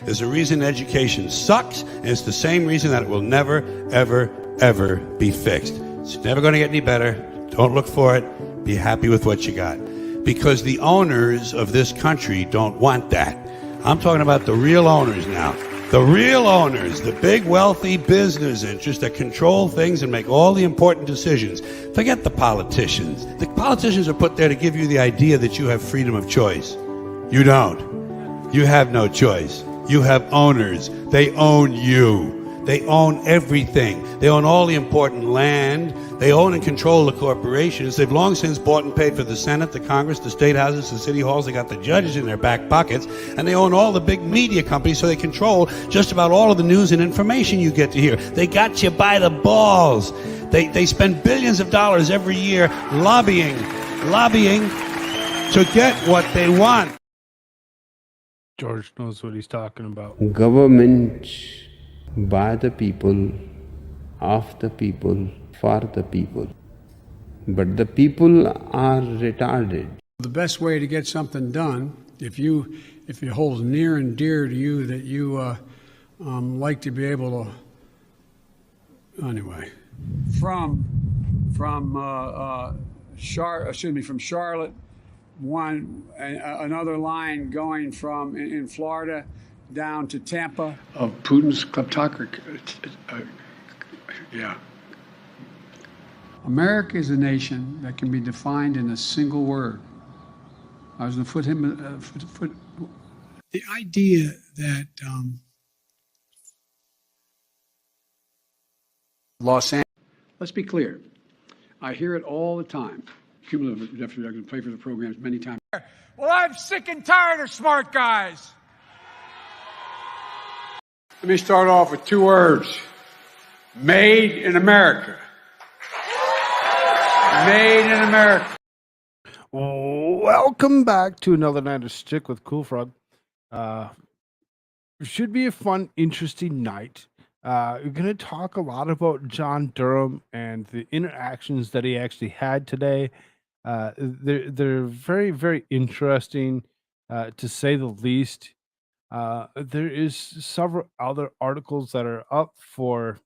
There's a reason education sucks, and it's the same reason that it will never, ever, ever be fixed. It's never going to get any better. Don't look for it. Be happy with what you got. Because the owners of this country don't want that. I'm talking about the real owners now. The real owners, the big wealthy business interests that control things and make all the important decisions. Forget the politicians. The politicians are put there to give you the idea that you have freedom of choice. You don't. You have no choice. You have owners. They own you. They own everything. They own all the important land. They own and control the corporations. They've long since bought and paid for the Senate, the Congress, the state houses, the city halls. They got the judges in their back pockets. And they own all the big media companies, so they control just about all of the news and information you get to hear. They got you by the balls. They spend billions of dollars every year lobbying to get what they want. George knows what he's talking about. Government by the people, of the people, for the people. But the people are retarded. The best way to get something done, if it holds near and dear to you that you like to be able to, anyway, from Charlotte, another line going from in Florida down to Tampa. Of Putin's kleptocracy. Yeah. America is a nation that can be defined in a single word. I was going to put him. The idea that Los Angeles. Let's be clear. I hear it all the time. Cumulative, definitely, I can play for the programs many times. Well, I'm sick and tired of smart guys. Let me start off with two words. Made in America. Made in America. Welcome back to another night of Shtick with Koolfrogg. Should be a fun, interesting night. We're going to talk a lot about John Durham and the interactions that he actually had today. They're very, very interesting, to say the least. There is several other articles that are up for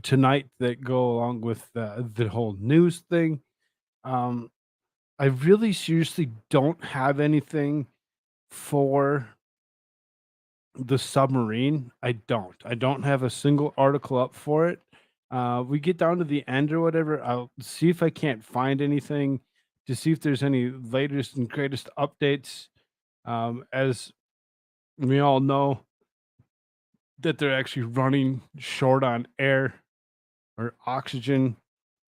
tonight that go along with the whole news thing. I really seriously don't have anything for the submarine. I don't have a single article up for it. We get down to the end or whatever, I'll see if I can't find anything to see if there's any latest and greatest updates. As we all know, that they're actually running short on air or oxygen,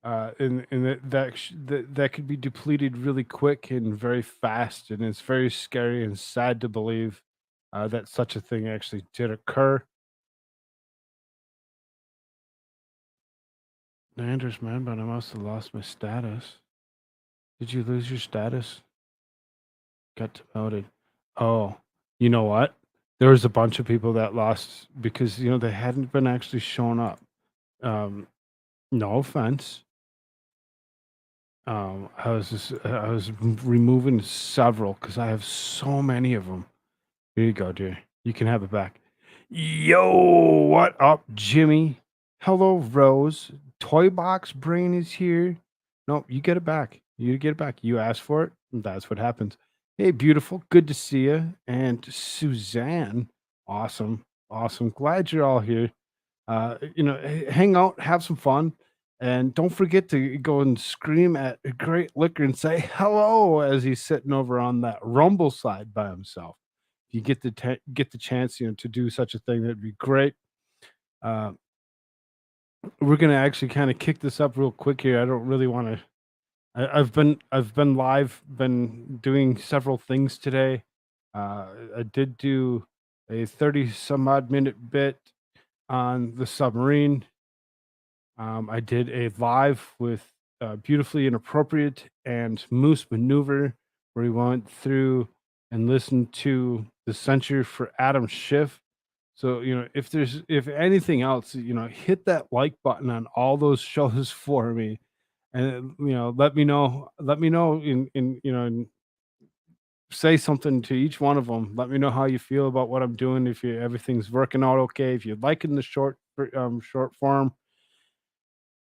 and that could be depleted really quick and very fast, and it's very scary and sad to believe that such a thing actually did occur. Anders, man, but I must have lost my status. Did you lose your status? Got demoted. Oh, you know what? There was a bunch of people that lost because they hadn't been actually shown up. No offense. I was removing several because I have so many of them. Here you go, dear. You can have it back. Yo, what up, Jimmy? Hello, Rose. Toy Box Brain is here. No, you get it back. You get it back. You asked for it, and that's what happens. Hey, beautiful. Good to see you. And Suzanne, awesome. Glad you're all here. Hang out, have some fun, and don't forget to go and scream at Great Liquor and say hello as he's sitting over on that Rumble side by himself. If you get the chance, to do such a thing, that'd be great. We're gonna actually kind of kick this up real quick here. I don't really want to. I've been live, been doing several things today. I did do a 30 some odd minute bit on the submarine. I did a live with Beautifully Inappropriate and Moose Maneuver, where we went through and listened to the censure for Adam Schiff. So, if anything else, hit that like button on all those shows for me. And let me know in say something to each one of them. Let me know how you feel about what I'm doing. If everything's working out okay, if you're liking the short form,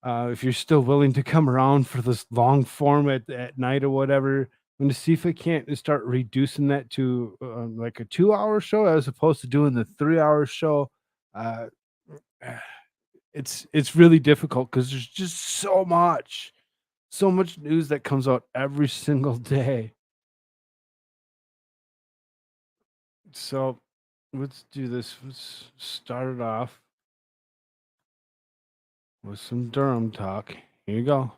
if you're still willing to come around for this long form at night or whatever. I'm gonna see if I can't start reducing that to like a 2 hour show as opposed to doing the 3 hour show. Uh, it's really difficult because there's just so much news that comes out every single day. So let's do this. Let's start it off with some Durham talk. Here you go.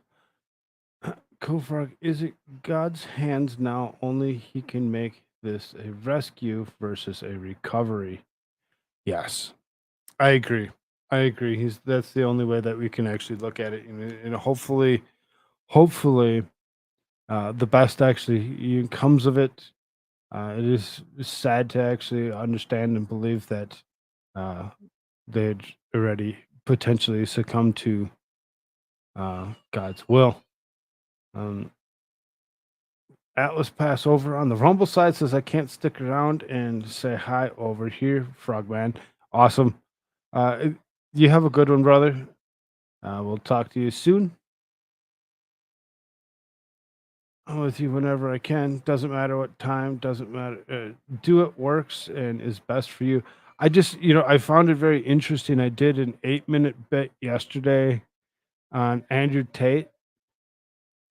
Koolfrogg, is it God's hands now? Only he can make this a rescue versus a recovery. Yes, I agree. I agree. That's the only way that we can actually look at it, and hopefully, the best actually comes of it. It is sad to actually understand and believe that uh, they'd already potentially succumbed to God's will. Um, Atlas Pass over on the Rumble side says I can't stick around and say hi over here, Frogman. Awesome. You have a good one, brother. We'll talk to you soon. I'm with you whenever I can. Doesn't matter what time. Doesn't matter. Do it works and is best for you. I just, I found it very interesting. I did an 8-minute bet yesterday on Andrew Tate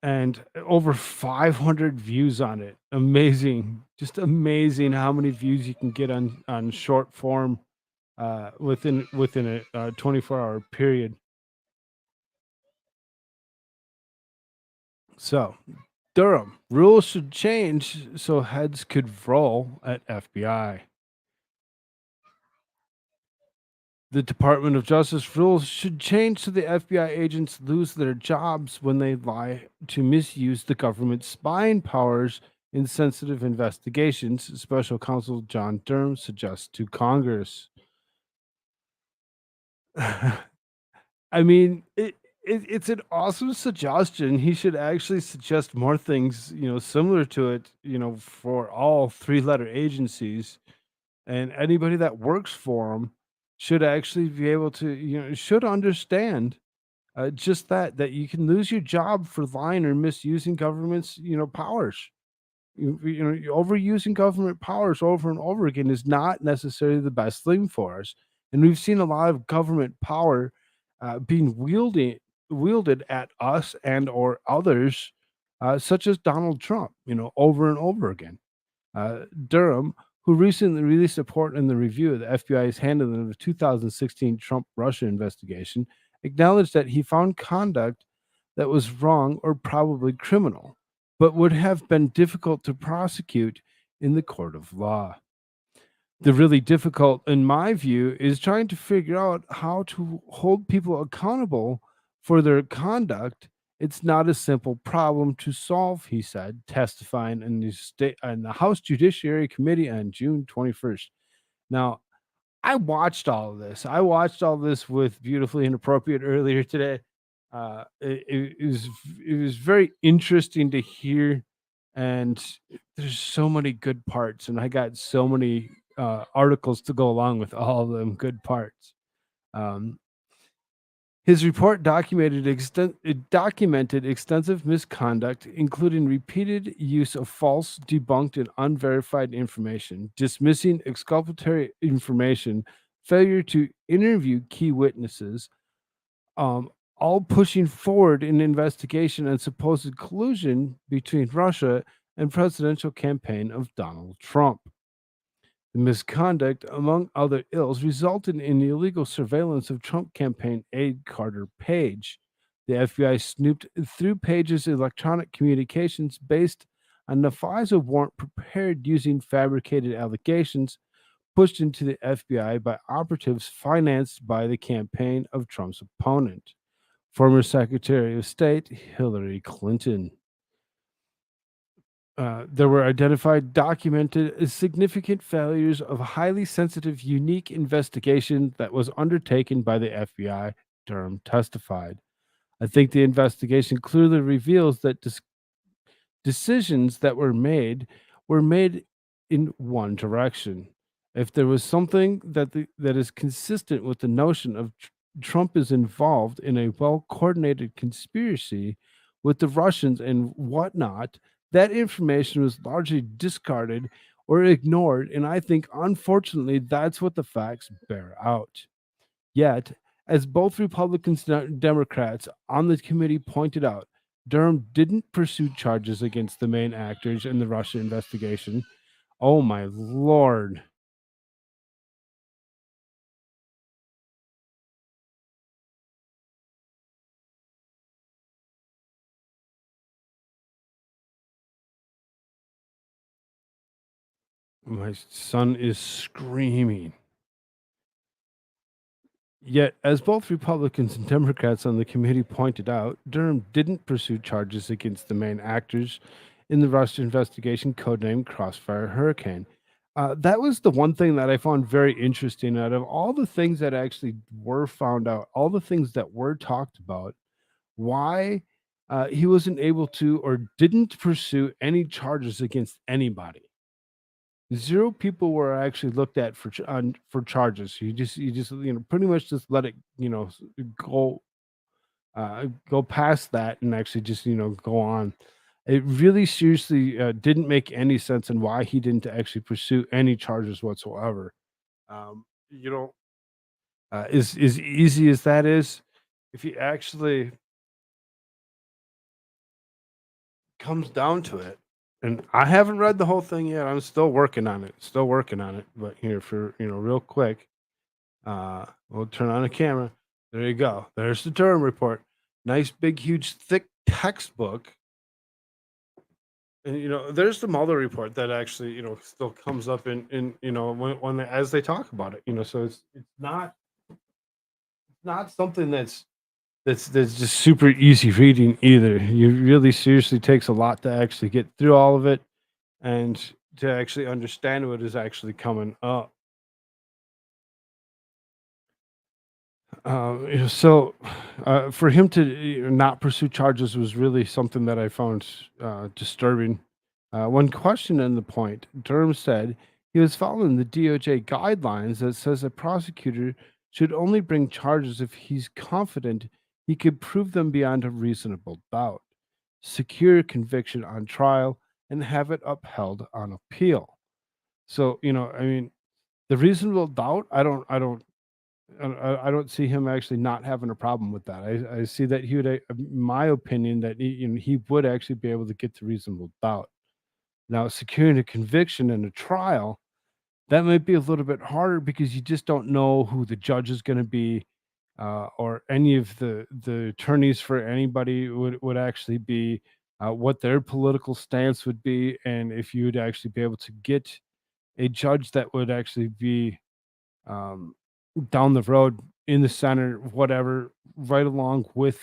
and over 500 views on it. Amazing. Just amazing how many views you can get on short form within a 24-hour period. So, Durham rules should change so heads could roll at FBI. The Department of Justice rules should change so the FBI agents lose their jobs when they lie to misuse the government's spying powers in sensitive investigations, Special Counsel John Durham suggests to Congress. I mean, it's an awesome suggestion. He should actually suggest more things, similar to it, for all three-letter agencies, and anybody that works for them should actually be able to, should understand just that you can lose your job for lying or misusing government's, powers. Overusing government powers over and over again is not necessarily the best thing for us. And we've seen a lot of government power being wielded at us and or others, such as Donald Trump, over and over again. Durham, who recently released a report in the review of the FBI's handling of the 2016 Trump-Russia investigation, acknowledged that he found conduct that was wrong or probably criminal, but would have been difficult to prosecute in the court of law. The really difficult, in my view, is trying to figure out how to hold people accountable for their conduct. It's not a simple problem to solve, he said, testifying in the House Judiciary Committee on June 21st. Now, I watched all of this. I watched all this with Beautifully Inappropriate earlier today. It was very interesting to hear, and there's so many good parts, and I got so many articles to go along with all of them good parts. His report documented extensive misconduct, including repeated use of false, debunked, and unverified information, dismissing exculpatory information, failure to interview key witnesses, all pushing forward an investigation and supposed collusion between Russia and presidential campaign of Donald Trump. The misconduct, among other ills, resulted in the illegal surveillance of Trump campaign aide Carter Page. The FBI snooped through Page's electronic communications based on the FISA warrant prepared using fabricated allegations pushed into the FBI by operatives financed by the campaign of Trump's opponent, former Secretary of State Hillary Clinton. There were documented significant failures of a highly sensitive, unique investigation that was undertaken by the FBI, Durham testified. I think the investigation clearly reveals that decisions that were made were made in one direction. If there was something that is consistent with the notion of Trump is involved in a well coordinated conspiracy with the Russians and whatnot, that information was largely discarded or ignored. And I think, unfortunately, that's what the facts bear out. Yet, as both Republicans and Democrats on the committee pointed out, Durham didn't pursue charges against the main actors in the Russia investigation. Oh my lord. My son is screaming. Yet, as both Republicans and Democrats on the committee pointed out, Durham didn't pursue charges against the main actors in the Russia investigation, codenamed Crossfire Hurricane. That was the one thing that I found very interesting. Out of all the things that actually were found out, all the things that were talked about, why he wasn't able to or didn't pursue any charges against anybody. Zero people were actually looked at for charges. You just pretty much just let it go go past that and actually just go on. It really seriously didn't make any sense and why he didn't actually pursue any charges whatsoever. You know, as easy as that is, if he actually comes down to it, and I haven't read the whole thing yet. I'm still working on it. Still working on it. But here for real quick, we'll turn on the camera. There you go. There's the Durham report. Nice, big, huge, thick textbook. And there's the Mueller report that actually still comes up in when as they talk about it. So it's not something that's just super easy reading either. You really seriously takes a lot to actually get through all of it and to actually understand what is actually coming up. So for him to not pursue charges was really something that I found disturbing. When questioned on the point, Durham said he was following the DOJ guidelines that says a prosecutor should only bring charges if he's confident he could prove them beyond a reasonable doubt, secure conviction on trial, and have it upheld on appeal. So, I mean, the reasonable doubt, I don't see him actually not having a problem with that. I see that he would, in my opinion, that he would actually be able to get to reasonable doubt. Now, securing a conviction in a trial, that might be a little bit harder because you just don't know who the judge is going to be, or any of the attorneys for anybody would actually be, what their political stance would be, and if you would actually be able to get a judge that would actually be um, down the road in the center, whatever, right along with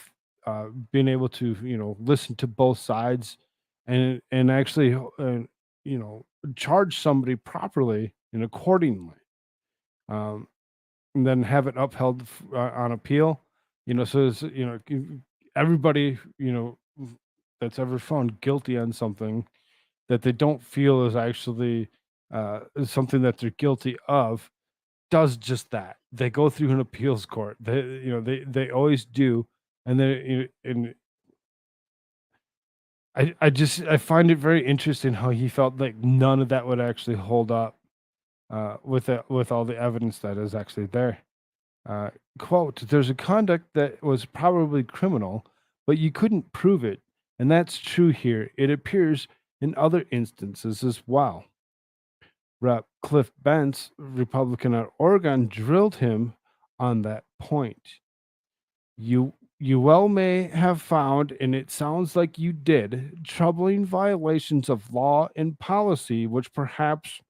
being able to listen to both sides and actually you know charge somebody properly and accordingly, um, and then have it upheld on appeal. So it's, everybody that's ever found guilty on something that they don't feel is actually something that they're guilty of does just that. They go through an appeals court. They always do, and and I find it very interesting how he felt like none of that would actually hold up with all the evidence that is actually there. Uh, Quote: "There's a conduct that was probably criminal, but you couldn't prove it, and that's true here. It appears in other instances as well." Rep. Cliff Bentz, Republican at Oregon, drilled him on that point. You well may have found, and it sounds like you did, troubling violations of law and policy, which perhaps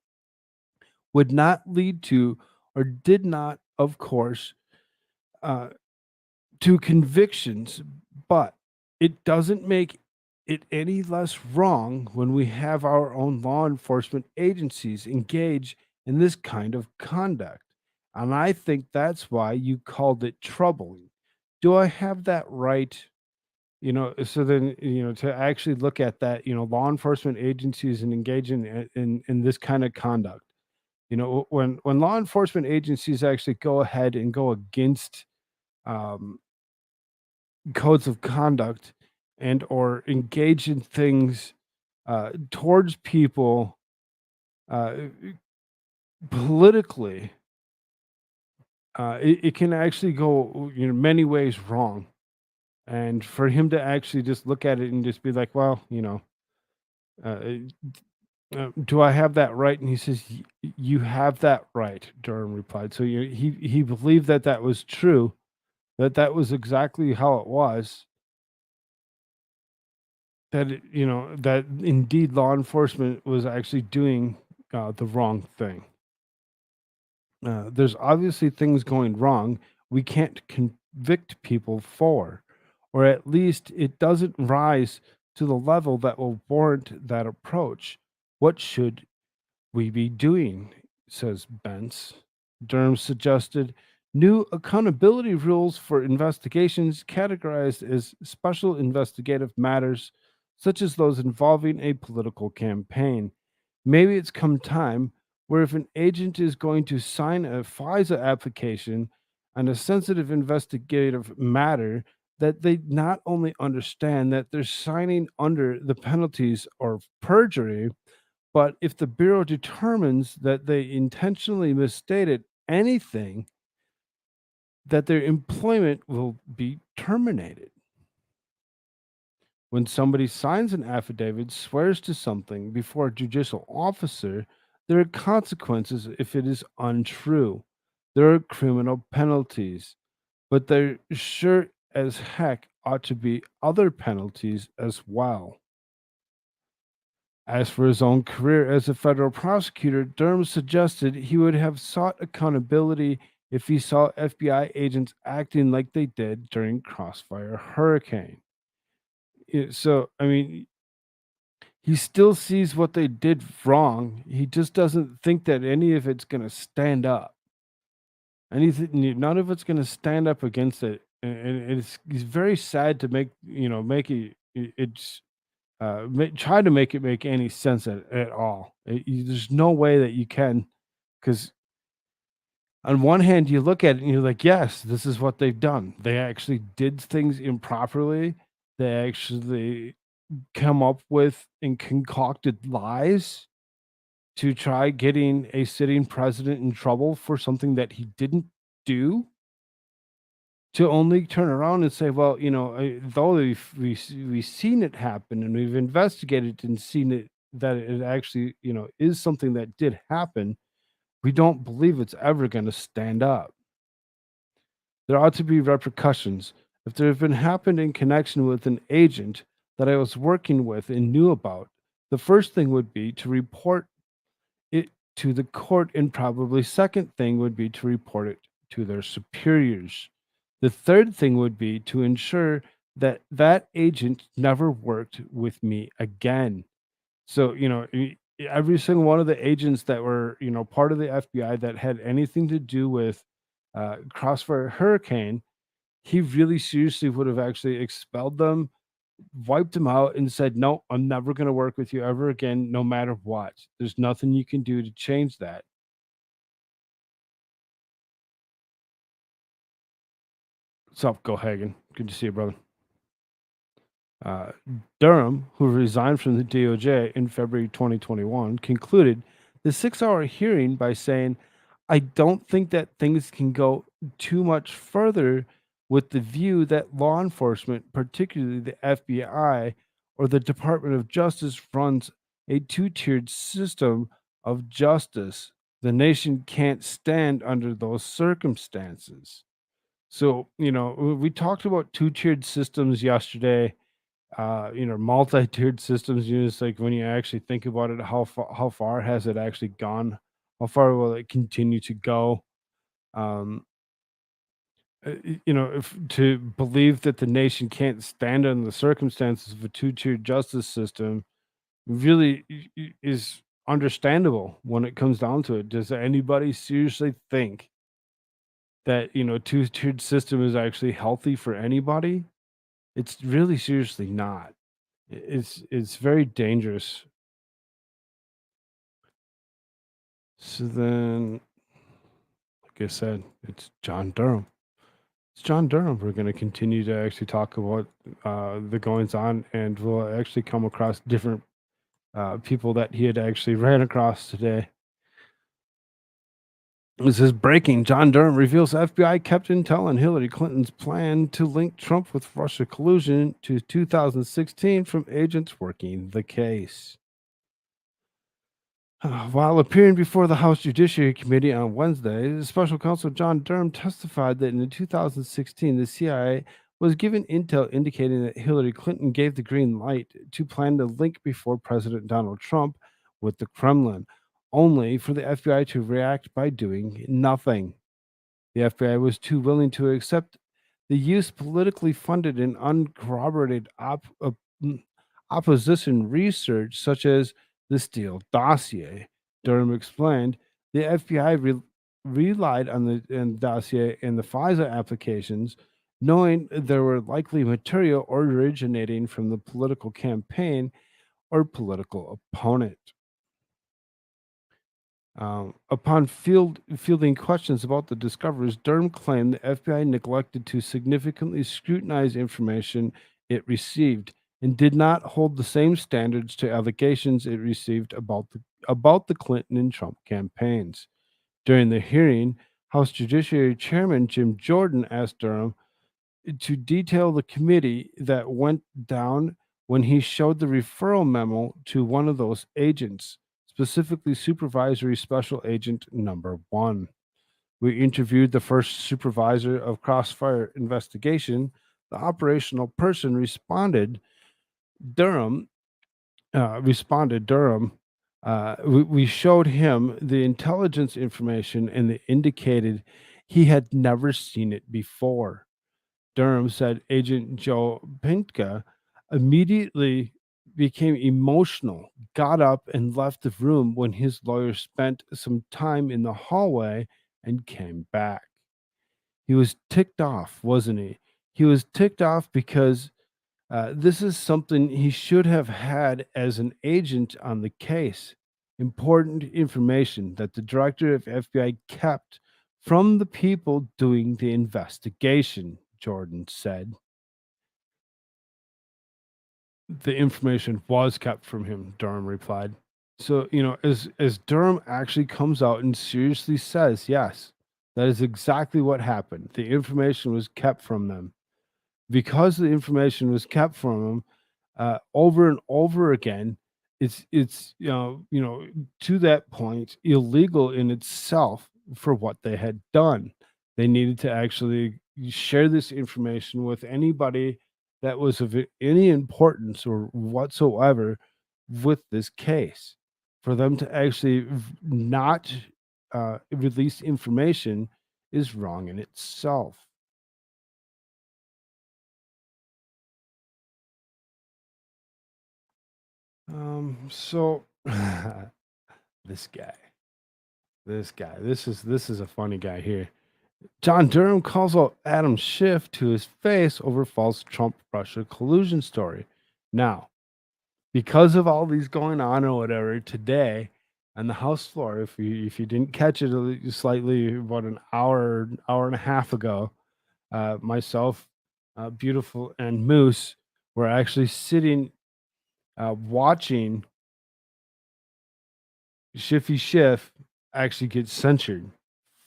would not lead to, or did not, of course, uh, to convictions, but it doesn't make it any less wrong when we have our own law enforcement agencies engage in this kind of conduct. And I think that's why you called it troubling. Do I have that right? So then, to actually look at that, law enforcement agencies and engage in this kind of conduct. When law enforcement agencies actually go ahead and go against um, codes of conduct and or engage in things towards people uh, politically, it can actually go many ways wrong. And for him to actually just look at it and just be like, well, uh, do I have that right? And he says, You have that right," Durham replied. So he believed that that was true, that that was exactly how it was, that that indeed law enforcement was actually doing the wrong thing. There's obviously things going wrong we can't convict people for, or at least it doesn't rise to the level that will warrant that approach. What should we be doing? Says Bentz. Durham suggested new accountability rules for investigations categorized as special investigative matters, such as those involving a political campaign. Maybe it's come time where if an agent is going to sign a FISA application on a sensitive investigative matter, that they not only understand that they're signing under the penalties of perjury, but if the Bureau determines that they intentionally misstated anything, that their employment will be terminated. When somebody signs an affidavit, swears to something before a judicial officer, there are consequences if it is untrue. There are criminal penalties, but there sure as heck ought to be other penalties as well. As for his own career as a federal prosecutor, Durham suggested he would have sought accountability if he saw FBI agents acting like they did during Crossfire Hurricane. I mean, he still sees what they did wrong. He just doesn't think that any of it's going to stand up. Anything, none of it's going to stand up against it. And it's very sad to make it's try to make it make any sense at all. There's no way that you can, because on one hand, you look at it and you're like, yes, this is what they've done. They actually did things improperly. They actually come up with and concocted lies to try getting a sitting president in trouble for something that he didn't do, to only turn around and say, well, though we've seen it happen and we've investigated and seen it, that it actually, is something that did happen, we don't believe it's ever going to stand up. There ought to be repercussions. If there have been happened in connection with an agent that I was working with and knew about, the first thing would be to report it to the court, and probably second thing would be to report it to their superiors. The third thing would be to ensure that that agent never worked with me again. So, every single one of the agents that were, part of the FBI that had anything to do with Crossfire Hurricane, he really seriously would have actually expelled them, wiped them out, and said, "No, I'm never going to work with you ever again, no matter what. There's nothing you can do to change that." What's up, Go Hagen? Good to see you, brother. Uh, Durham, who resigned from the DOJ in February 2021, concluded the 6 hour hearing by saying, I don't think that things can go too much further with the view that law enforcement, particularly the FBI or the Department of Justice, runs a two-tiered system of justice. The nation can't stand under those circumstances. So, we talked about two-tiered systems yesterday, multi-tiered systems. It's like when you actually think about it, how far has it actually gone? How far will it continue to go? Um, if to believe that the nation can't stand under the circumstances of a two-tiered justice system really is understandable when it comes down to it. Does anybody seriously think that two-tiered system is actually healthy for anybody? It's really seriously not. It's very dangerous. So then, like I said, it's John Durham. It's John Durham. We're going to continue to actually talk about the goings on, and we'll actually come across different people that he had actually ran across today. This is breaking. John Durham reveals FBI kept intel on Hillary Clinton's plan to link Trump with Russia collusion to 2016 from agents working the case. While appearing before the House Judiciary Committee on Wednesday, Special Counsel John Durham testified that in 2016, the CIA was given intel indicating that Hillary Clinton gave the green light to plan to link before President Donald Trump with the Kremlin, only for the FBI to react by doing nothing. The FBI was too willing to accept the use politically funded and uncorroborated opposition research, such as the Steele dossier. Durham explained the FBI relied on the dossier and the FISA applications, knowing there were likely material originating from the political campaign or political opponent. Upon fielding questions about the discoveries, Durham claimed the FBI neglected to significantly scrutinize information it received and did not hold the same standards to allegations it received about the Clinton and Trump campaigns. During the hearing, House Judiciary Chairman Jim Jordan asked Durham to detail the committee that went down when he showed the referral memo to one of those agents, specifically Supervisory Special Agent Number One. We interviewed the first supervisor of Crossfire investigation. The operational person Durham responded. We showed him the intelligence information and it indicated he had never seen it before. Durham said Agent Joe Pintka immediately became emotional, got up, and left the room when his lawyer spent some time in the hallway and came back. He was ticked off, wasn't he? He was ticked off because this is something he should have had as an agent on the case. Important information that the director of FBI kept from the people doing the investigation, Jordan said. The information was kept from him, Durham replied. So, as Durham actually comes out and seriously says, yes, that is exactly what happened. The information was kept from them. Because the information was kept from them, over and over again, it's to that point illegal in itself for what they had done. They needed to actually share this information with anybody that was of any importance or whatsoever with this case. For them to actually not release information is wrong in itself. So this guy, this is a funny guy here. John Durham calls out Adam Schiff to his face over false Trump Russia collusion story. Now, because of all these going on or whatever today on the House floor, if you didn't catch it slightly about an hour and a half ago, myself, Beautiful, and Moose were actually sitting watching Shiffy Schiff actually get censured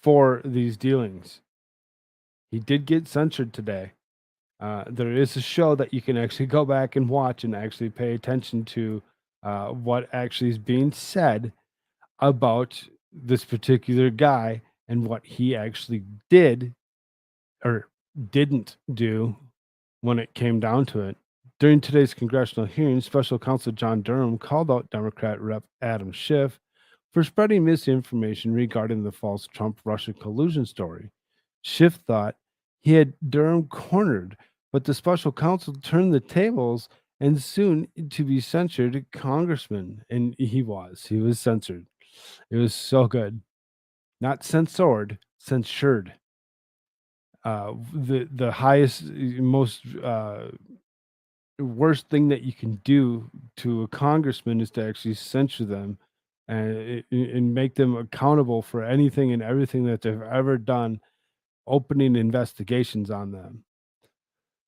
for these dealings. He did get censored today. There is a show that you can actually go back and watch and actually pay attention to what actually is being said about this particular guy and what he actually did or didn't do when it came down to it. During today's congressional hearing, Special Counsel John Durham called out Democrat Rep. Adam Schiff for spreading misinformation regarding the false Trump Russia collusion story. Schiff thought he had Durham cornered, but the special counsel turned the tables and soon to be censured congressman. And he was censored. It was so good. Not censored, censured. The highest, most worst thing that you can do to a congressman is to actually censure them and make them accountable for anything and everything that they've ever done, opening investigations on them.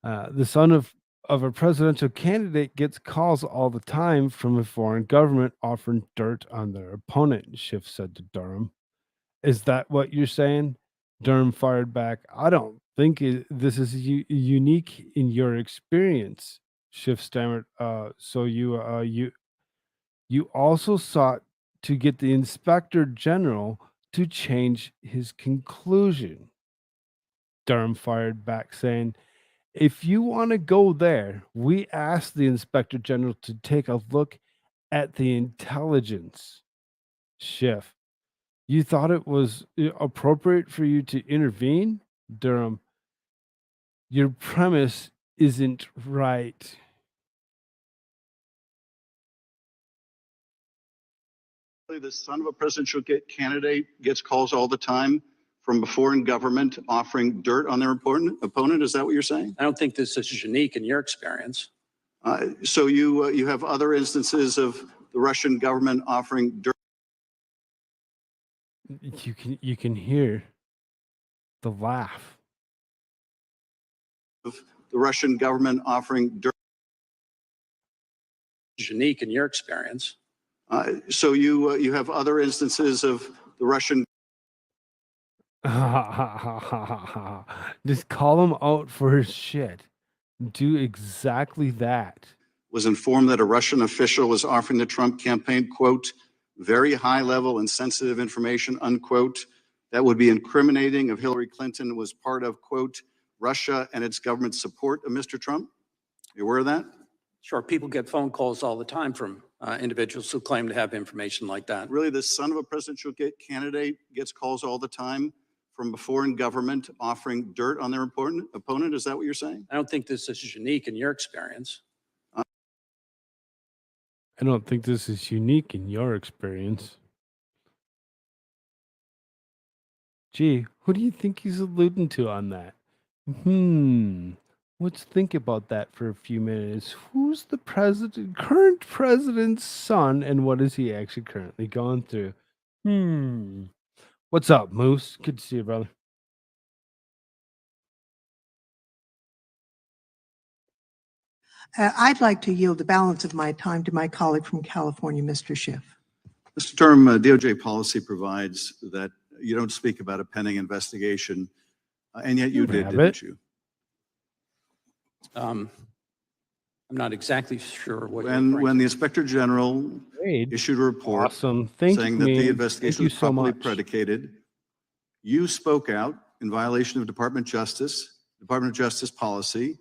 The son of a presidential candidate gets calls all the time from a foreign government offering dirt on their opponent, Schiff said to Durham. Is that what you're saying? Durham fired back. I don't think this is unique in your experience. Schiff stammered. So you also sought to get the inspector general to change his conclusion. Durham fired back, saying, if you want to go there, we asked the inspector general to take a look at the intelligence. Schiff, you thought it was appropriate for you to intervene? Durham, your premise isn't right. The son of a presidential candidate gets calls all the time from a foreign government offering dirt on their opponent. Is that what you're saying? I don't think this is unique in your experience. So you have other instances of the Russian government offering dirt. You can hear the laugh. Of the Russian government offering dirt. It's unique in your experience. So you have other instances of the Russian. Just call him out for his shit. Do exactly that. Was informed that a Russian official was offering the Trump campaign, quote, very high level and sensitive information, unquote, that would be incriminating if Hillary Clinton was part of, quote, Russia and its government support of Mr. Trump. You aware of that? Sure, people get phone calls all the time from individuals who claim to have information like that. Really, the son of a presidential candidate gets calls all the time from a foreign government offering dirt on their opponent. Is that what you're saying? I don't think this is unique in your experience. I don't think this is unique in your experience. Gee, who do you think he's alluding to on that? Let's think about that for a few minutes. Who's the current president's son, and what is he actually currently going through? What's up, Moose? Good to see you, brother. I'd like to yield the balance of my time to my colleague from California, Mr. Schiff. Mr. Durham, DOJ policy provides that you don't speak about a pending investigation, and yet you did, didn't you? I'm not exactly sure what When the Inspector General issued a report saying that the investigation was properly predicated, you spoke out in violation of Department of Justice policy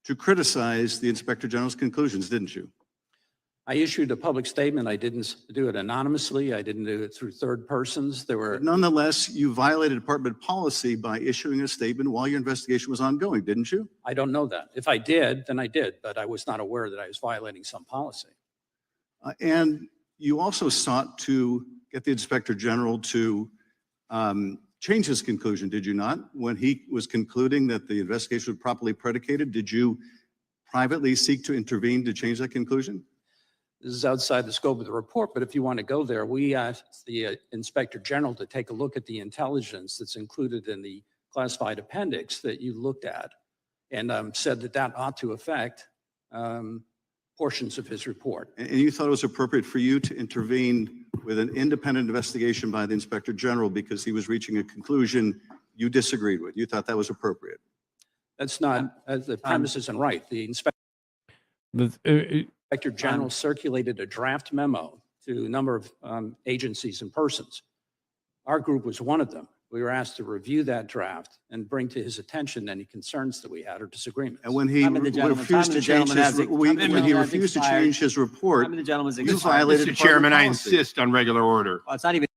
to criticize the Inspector General's conclusions, didn't you? I issued a public statement. I didn't do it anonymously. I didn't do it through third persons. But nonetheless, you violated department policy by issuing a statement while your investigation was ongoing, didn't you? I don't know that. If I did, then I did, but I was not aware that I was violating some policy. And you also sought to get the Inspector General to change his conclusion, did you not? When he was concluding that the investigation was properly predicated, did you privately seek to intervene to change that conclusion? This is outside the scope of the report, but if you want to go there, we asked the Inspector General to take a look at the intelligence that's included in the classified appendix that you looked at, and said that that ought to affect portions of his report. And you thought it was appropriate for you to intervene with an independent investigation by the Inspector General because he was reaching a conclusion you disagreed with. You thought that was appropriate. That's not, the premise isn't right. The Inspector General circulated a draft memo to a number of agencies and persons. Our group was one of them. We were asked to review that draft and bring to his attention any concerns that we had or disagreements. And when he refused to change his report, you violated Mr. Chairman, I policy. insist on regular order. Well, it's not even.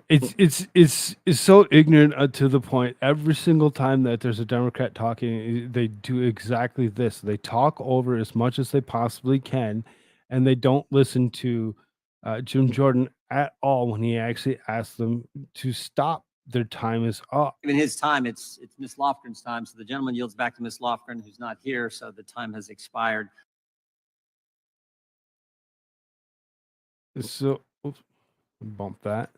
It's so ignorant to the point. Every single time that there's a Democrat talking, they do exactly this. They talk over as much as they possibly can, and they don't listen to Jim Jordan at all when he actually asks them to stop their time is up. Given his time, it's Ms. Lofgren's time. So the gentleman yields back to Ms. Lofgren, who's not here, so the time has expired. So, oops, bump that.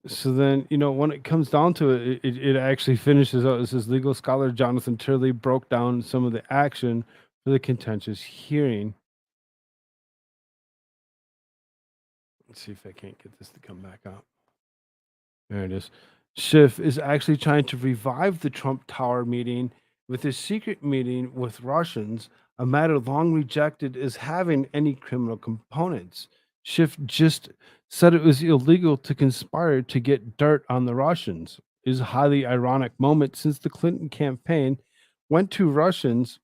So then, when it comes down to it, it actually finishes out. It says legal scholar Jonathan Turley broke down some of the action for the contentious hearing. Let's see if I can't get this to come back up. There it is. Schiff is actually trying to revive the Trump Tower meeting with a secret meeting with Russians, a matter long rejected as having any criminal components. Schiff just said it was illegal to conspire to get dirt on the Russians. It is a highly ironic moment since the Clinton campaign went to Russians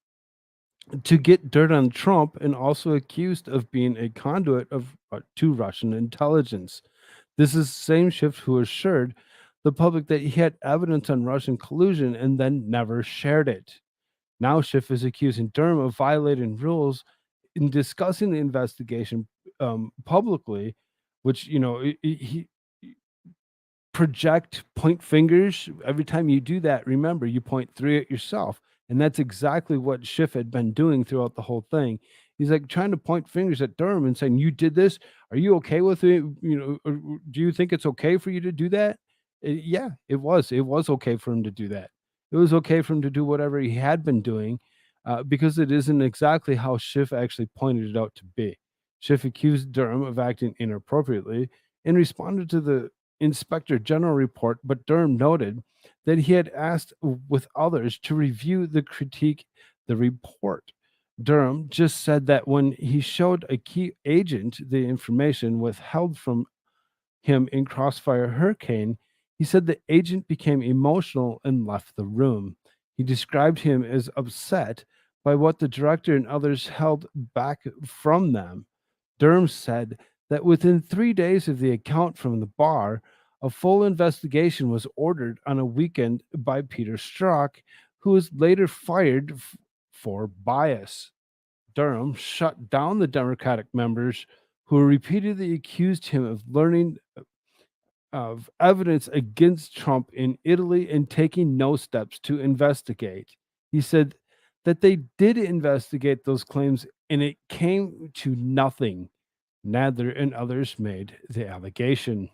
to get dirt on Trump and also accused of being a conduit of to Russian intelligence. This is the same Schiff who assured the public that he had evidence on Russian collusion and then never shared it. Now Schiff is accusing Durham of violating rules in discussing the investigation publicly, which he project point fingers every time you do that. Remember, you point three at yourself, and that's exactly what Schiff had been doing throughout the whole thing. He's like trying to point fingers at Durham and saying, "You did this. Are you okay with it? Or do you think it's okay for you to do that?" Yeah, it was. It was okay for him to do that. It was okay for him to do whatever he had been doing, because it isn't exactly how Schiff actually pointed it out to be. Schiff accused Durham of acting inappropriately and responded to the Inspector General report, but Durham noted that he had asked with others to review the report. Durham just said that when he showed a key agent the information withheld from him in Crossfire Hurricane, he said the agent became emotional and left the room. He described him as upset by what the director and others held back from them. Durham said that within 3 days of the account from the bar, a full investigation was ordered on a weekend by Peter Strzok, who was later fired for bias. Durham shut down the Democratic members who repeatedly accused him of learning of evidence against Trump in Italy and taking no steps to investigate. He said that they did investigate those claims and it came to nothing. Nadler and others made the allegation.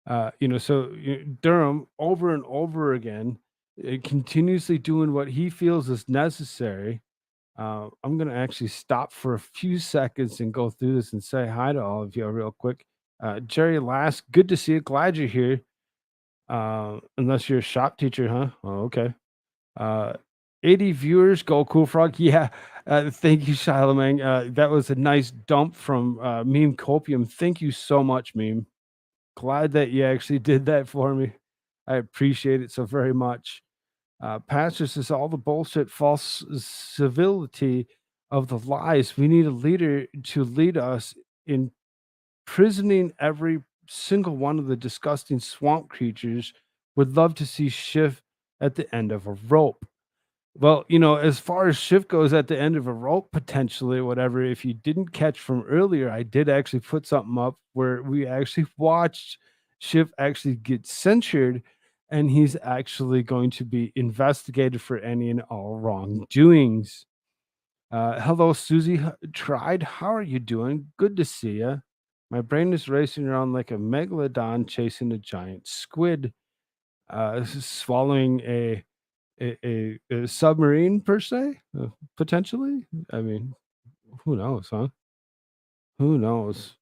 Durham over and over again, continuously doing what he feels is necessary. I'm going to actually stop for a few seconds and go through this and say hi to all of you real quick. Jerry Last, good to see you. Glad you're here. Unless you're a shop teacher, huh? Oh, okay. 80 viewers, go Koolfrogg. Yeah. Thank you, Charlemagne. That was a nice dump from Meme Copium. Thank you so much, Meme. Glad that you actually did that for me. I appreciate it so very much. Pastor says all the bullshit, false civility of the lies. We need a leader to lead us in prisoning every single one of the disgusting swamp creatures. Would love to see Schiff at the end of a rope. Well, as far as Schiff goes at the end of a rope, potentially, whatever, if you didn't catch from earlier, I did actually put something up where we actually watched Schiff actually get censured, and he's actually going to be investigated for any and all wrongdoings. Hello, Susie Tried. How are you doing? Good to see you. My brain is racing around like a megalodon chasing a giant squid, swallowing a submarine per se, potentially. I mean, who knows, huh? Who knows?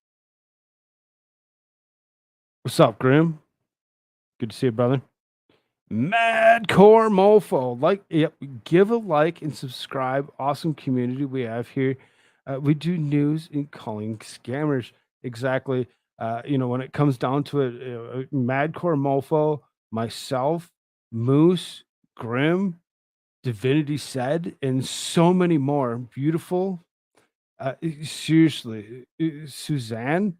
What's up, Grim? Good to see you, brother. Madcore Mofo, give a like and subscribe. Awesome community we have here. We do news in calling scammers. Exactly. When it comes down to it, Madcore Mofo, myself, Moose, Grim, Divinity Said, and so many more. Beautiful. Seriously, Suzanne,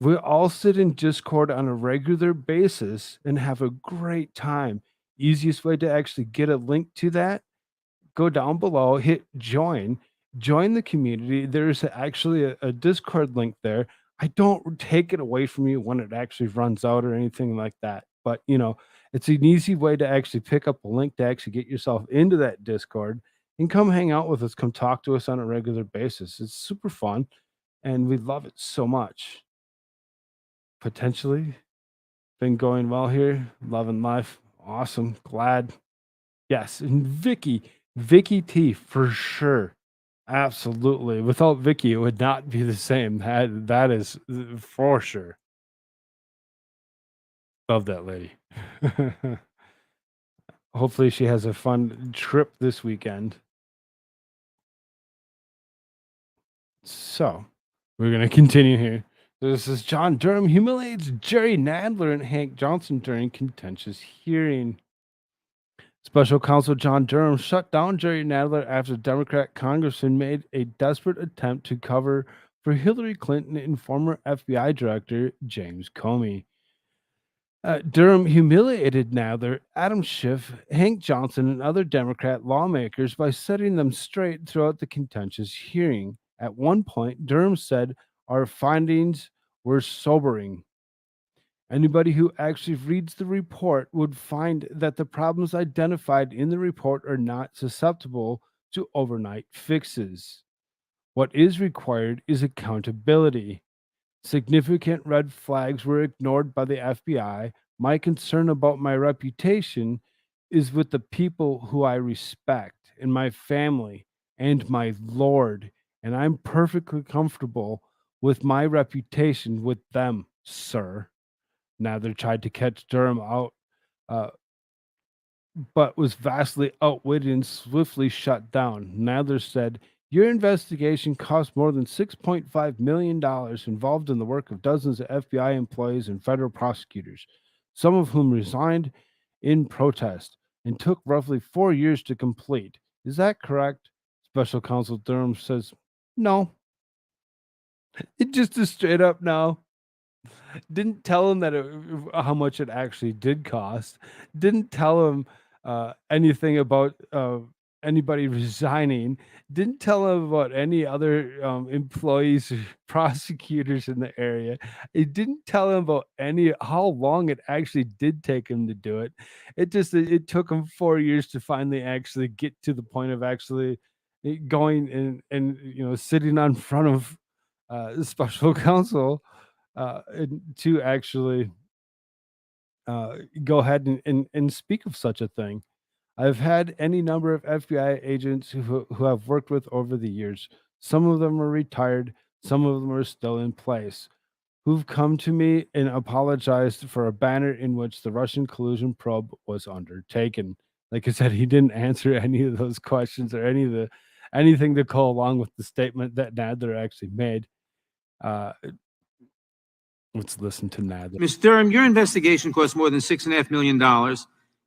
we all sit in Discord on a regular basis and have a great time. Easiest way to actually get a link to that, go down below, hit join the community. There's actually a Discord link there. I don't take it away from you when it actually runs out or anything like that. but it's an easy way to actually pick up a link to actually get yourself into that Discord and come hang out with us, come talk to us on a regular basis. It's super fun and we love it so much. Potentially been going well here, loving life. Awesome. Glad. Yes. And Vicky T for sure. Absolutely. Without Vicky, it would not be the same. That is for sure. Love that lady. Hopefully she has a fun trip this weekend. So we're gonna continue here. This is John Durham humiliates Jerry Nadler and Hank Johnson during contentious hearing. Special counsel John Durham shut down Jerry Nadler after Democrat congressman made a desperate attempt to cover for Hillary Clinton and former FBI director James Comey. Durham humiliated Nadler, Adam Schiff, Hank Johnson, and other Democrat lawmakers by setting them straight throughout the contentious hearing. At one point, Durham said, "Our findings were sobering." Anybody who actually reads the report would find that the problems identified in the report are not susceptible to overnight fixes. What is required is accountability. Significant red flags were ignored by the FBI. My concern about my reputation is with the people who I respect and my family and my Lord, and I'm perfectly comfortable with my reputation with them, sir. Nadler tried to catch Durham out, but was vastly outwitted and swiftly shut down. Nadler said, "Your investigation cost more than $6.5 million involved in the work of dozens of FBI employees and federal prosecutors, some of whom resigned in protest and took roughly 4 years to complete. Is that correct?" Special counsel Durham says, "No." It just a straight up no. Didn't tell him that how much it actually did cost. Didn't tell him anything about anybody resigning. Didn't tell him about any other employees or prosecutors in the area. It didn't tell him about how long it actually did take him to do it. It took him 4 years to finally actually get to the point of actually going and sitting on front of special counsel to actually go ahead and speak of such a thing. I've had any number of FBI agents who I've worked with over the years. Some of them are retired, some of them are still in place, who've come to me and apologized for a banner in which the Russian collusion probe was undertaken. Like I said, he didn't answer any of those questions or anything to go along with the statement that Nadler actually made. Let's listen to Nadler. Ms. Durham, your investigation cost more than $6.5 million,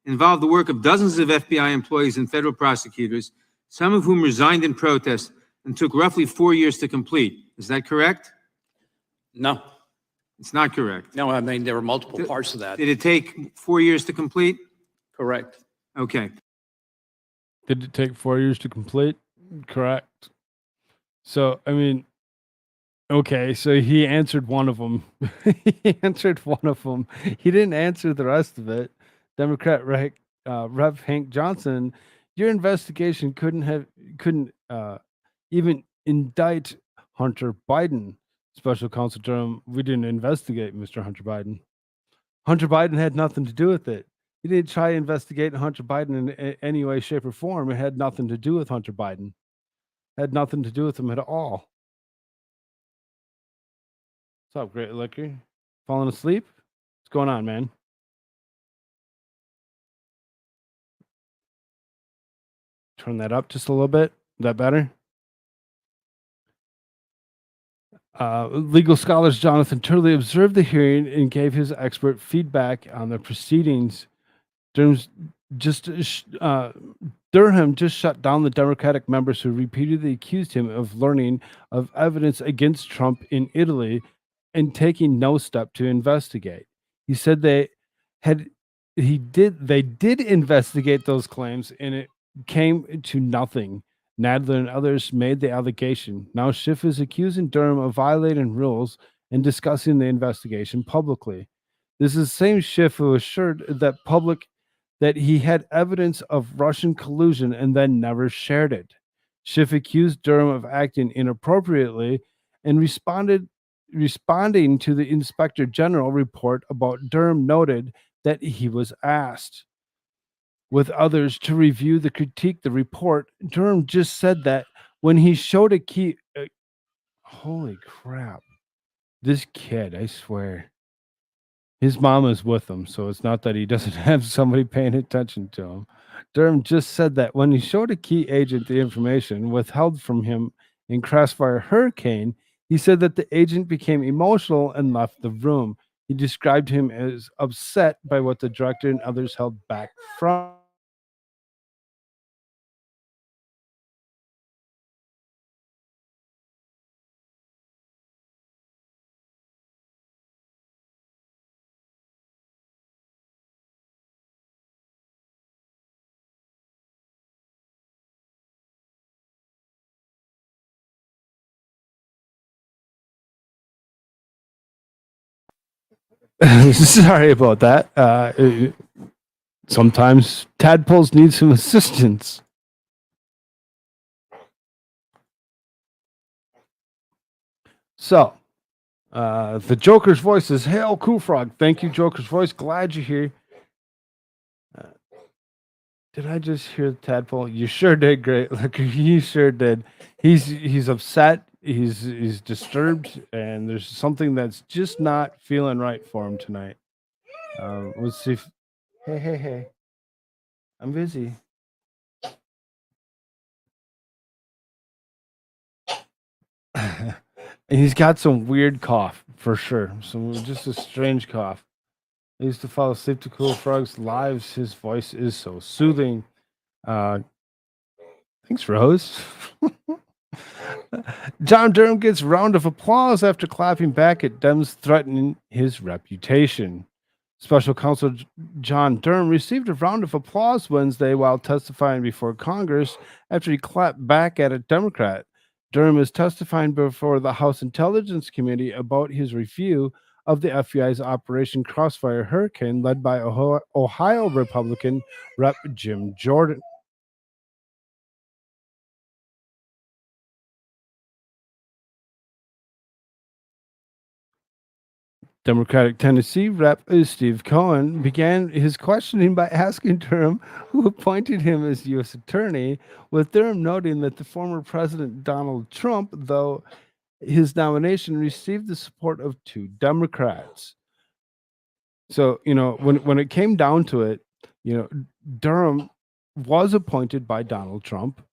involved the work of dozens of FBI employees and federal prosecutors, some of whom resigned in protest and took roughly 4 years to complete. Is that correct? No, It's not correct. no, I mean, there were multiple parts of that. Did it take 4 years to complete? Correct. Okay. Did it take 4 years to complete? Correct. So, I mean, okay, so he answered one of them. He answered one of them. He didn't answer the rest of it. Democrat Rev. Hank Johnson, your investigation couldn't even indict Hunter Biden. Special counsel Durham, we didn't investigate Mr. Hunter Biden. Hunter Biden had nothing to do with it. He didn't try investigating Hunter Biden in any way, shape, or form. It had nothing to do with Hunter Biden. It had nothing to do with him at all. What's up, Great Liquor? Falling asleep? What's going on, man? Turn that up just a little bit. Is that better? Legal scholars Jonathan Turley observed the hearing and gave his expert feedback on the proceedings. Durham just shut down the Democratic members who repeatedly accused him of learning of evidence against Trump in Italy and taking no step to investigate. He said they did investigate those claims and it came to nothing. Nadler and others made the allegation. Now Schiff is accusing Durham of violating rules and discussing the investigation publicly. This is the same Schiff who assured that public that he had evidence of Russian collusion and then never shared it. Schiff accused Durham of acting inappropriately and responding to the Inspector General report about Durham noted that he was asked with others to review the critique the report. Durham just said that when he showed a key holy crap. This kid, I swear. His mom is with him, so it's not that he doesn't have somebody paying attention to him. Durham just said that when he showed a key agent the information withheld from him in Crossfire Hurricane, he said that the agent became emotional and left the room. He described him as upset by what the director and others held back from. Sorry about that. Sometimes tadpoles need some assistance. So, the Joker's voice is Hail Koolfrogg. Thank you, Joker's voice. Glad you're here. Did I just hear the tadpole? You sure did, great. Look, you sure did. He's upset. He's disturbed, and there's something that's just not feeling right for him tonight. Let's see. Hey. I'm busy. And he's got some weird cough for sure. Just a strange cough. I used to fall asleep to Koolfrogg's lives. His voice is so soothing. Thanks, Rose. John Durham gets a round of applause after clapping back at Dems threatening his reputation. Special Counsel John Durham received a round of applause Wednesday while testifying before Congress after he clapped back at a Democrat. Durham is testifying before the House Intelligence Committee about his review of the FBI's Operation Crossfire Hurricane led by Ohio Republican Rep. Jim Jordan. Democratic Tennessee Rep. Steve Cohen began his questioning by asking Durham who appointed him as U.S. Attorney, with Durham noting that the former President Donald Trump, though his nomination received the support of 2 Democrats. So, when it came down to it, Durham was appointed by Donald Trump,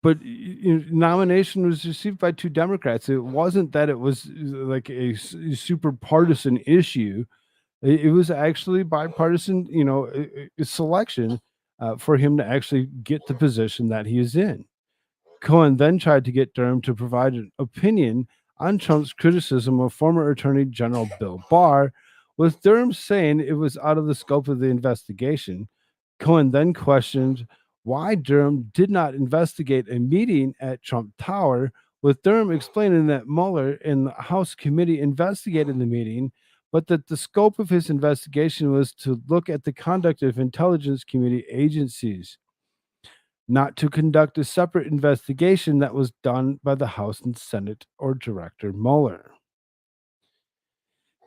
but nomination was received by 2 Democrats. It wasn't that it was like a super partisan issue. It was actually bipartisan, selection for him to actually get the position that he is in. Cohen then tried to get Durham to provide an opinion on Trump's criticism of former Attorney General Bill Barr, with Durham saying it was out of the scope of the investigation. Cohen then questioned why Durham did not investigate a meeting at Trump Tower, with Durham explaining that Mueller and the House committee investigated the meeting, but that the scope of his investigation was to look at the conduct of intelligence community agencies, not to conduct a separate investigation that was done by the House and Senate or Director Mueller.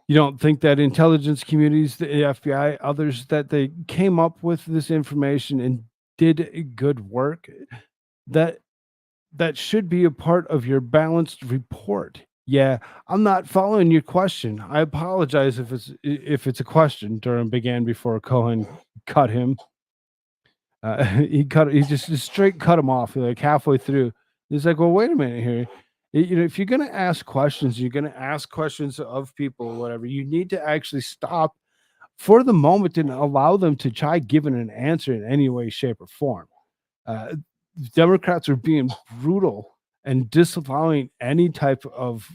You don't think that intelligence communities, the FBI, others, that they came up with this information and did good work? That should be a part of your balanced report. Yeah, I'm not following your question. I apologize if it's a question. Durham began before Cohen cut him. He just straight cut him off like halfway through. He's like, well, wait a minute here. If you're going to ask questions, you're going to ask questions of people or whatever, you need to actually stop for the moment and allow them to try giving an answer in any way, shape, or form. Democrats are being brutal and disallowing any type of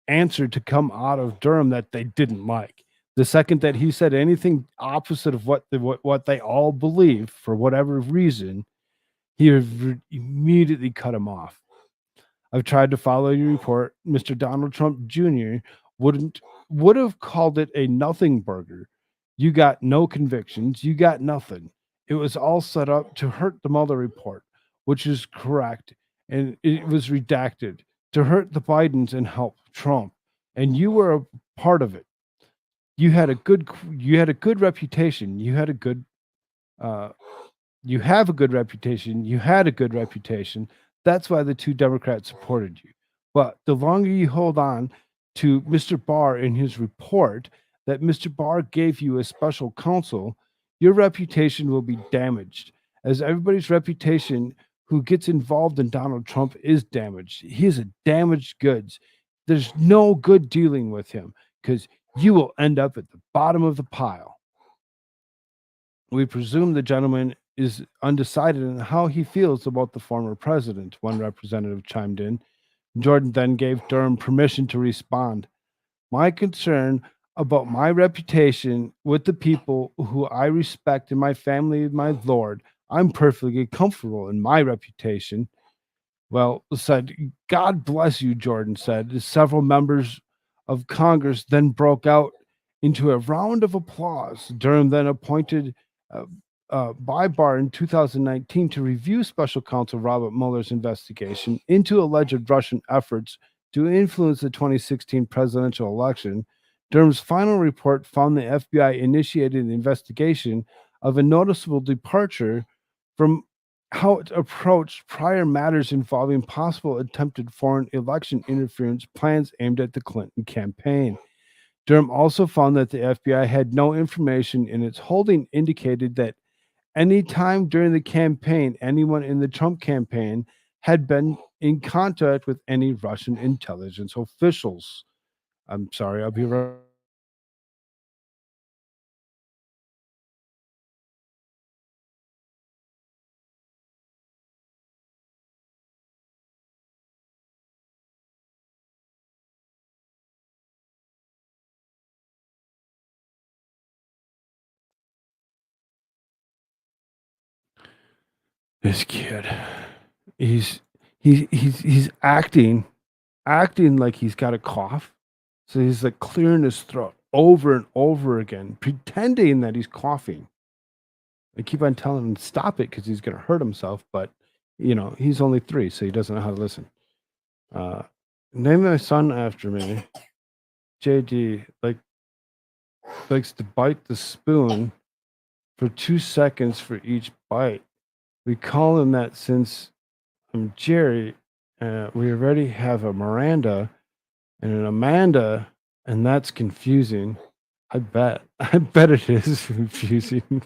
answer to come out of Durham that they didn't like. The second that he said anything opposite of what they all believe for whatever reason, he immediately cut him off. I've tried to follow your report. Mr. Donald Trump Jr. wouldn't would have called it a nothing burger. You got no convictions. You got nothing. It was all set up to hurt the Mueller report, which is correct. And it was redacted to hurt the Bidens and help Trump. And you were a part of it. You had a good reputation. You had a good you have a good reputation. You had a good reputation. That's why the two Democrats supported you. But the longer you hold on to Mr. Barr in his report that Mr. Barr gave you a special counsel, your reputation will be damaged, as everybody's reputation who gets involved in Donald Trump is damaged. He is a damaged goods. There's no good dealing with him because you will end up at the bottom of the pile. We presume the gentleman is undecided on how he feels about the former president, one representative chimed in. Jordan then gave Durham permission to respond. My concern about my reputation with the people who I respect in my family, my Lord, I'm perfectly comfortable in my reputation. Well, said, God bless you, Jordan said. Several members of Congress then broke out into a round of applause. Durham then appointed by Barr in 2019 to review special counsel Robert Mueller's investigation into alleged Russian efforts to influence the 2016 presidential election. Durham's final report found the FBI initiated an investigation of a noticeable departure from how it approached prior matters involving possible attempted foreign election interference plans aimed at the Clinton campaign. Durham also found that the FBI had no information in its holding indicated that any time during the campaign, anyone in the Trump campaign had been in contact with any Russian intelligence officials. I'm sorry, I'll be right. This kid, he's acting like he's got a cough. So he's like clearing his throat over and over again, pretending that he's coughing. I keep on telling him to stop it because he's going to hurt himself. But, he's only 3, so he doesn't know how to listen. Name my son after me. JD likes to bite the spoon for 2 seconds for each bite. We call him that since I'm Jerry. We already have a Miranda and an Amanda, and that's confusing. I bet it is confusing.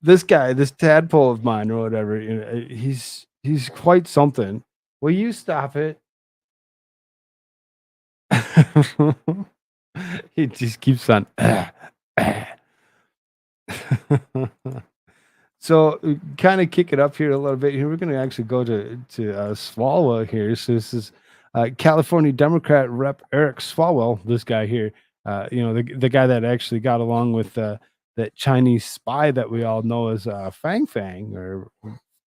This guy, this tadpole of mine or whatever, he's quite something. Will you stop it? He just keeps on. So kind of kick it up here a little bit. Here we're going to actually go to Swalwell here. So this is California Democrat Rep. Eric Swalwell. This guy here, the guy that actually got along with that Chinese spy that we all know as Fang Fang or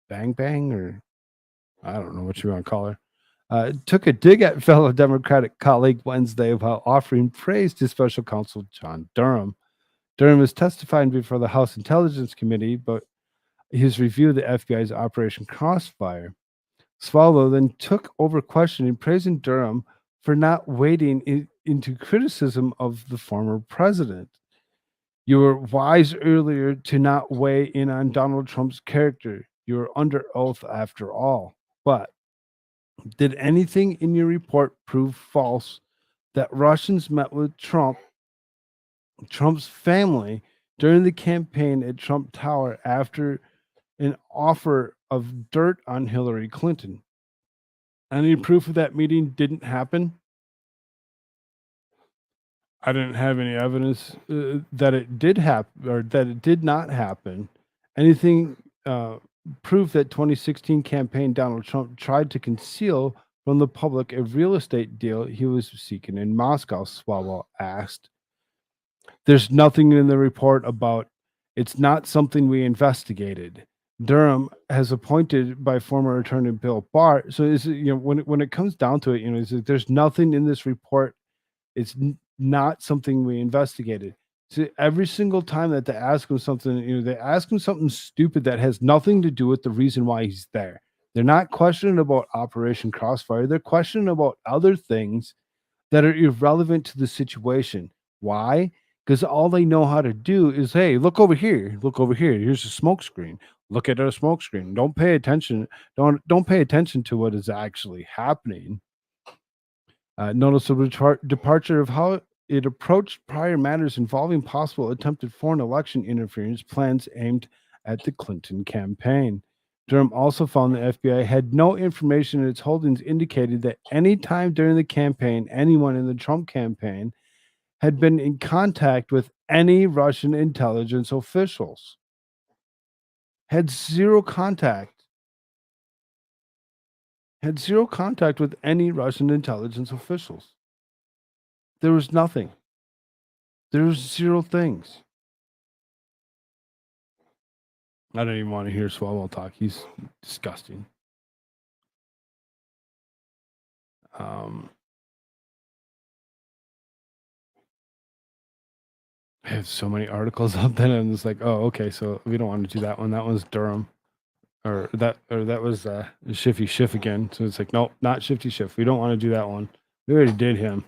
Bang Bang, or I don't know what you want to call her. Took a dig at fellow Democratic colleague Wednesday while offering praise to Special Counsel John Durham. Durham is testifying before the House Intelligence Committee, but his review of the FBI's Operation Crossfire. Swallow then took over questioning, praising Durham for not wading into criticism of the former president. You were wise earlier to not weigh in on Donald Trump's character. You were under oath after all. But did anything in your report prove false that Russians met with Trump's family during the campaign at Trump Tower after an offer of dirt on Hillary Clinton? Any proof of that meeting didn't happen? I didn't have any evidence that it did happen or that it did not happen. Anything proof that 2016 campaign Donald Trump tried to conceal from the public a real estate deal he was seeking in Moscow? Swalwell asked. There's nothing in the report about it's not something we investigated. Durham has appointed by former attorney Bill Barr. So is it, when it comes down to it, is that there's nothing in this report. It's not something we investigated. So every single time that they ask him something, they ask him something stupid that has nothing to do with the reason why he's there. They're not questioning about Operation Crossfire. They're questioning about other things that are irrelevant to the situation. Why? Because all they know how to do is, hey, look over here, look over here. Here's a smoke screen. Look at our smoke screen. Don't pay attention. Don't pay attention to what is actually happening. Noticeable departure of how it approached prior matters involving possible attempted foreign election interference plans aimed at the Clinton campaign. Durham also found the FBI had no information in its holdings indicated that any time during the campaign, anyone in the Trump campaign had been in contact with any Russian intelligence officials. Had zero contact with any Russian intelligence officials. There was nothing. There was zero things. I don't even want to hear Swalwell talk. He's disgusting. I have so many articles up there, and I'm just like, oh, okay, so we don't want to do that one. That one's Durham. Or that was Shifty Schiff again. So it's like, nope, not Shifty Schiff. We don't want to do that one. We already did him.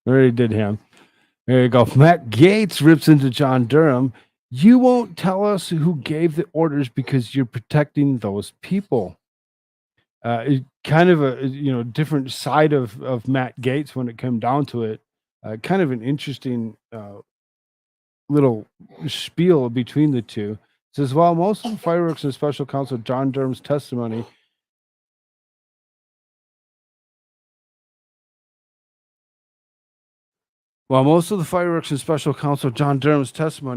There you go. Matt Gaetz rips into John Durham. You won't tell us who gave the orders because you're protecting those people. Kind of a different side of Matt Gaetz when it came down to it. Kind of an interesting little spiel between the two. It says, while most of the fireworks and special counsel John Durham's testimony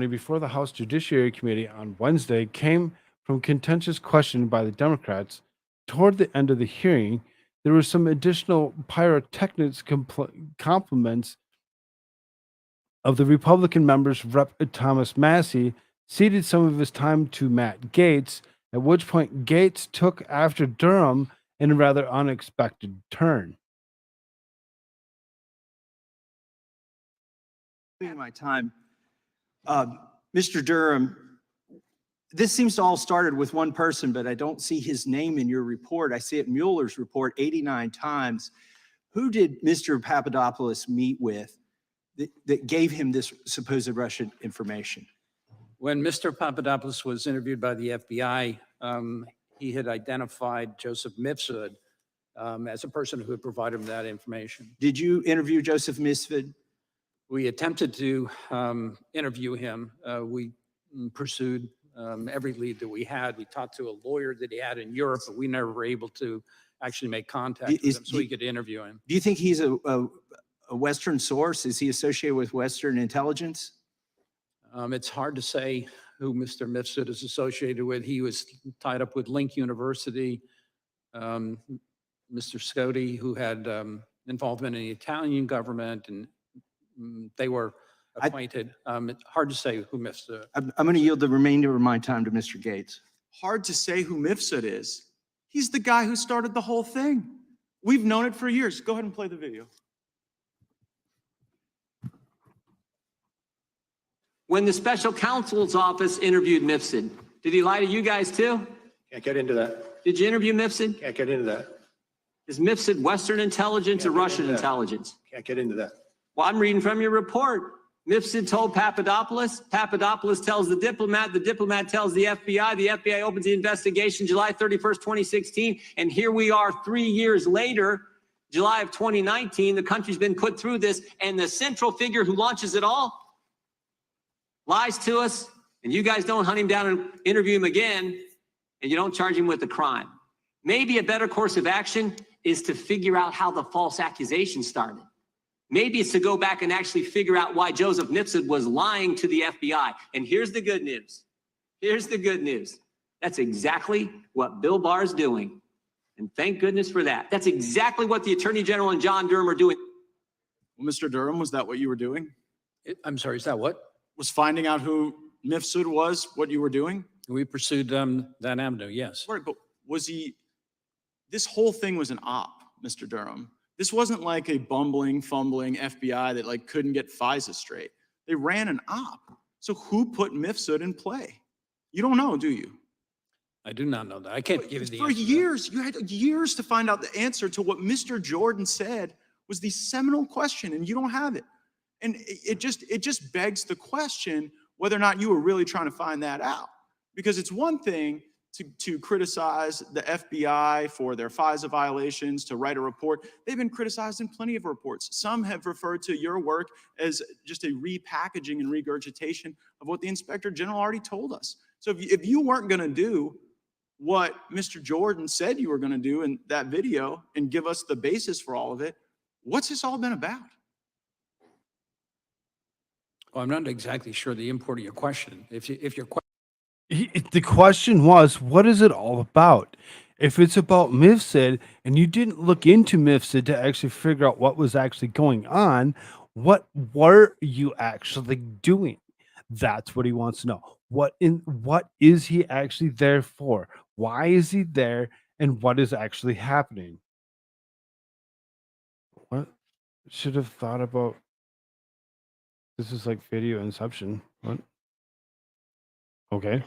before the House Judiciary Committee on Wednesday came from contentious questioning by the Democrats, toward the end of the hearing, there were some additional pyrotechnics compliments of the Republican members. Rep. Thomas Massey ceded some of his time to Matt Gaetz, at which point Gaetz took after Durham in a rather unexpected turn. My time. Mr. Durham, this seems to all started with one person, but I don't see his name in your report. I see it in Mueller's report 89 times. Who did Mr. Papadopoulos meet with that gave him this supposed Russian information? When Mr. Papadopoulos was interviewed by the FBI, he had identified Joseph Mifsud as a person who had provided him that information. Did you interview Joseph Mifsud? We attempted to interview him. We pursued every lead that we had. We talked to a lawyer that he had in Europe, but we never were able to actually make contact with him so we could interview him. Do you think he's a Western source? Is he associated with Western intelligence? It's hard to say who Mr. Mifsud is associated with. He was tied up with Link University. Mr. Scotti, who had involvement in the Italian government, and they were acquainted. It's hard to say who Mifsud. I'm going to yield the remainder of my time to Mr. Gaetz. Hard to say who Mifsud is. He's the guy who started the whole thing. We've known it for years. Go ahead and play the video. When the special counsel's office interviewed Mifsud, did he lie to you guys too? Can't get into that. Did you interview Mifsud? Can't get into that. Is Mifsud Western intelligence or Russian intelligence? Can't get into that. Well, I'm reading from your report. Mifsud told Papadopoulos. Papadopoulos tells the diplomat tells the FBI opens the investigation July 31st, 2016. And here we are 3 years later, July of 2019, the country's been put through this, and the central figure who launches it all lies to us, and you guys don't hunt him down and interview him again, and you don't charge him with a crime. Maybe a better course of action is to figure out how the false accusation started. Maybe it's to go back and actually figure out why Joseph Mifsud was lying to the FBI. And here's the good news. Here's the good news. That's exactly what Bill Barr is doing. And thank goodness for that. That's exactly what the Attorney General and John Durham are doing. Well, Mr. Durham, was that what you were doing? I'm sorry, is that what? Was finding out who Mifsud was what you were doing? We pursued that avenue, yes. Right, but was he, this whole thing was an op, Mr. Durham. This wasn't like a bumbling, fumbling FBI that like couldn't get FISA straight. They ran an op. So who put Mifsud in play? You don't know, do you? I do not know that. I can't give you the For answer. years, you had years to find out the answer to what Mr. Jordan said was the seminal question, and you don't have it. And it just begs the question whether or not you were really trying to find that out. Because it's one thing to criticize the FBI for their FISA violations, to write a report. They've been criticized in plenty of reports. Some have referred to your work as just a repackaging and regurgitation of what the Inspector General already told us. So if you weren't going to do what Mr. Jordan said you were going to do in that video and give us the basis for all of it, what's this all been about? Well, I'm not exactly sure the import of your question. If your question, The question was, what is it all about? If it's about Mifsud and you didn't look into Mifsud to actually figure out what was actually going on, what were you actually doing? That's what he wants to know. What is he actually there for? Why is he there? And what is actually happening? What should have thought about this is like video inception. What? Okay.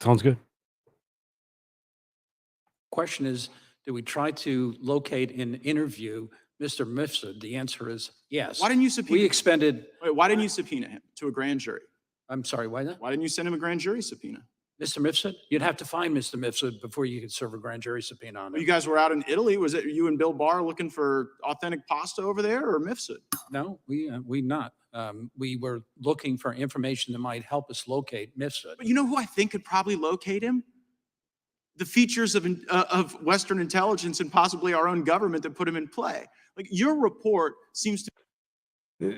Sounds good. question is, did we try to locate and interview Mr. Mifsud? The answer is yes. Why didn't you subpoena? We expended. Wait, why didn't you subpoena him to a grand jury? I'm sorry, why not? Why didn't you send him a grand jury subpoena? Mr. Mifsud? You'd have to find Mr. Mifsud before you could serve a grand jury subpoena on him. You guys were out in Italy. Was it you and Bill Barr looking for authentic pasta over there, or Mifsud? No, we not. We were looking for information that might help us locate Mifsud. But you know who I think could probably locate him? The features of Western intelligence and possibly our own government that put him in play. Like your report seems to.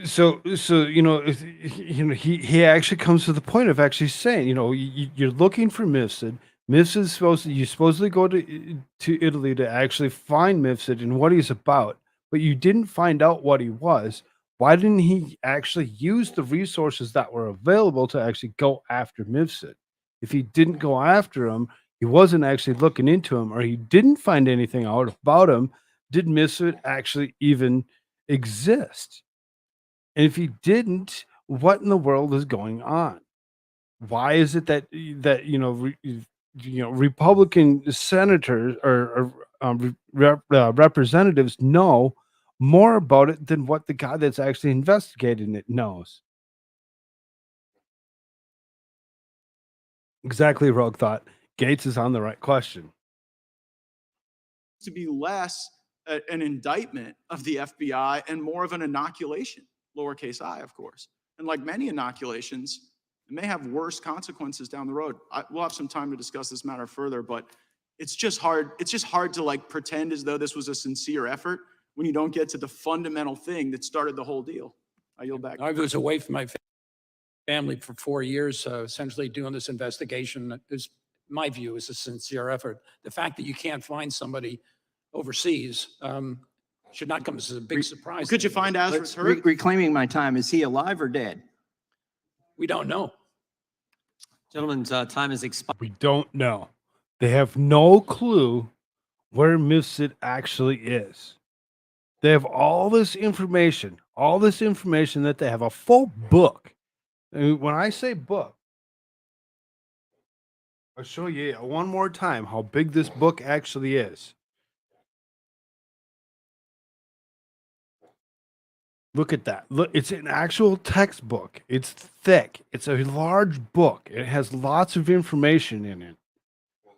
So he actually comes to the point of actually saying, you're looking for Mifsud. Mifsud's you supposedly go to Italy to actually find Mifsud and what he's about, but you didn't find out what he was. Why didn't he actually use the resources that were available to actually go after Mifsud? If he didn't go after him, he wasn't actually looking into him, or he didn't find anything out about him. Did Mifsud actually even exist? And if he didn't, what in the world is going on? Why is it that Republican senators or representatives know more about it than what the guy that's actually investigating it knows? Exactly, Rogue thought. Gates is on the right question. To be less an indictment of the FBI and more of an inoculation, lowercase I, of course. And like many inoculations, it may have worse consequences down the road. We'll have some time to discuss this matter further, but it's just hard. It's just hard to like pretend as though this was a sincere effort when you don't get to the fundamental thing that started the whole deal. I yield back. I was away from my family for 4 years, essentially doing this investigation. Is my view is a sincere effort. The fact that you can't find somebody overseas should not come as a big surprise. Could you find Azra's hurt? Reclaiming my time. Is he alive or dead? We don't know. Gentlemen's time is expired. We don't know. They have no clue where Mifsud actually is. They have all this information that they have a full book. And when I say book, I'll show you one more time how big this book actually is. Look at that. Look, it's an actual textbook. It's thick. It's a large book. It has lots of information in it.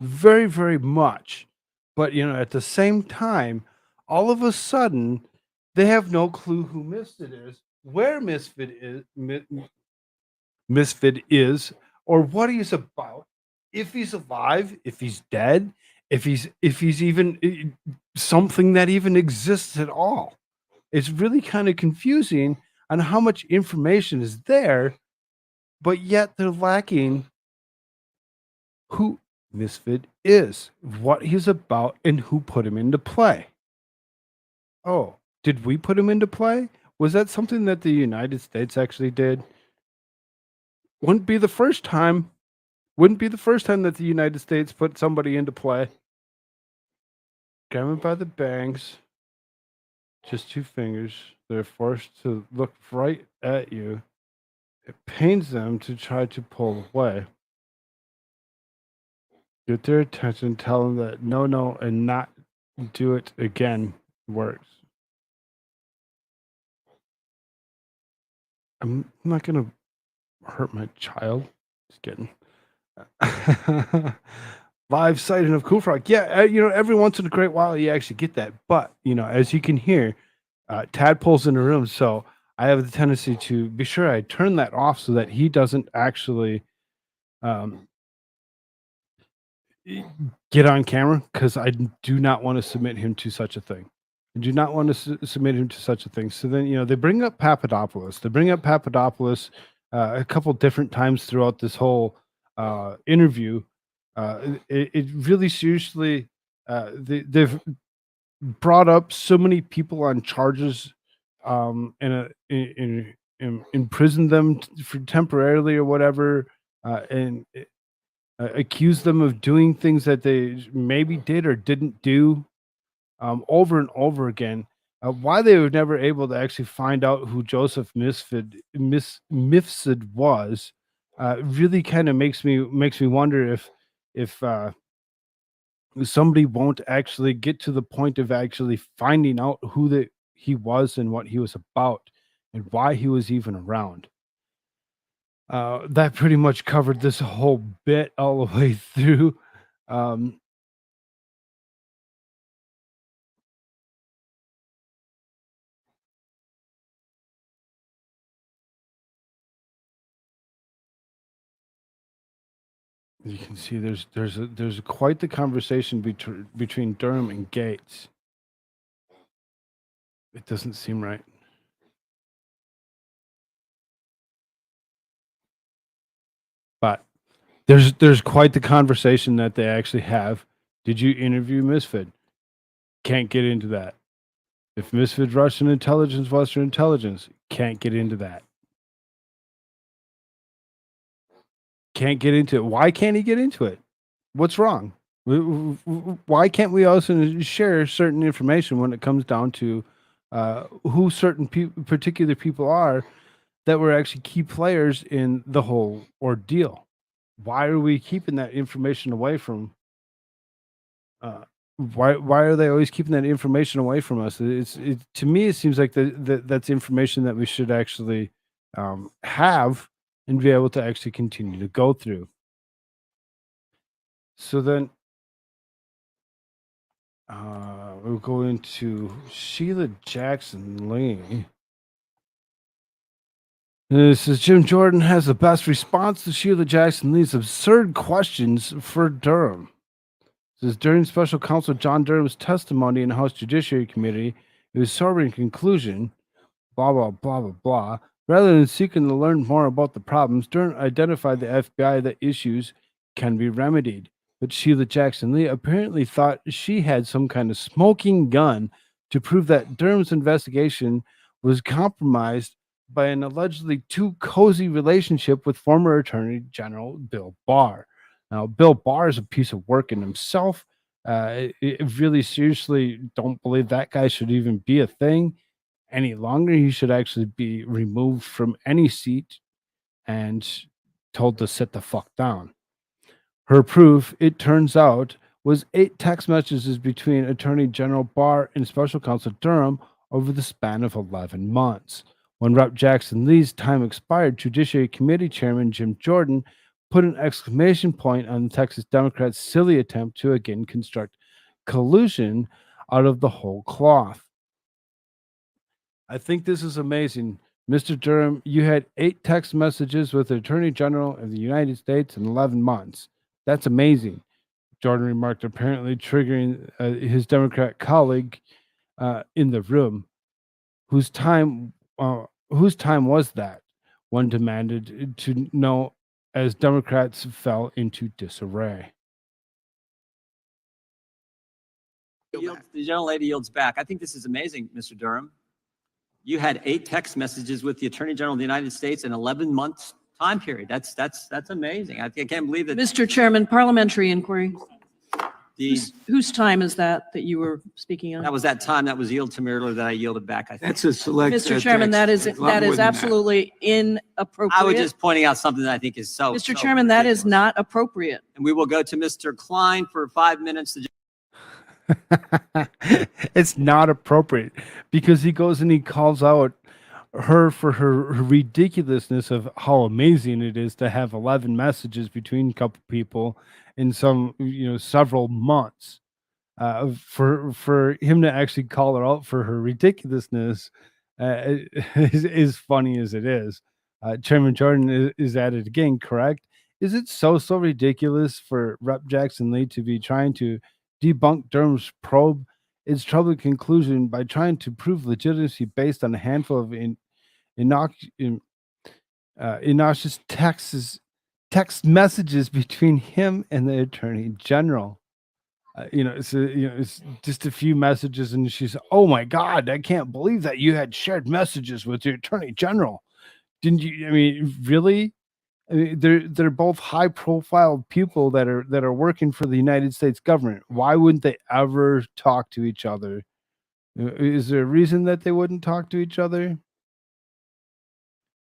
Very, very much. But, at the same time, all of a sudden, they have no clue who Misfit is, where Misfit is, or what he's about, if he's alive, if he's dead, if he's even something that even exists at all. It's really kind of confusing on how much information is there, but yet they're lacking who Misfit is, what he's about, and who put him into play. Oh, did we put him into play? Was that something that the United States actually did? Wouldn't be the first time. Wouldn't be the first time that the United States put somebody into play. Grab him by the bangs. Just 2 fingers. They're forced to look right at you. It pains them to try to pull away. Get their attention, tell them that no, and not do it again works. I'm not going to hurt my child. Just kidding. Live sighting of Koolfrogg. Yeah, every once in a great while you actually get that. But, as you can hear, tadpoles in the room. So I have the tendency to be sure I turn that off so that he doesn't actually get on camera, because I do not want to submit him to such a thing. I do not want to submit him to such a thing. So then, they bring up Papadopoulos. They bring up Papadopoulos a couple different times throughout this whole interview. It really seriously, they've brought up so many people on charges, and imprisoned them for temporarily or whatever, and accuse them of doing things that they maybe did or didn't do, over and over again. Why they were never able to actually find out who Joseph Mifsud was, really kind of makes me wonder if somebody won't actually get to the point of actually finding out who he was and what he was about and why he was even around. That pretty much covered this whole bit all the way through. Um, you can see there's quite the conversation between Durham and Gates. It doesn't seem right. But there's quite the conversation that they actually have. Did you interview Misfit? Can't get into that. If Misfit Russian intelligence, Western intelligence, can't get into that. Can't get into it. Why can't he get into it? What's wrong? Why can't we also share certain information when it comes down to who certain particular people are that were actually key players in the whole ordeal? Why are we keeping that information away from? Why are they always keeping that information away from us? To me, it seems like that's information that we should actually have and be able to actually continue to go through. So then we'll go into Sheila Jackson Lee. This is Jim Jordan has the best response to Sheila Jackson Lee's absurd questions for Durham. This is during special counsel John Durham's testimony in the House Judiciary Committee. It was sobering conclusion, blah, blah, blah, blah, blah. Rather than seeking to learn more about the problems, Durham identified the FBI that issues can be remedied. But Sheila Jackson Lee apparently thought she had some kind of smoking gun to prove that Durham's investigation was compromised by an allegedly too cozy relationship with former Attorney General Bill Barr. Now, Bill Barr is a piece of work in himself. It really seriously don't believe that guy should even be a thing any longer. He should actually be removed from any seat and told to sit the fuck down. Her proof, it turns out, was 8 text messages between Attorney General Barr and Special Counsel Durham over the span of 11 months. When Rep. Jackson Lee's time expired, Judiciary Committee Chairman Jim Jordan put an exclamation point on the Texas Democrats' silly attempt to again construct collusion out of the whole cloth. I think this is amazing. Mr. Durham, you had 8 text messages with the Attorney General of the United States in 11 months. That's amazing, Jordan remarked, apparently triggering his Democrat colleague in the room. Whose time was that? One demanded to know as Democrats fell into disarray. The gentlelady yields back. I think this is amazing, Mr. Durham. You had 8 text messages with the Attorney General of the United States in 11 months time period. That's amazing. I can't believe that. Mr. Chairman, parliamentary inquiry. The, Whose time is that you were speaking on? that was that time that was yielded to me earlier that I yielded back, I think. That's a select. Mr. Chairman, that is absolutely inappropriate. I was just pointing out something that I think is so. Mr. so Chairman, that is ridiculous. not appropriate. And we will go to Mr. Klein for 5 minutes. It's not appropriate because he goes and he calls out her for her ridiculousness of how amazing it is to have 11 messages between a couple people in some, several months. For him to actually call her out for her ridiculousness is funny as it is. Chairman Jordan is at it again, correct? Is it so ridiculous for Rep. Jackson Lee to be trying to debunk Durham's probe its troubling conclusion by trying to prove legitimacy based on a handful of innocuous text messages between him and the Attorney General? It's just a few messages, and she's, oh my God, I can't believe that you had shared messages with the Attorney General. Didn't you? I mean, really? I mean, they're both high profile people that are working for the United States government. Why wouldn't they ever talk to each other? Is there a reason that they wouldn't talk to each other?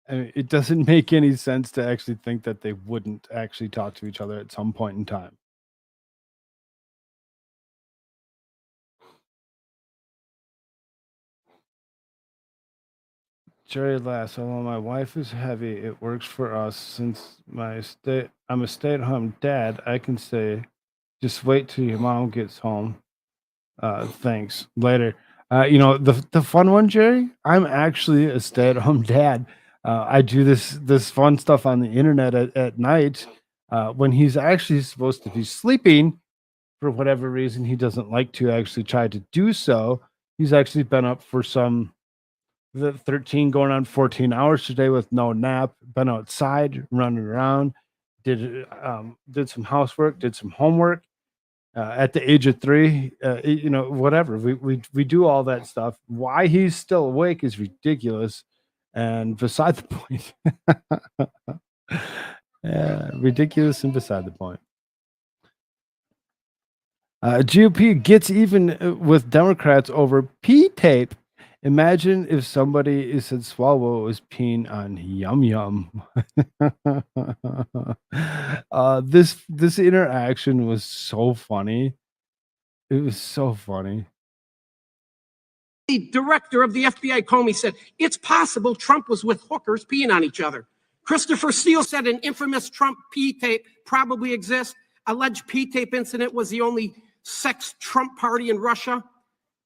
I mean, it doesn't make any sense to actually think that they wouldn't actually talk to each other at some point in time. Jerry laughs. Although my wife is heavy, it works for us. Since I'm a stay-at-home dad, I can say, just wait till your mom gets home. Thanks. Later. The fun one, Jerry, I'm actually a stay-at-home dad. I do this fun stuff on the internet at night when he's actually supposed to be sleeping. For whatever reason, he doesn't like to actually try to do so. He's actually been up for the 13 going on 14 hours today with no nap, been outside running around, did some housework, did some homework. At the age of 3, whatever, we do all that stuff. Why he's still awake is ridiculous and beside the point. Yeah, ridiculous and beside the point. GOP gets even with Democrats over P-tape. Imagine if somebody said Swalwell was peeing on Yum Yum. This interaction was so funny. It was so funny. The director of the FBI, Comey, said it's possible Trump was with hookers peeing on each other. Christopher Steele said an infamous Trump pee tape probably exists. Alleged pee tape incident was the only sex Trump party in Russia.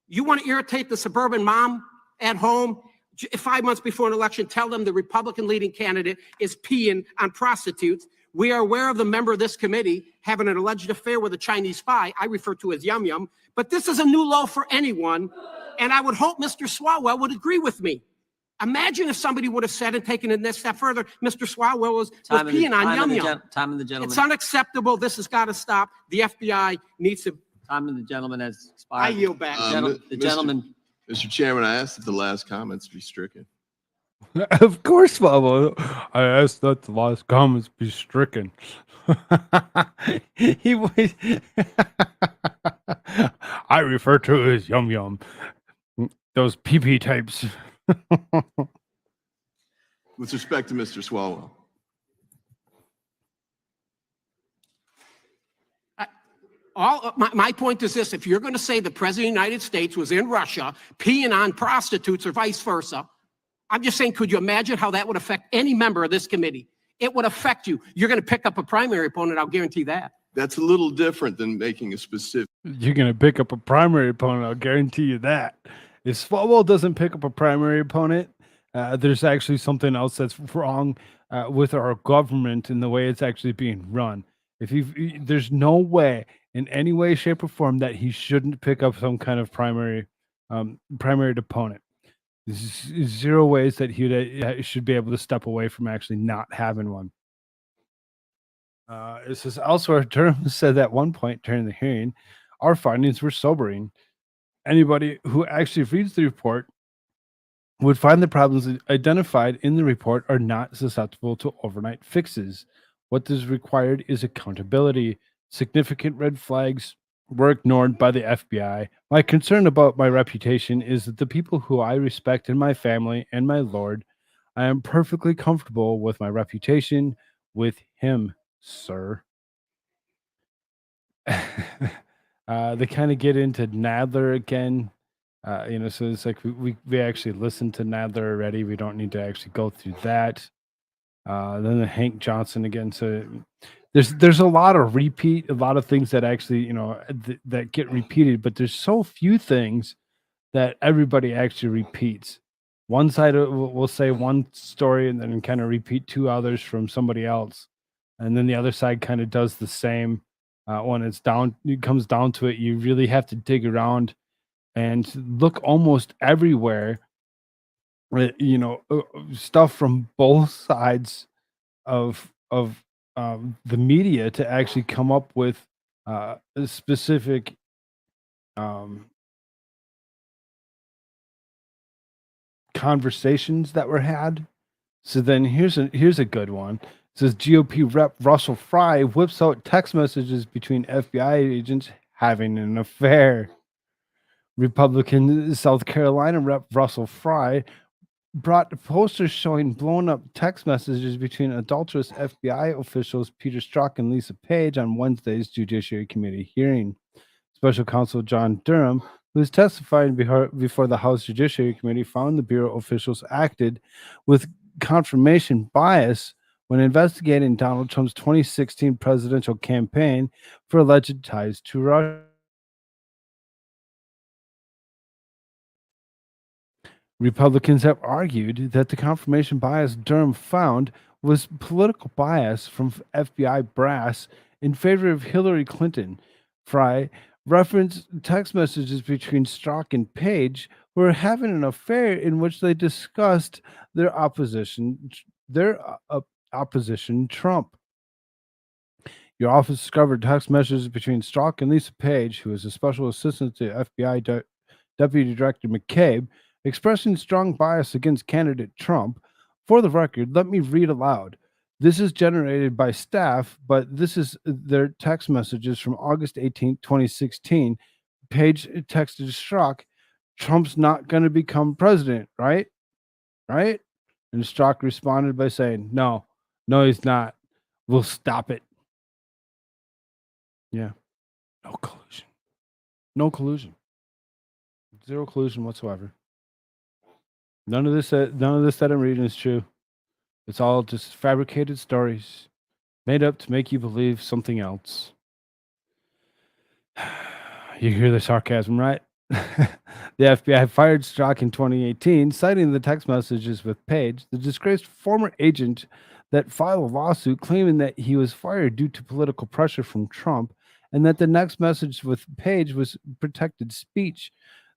You want to irritate the suburban mom at home? 5 months before an election, tell them the Republican leading candidate is peeing on prostitutes. We are aware of the member of this committee having an alleged affair with a Chinese spy I refer to as Yum Yum, but this is a new low for anyone, and I would hope Mr. Swalwell would agree with me. Imagine if somebody would have said and taken it a step further, Mr. Swalwell was peeing on Yum Yum. Time of the gentleman. It's unacceptable. This has got to stop. The FBI needs to. Time of the gentleman has expired. I yield back. The gentleman. Mr. Chairman, I asked that the last comments be stricken. Of course, Mama. I asked that the last comments be stricken. I refer to as Yum Yum. Those PP types. With respect to Mr. Swalwell. My point is this: if you're going to say the president of the United States was in Russia peeing on prostitutes or vice versa, I'm just saying, could you imagine how that would affect any member of this committee? It would affect you. You're going to pick up a primary opponent, I'll guarantee that. That's a little different than making a specific. You're going to pick up a primary opponent, I'll guarantee you that. If Swalwell doesn't pick up a primary opponent, there's actually something else that's wrong with our government and the way it's actually being run. There's no way, in any way, shape, or form, that he shouldn't pick up some kind of primary opponent. There's zero ways that he should be able to step away from actually not having one. It says elsewhere, Durham said at one point during the hearing, our findings were sobering. Anybody who actually reads the report would find the problems identified in the report are not susceptible to overnight fixes. What is required is accountability. Significant red flags were ignored by the FBI. My concern about my reputation is that the people who I respect in my family and my Lord, I am perfectly comfortable with my reputation with him, sir. They kind of get into Nadler again. So it's like we actually listened to Nadler already. We don't need to actually go through that. Then the Hank Johnson again. So there's a lot of repeat, a lot of things that actually that get repeated, but there's so few things that everybody actually repeats. One side will say one story and then kind of repeat two others from somebody else, and then the other side kind of does the same. When it comes down to it, you really have to dig around and look almost everywhere. Stuff from both sides of the media to actually come up with a specific um, conversations that were had. So then here's a good one. It says GOP Rep Russell Fry whips out text messages between FBI agents having an affair. Republican South Carolina Rep Russell Fry brought posters showing blown up text messages between adulterous FBI officials Peter Strzok and Lisa Page on Wednesday's Judiciary Committee hearing. Special Counsel John Durham, who is testifying before the House Judiciary Committee, found the Bureau officials acted with confirmation bias when investigating Donald Trump's 2016 presidential campaign for alleged ties to Russia. Republicans have argued that the confirmation bias Durham found was political bias from FBI brass in favor of Hillary Clinton. Fry referenced text messages between Strzok and Page, who were having an affair in which they discussed their opposition Trump. Your office discovered text messages between Strzok and Lisa Page, who is a special assistant to FBI Deputy Director McCabe, expressing strong bias against candidate Trump. For the record, let me read aloud. This is generated by staff, but this is their text messages from August 18, 2016. Page texted Strzok, Trump's not going to become president, right? Right? And Strzok responded by saying, no, he's not. We'll stop it. Yeah. No collusion. No collusion. Zero collusion whatsoever. None of this that I'm reading is true. It's all just fabricated stories made up to make you believe something else. You hear the sarcasm, right? The FBI fired Strzok in 2018, citing the text messages with Page, the disgraced former agent that filed a lawsuit claiming that he was fired due to political pressure from Trump and that the next message with Page was protected speech.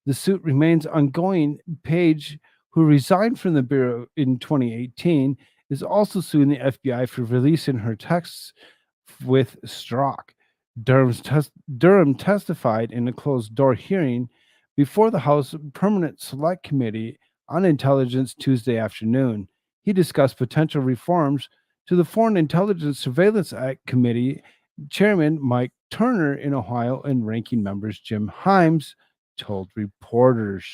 The suit remains ongoing. Page, who resigned from the Bureau in 2018, is also suing the FBI for releasing her texts with Strzok. Durham testified in a closed-door hearing before the House Permanent Select Committee on Intelligence Tuesday afternoon. He discussed potential reforms to the Foreign Intelligence Surveillance Act Committee Chairman Mike Turner in Ohio and ranking members Jim Himes told reporters.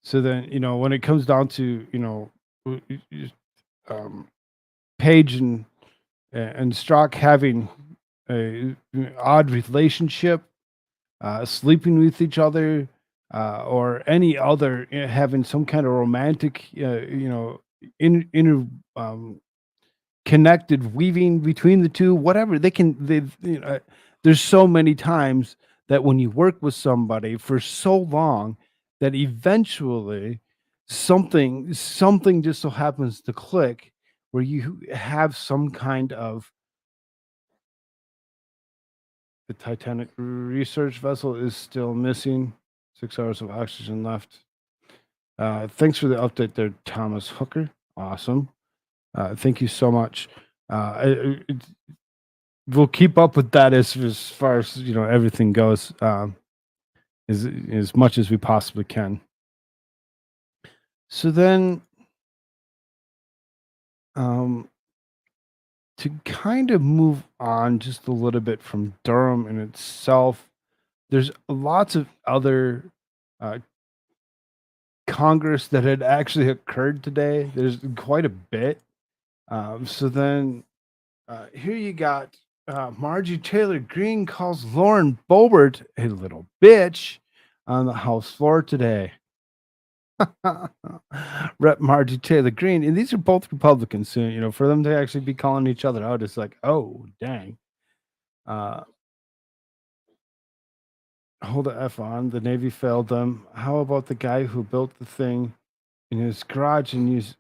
So then, when it comes down to, Page and Strzok having a odd relationship, sleeping with each other, or any other, having some kind of romantic, connected weaving between the two, whatever there's so many times that when you work with somebody for so long that eventually something just so happens to click where you have some kind of the Titanic research vessel is still missing. 6 hours of oxygen left. Thanks for the update there, Thomas Hooker. Awesome. Thank you so much. We'll keep up with that as far as everything goes. as much as we possibly can. So then, to kind of move on just a little bit from Durham in itself, there's lots of other uh, Congress that had actually occurred today. There's quite a bit. So then, here you got Margie Taylor Greene calls Lauren Boebert a little bitch on the House floor today. Rep. Margie Taylor Greene, and these are both Republicans. So, for them to actually be calling each other out, it's like, oh dang. Hold the F on. The Navy failed them. How about the guy who built the thing in his garage and used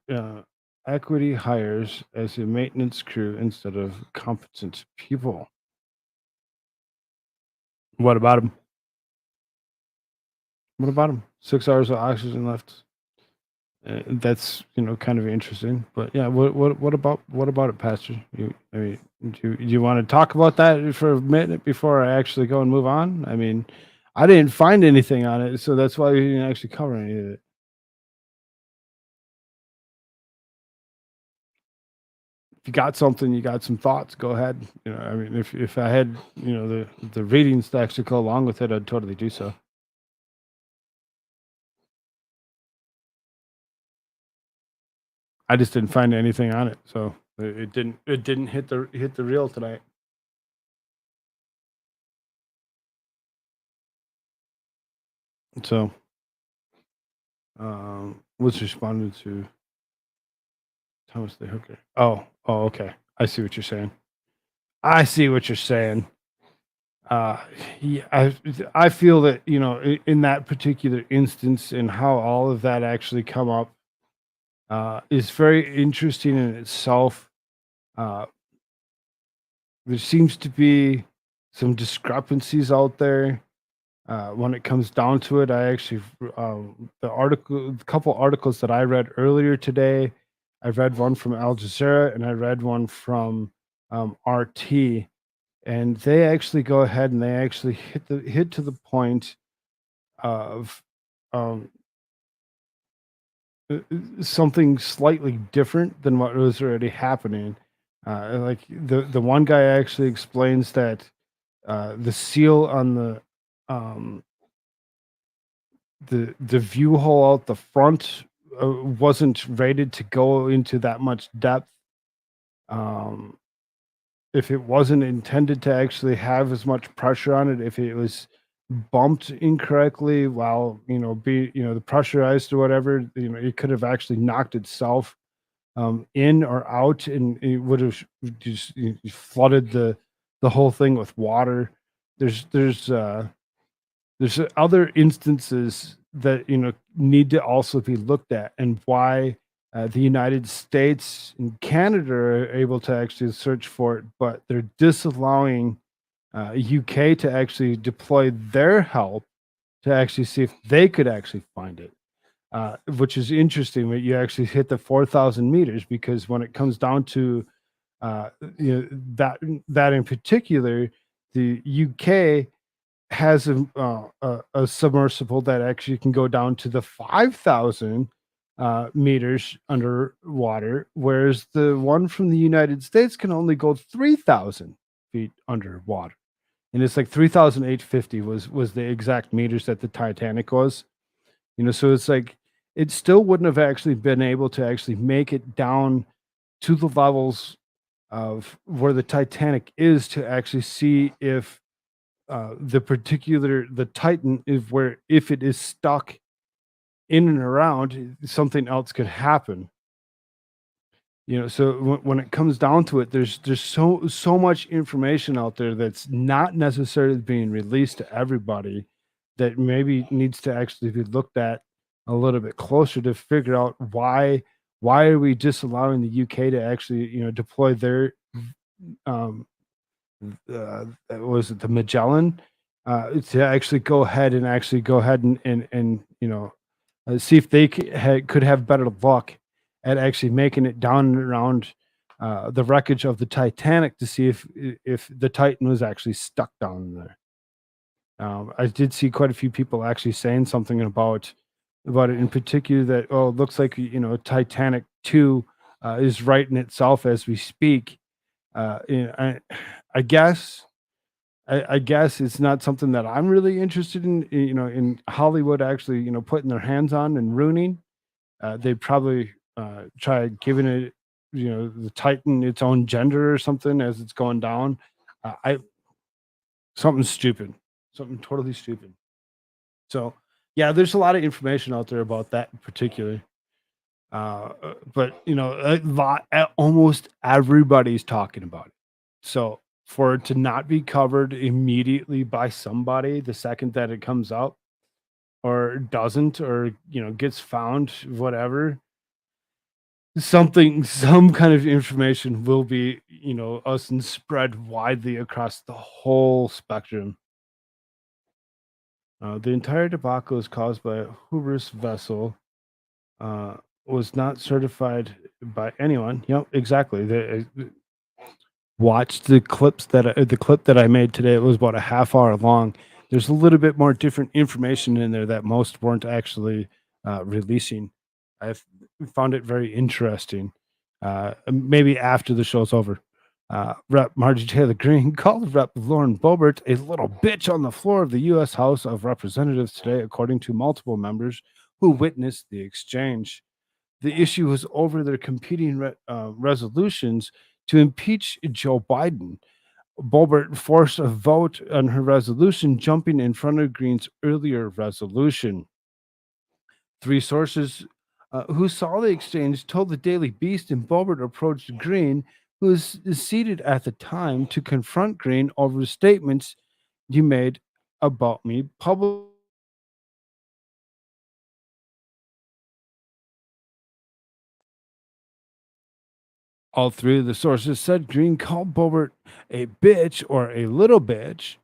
equity hires as a maintenance crew instead of competent people? What about him? What about him? 6 hours of oxygen left. That's kind of interesting. But yeah, what about it, Pastor? Do you want to talk about that for a minute before I actually go and move on? I mean, I didn't find anything on it, so that's why we didn't actually cover any of it. If you got something, you got some thoughts, go ahead. I mean, if I had the readings to actually go along with it, I'd totally do so. I just didn't find anything on it, so it didn't hit the reel tonight. So, was responded to Thomas the Hooker. Oh, okay. I see what you're saying. Yeah, I feel that in that particular instance and how all of that actually come up is very interesting in itself. There seems to be some discrepancies out there. When it comes down to it, I actually the couple articles that I read earlier today, I read one from Al Jazeera and I read one from RT, and they actually go ahead and they actually hit to the point of um, something slightly different than what was already happening. Like the one guy actually explains that the seal on the view hole out the front wasn't rated to go into that much depth. If it wasn't intended to actually have as much pressure on it, if it was bumped incorrectly while the pressurized or whatever, it could have actually knocked itself in or out, and it would have just flooded the whole thing with water. There's other instances that need to also be looked at, and why the United States and Canada are able to actually search for it, but they're disallowing UK to actually deploy their help to actually see if they could actually find it, which is interesting that you actually hit the 4,000 meters, because when it comes down to that in particular, the UK has a submersible that actually can go down to the 5,000 meters underwater, whereas the one from the United States can only go 3,000 feet underwater. And it's like 3,850 was the exact meters that the Titanic was. So it's like it still wouldn't have actually been able to actually make it down to the levels of where the Titanic is to actually see if the Titan is where, if it is stuck in and around, something else could happen. So when it comes down to it, there's so much information out there that's not necessarily being released to everybody, that maybe needs to actually be looked at a little bit closer to figure out why are we disallowing the UK to actually deploy their was it the Magellan to actually go ahead and see if they could have better luck at actually making it down and around the wreckage of the Titanic, to see if the Titan was actually stuck down there. I did see quite a few people actually saying something about it in particular, that, oh, it looks like, Titanic 2 is writing itself as we speak. I guess I guess it's not something that I'm really interested in Hollywood actually, putting their hands on and ruining. They probably try giving it, the Titan its own gender or something as it's going down. I Something stupid, something totally stupid. So, yeah, there's a lot of information out there about that in particular. But almost everybody's talking about it. So for it to not be covered immediately by somebody the second that it comes out, or doesn't, or gets found, whatever, some kind of information will be, us and spread widely across the whole spectrum. The entire debacle is caused by a hubris vessel, uh, was not certified by anyone. Yep, exactly. Watched the clip that I made today. It was about a half hour long. There's a little bit more different information in there that most weren't actually releasing. I've found it very interesting. Maybe after the show's over. Rep. Margie Taylor Greene called Rep. Lauren Boebert a little bitch on the floor of the U.S. House of Representatives today, according to multiple members who witnessed the exchange. The issue was over their competing resolutions to impeach Joe Biden. Boebert forced a vote on her resolution, jumping in front of Greene's earlier resolution. Three sources who saw the exchange told the Daily Beast, and Boebert approached Greene, who was seated at the time, to confront Greene over the statements you made about me publicly. All three of the sources said Greene called Boebert a bitch or a little bitch.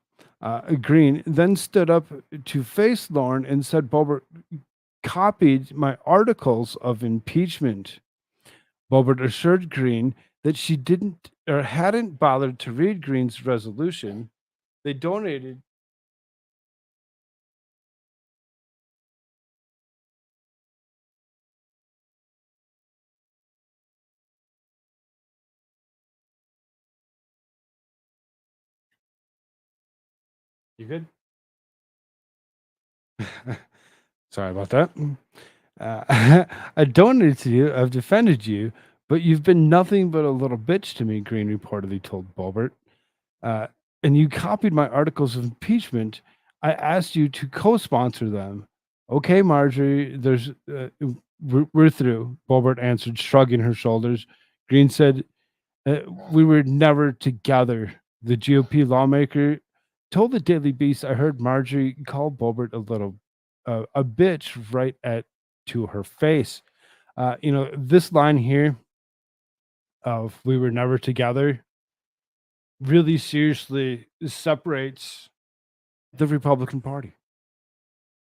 Greene then stood up to face Lauren and said Boebert copied my articles of impeachment. Boebert assured Greene that she didn't or hadn't bothered to read Greene's resolution. They donated. You good? Sorry about that. I donated to you. I've defended you, but you've been nothing but a little bitch to me, Greene reportedly told Boebert. Uh, and you copied my articles of impeachment. I asked you to co-sponsor them. Okay, Marjorie, we're through. Boebert answered, shrugging her shoulders. Greene said, we were never together. The GOP lawmaker told the Daily Beast, I heard Marjorie call Boebert a bitch right to her face. This line here of "we were never together" really seriously separates the Republican Party.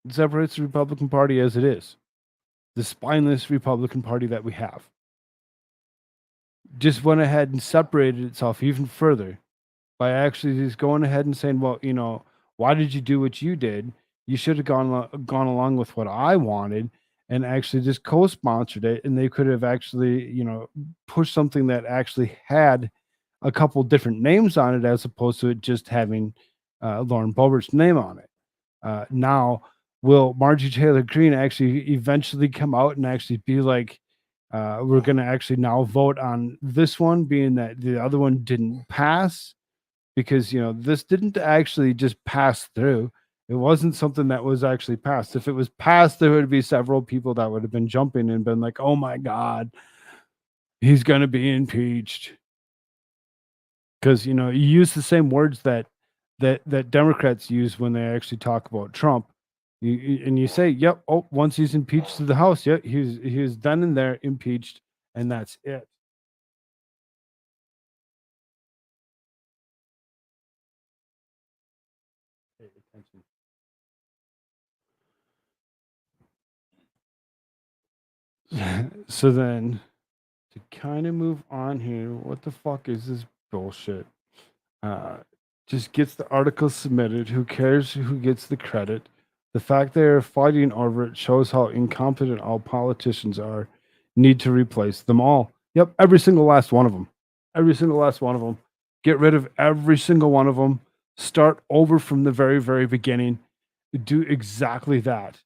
It separates the Republican Party as it is, the spineless Republican Party that we have. Just went ahead and separated itself even further by actually just going ahead and saying, well, why did you do what you did? You should have gone along with what I wanted and actually just co-sponsored it. And they could have actually, pushed something that actually had a couple different names on it, as opposed to it just having Lauren Boebert's name on it. Now, will Margie Taylor Greene actually eventually come out and actually be like, we're going to actually now vote on this one, being that the other one didn't pass? Because this didn't actually just pass through. It wasn't something that was actually passed. If it was passed, there would be several people that would have been jumping and been like, oh my god, he's going to be impeached. Because you use the same words that Democrats use when they actually talk about Trump. And you say, yep, oh, once he's impeached to the House, yeah, he was done in there, impeached, and that's it. Pay attention. So then, to kind of move on here, what the fuck is this bullshit? just gets the article submitted. Who cares who gets the credit? The fact they're fighting over it shows how incompetent all politicians are. Need to replace them all. Yep, every single last one of them. Every single last one of them. Get rid of every single one of them. Start over from the very, very beginning. Do exactly that.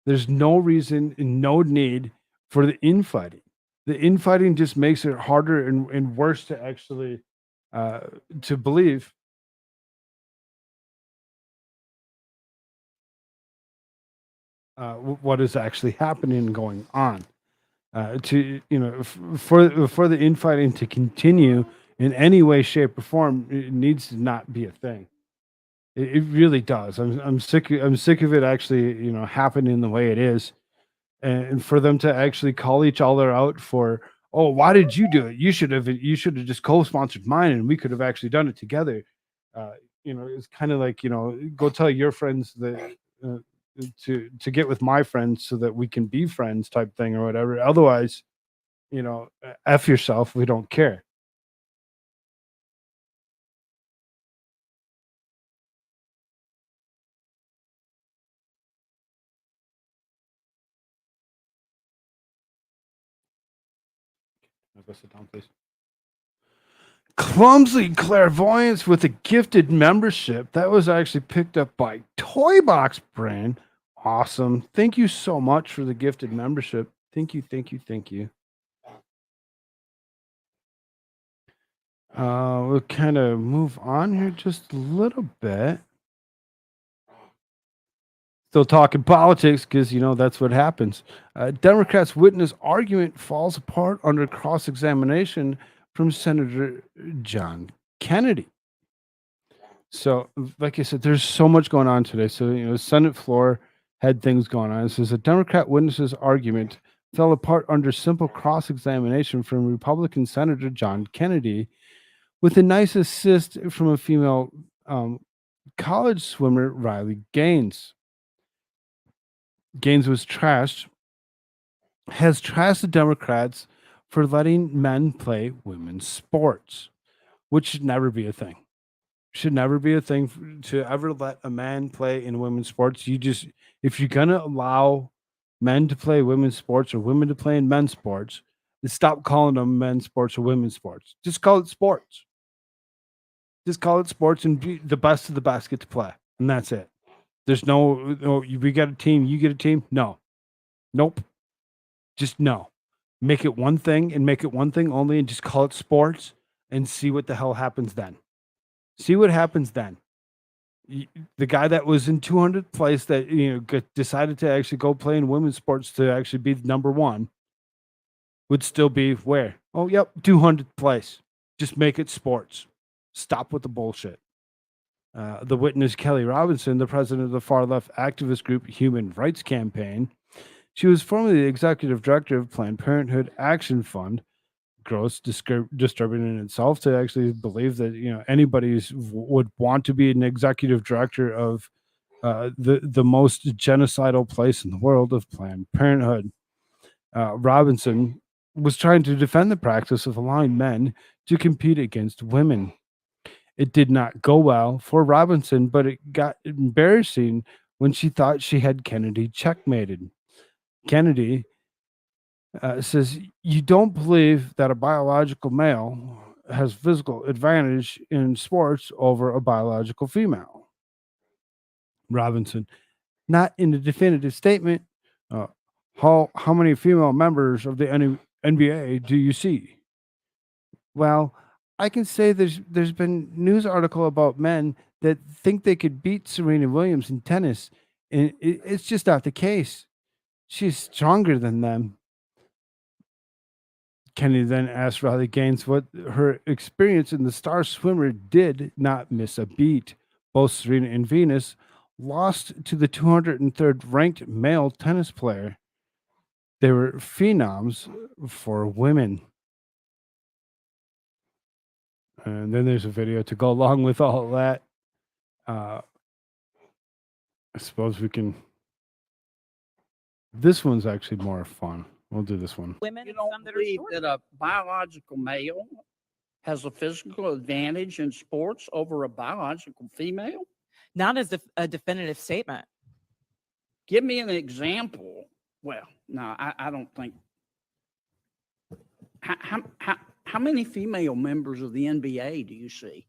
There's no reason and no need for the infighting. The infighting just makes it harder and worse to actually to believe. What is actually happening and going on. To for the infighting to continue in any way, shape, or form, it needs to not be a thing. It really does. I'm sick of it actually happening the way it is, and for them to actually call each other out for, oh, why did you do it? You should have just co-sponsored mine, and we could have actually done it together. Uh, it's kind of like go tell your friends that. To get with my friends so that we can be friends type thing or whatever. Otherwise, F yourself. We don't care. I'll go sit down, please. Clumsy clairvoyance with a gifted membership. That was actually picked up by Toy Box Brand. Awesome. Thank you so much for the gifted membership. Thank you, thank you, thank you. We'll kind of move on here just a little bit. Still talking politics because, that's what happens. Democrats' witness argument falls apart under cross-examination from Senator John Kennedy. So, like I said, there's so much going on today. So, Senate floor had things going on. It says a Democrat witness's argument fell apart under simple cross-examination from Republican Senator John Kennedy, with a nice assist from a female college swimmer, Riley Gaines. Gaines has trashed the Democrats for letting men play women's sports, which should never be a thing. Should never be a thing to ever let a man play in women's sports. If you're gonna allow men to play women's sports or women to play in men's sports, then stop calling them men's sports or women's sports. Just call it sports. Just call it sports, and the best of the best get to play, and that's it. There's no, we got a team, you get a team. No, nope. Just no. Make it one thing and make it one thing only, and just call it sports and see what the hell happens then. See what happens then. The guy that was in 200th place that decided to actually go play in women's sports to actually be number one would still be where? Oh, yep, 200th place. Just make it sports. Stop with the bullshit. The witness, Kelly Robinson, the president of the far-left activist group Human Rights Campaign. She was formerly the executive director of Planned Parenthood Action Fund. Gross, disturbing in itself to actually believe that anybody would want to be an executive director of the most genocidal place in the world of Planned Parenthood. Robinson was trying to defend the practice of allowing men to compete against women. It did not go well for Robinson, but it got embarrassing when she thought she had Kennedy checkmated. Kennedy says, you don't believe that a biological male has physical advantage in sports over a biological female. Robinson, not in a definitive statement. How many female members of the NBA do you see? Well, I can say there's been news article about men that think they could beat Serena Williams in tennis, and it's just not the case. She's stronger than them. Kennedy then asked Riley Gaines what her experience in the star swimmer did not miss a beat. Both Serena and Venus lost to the 203rd ranked male tennis player. They were phenoms for women. And then there's a video to go along with all that. I suppose we can. This one's actually more fun. We'll do this one. You don't believe that a biological male has a physical advantage in sports over a biological female? Not as a definitive statement. Give me an example. Well, no, I don't think. How many female members of the NBA do you see?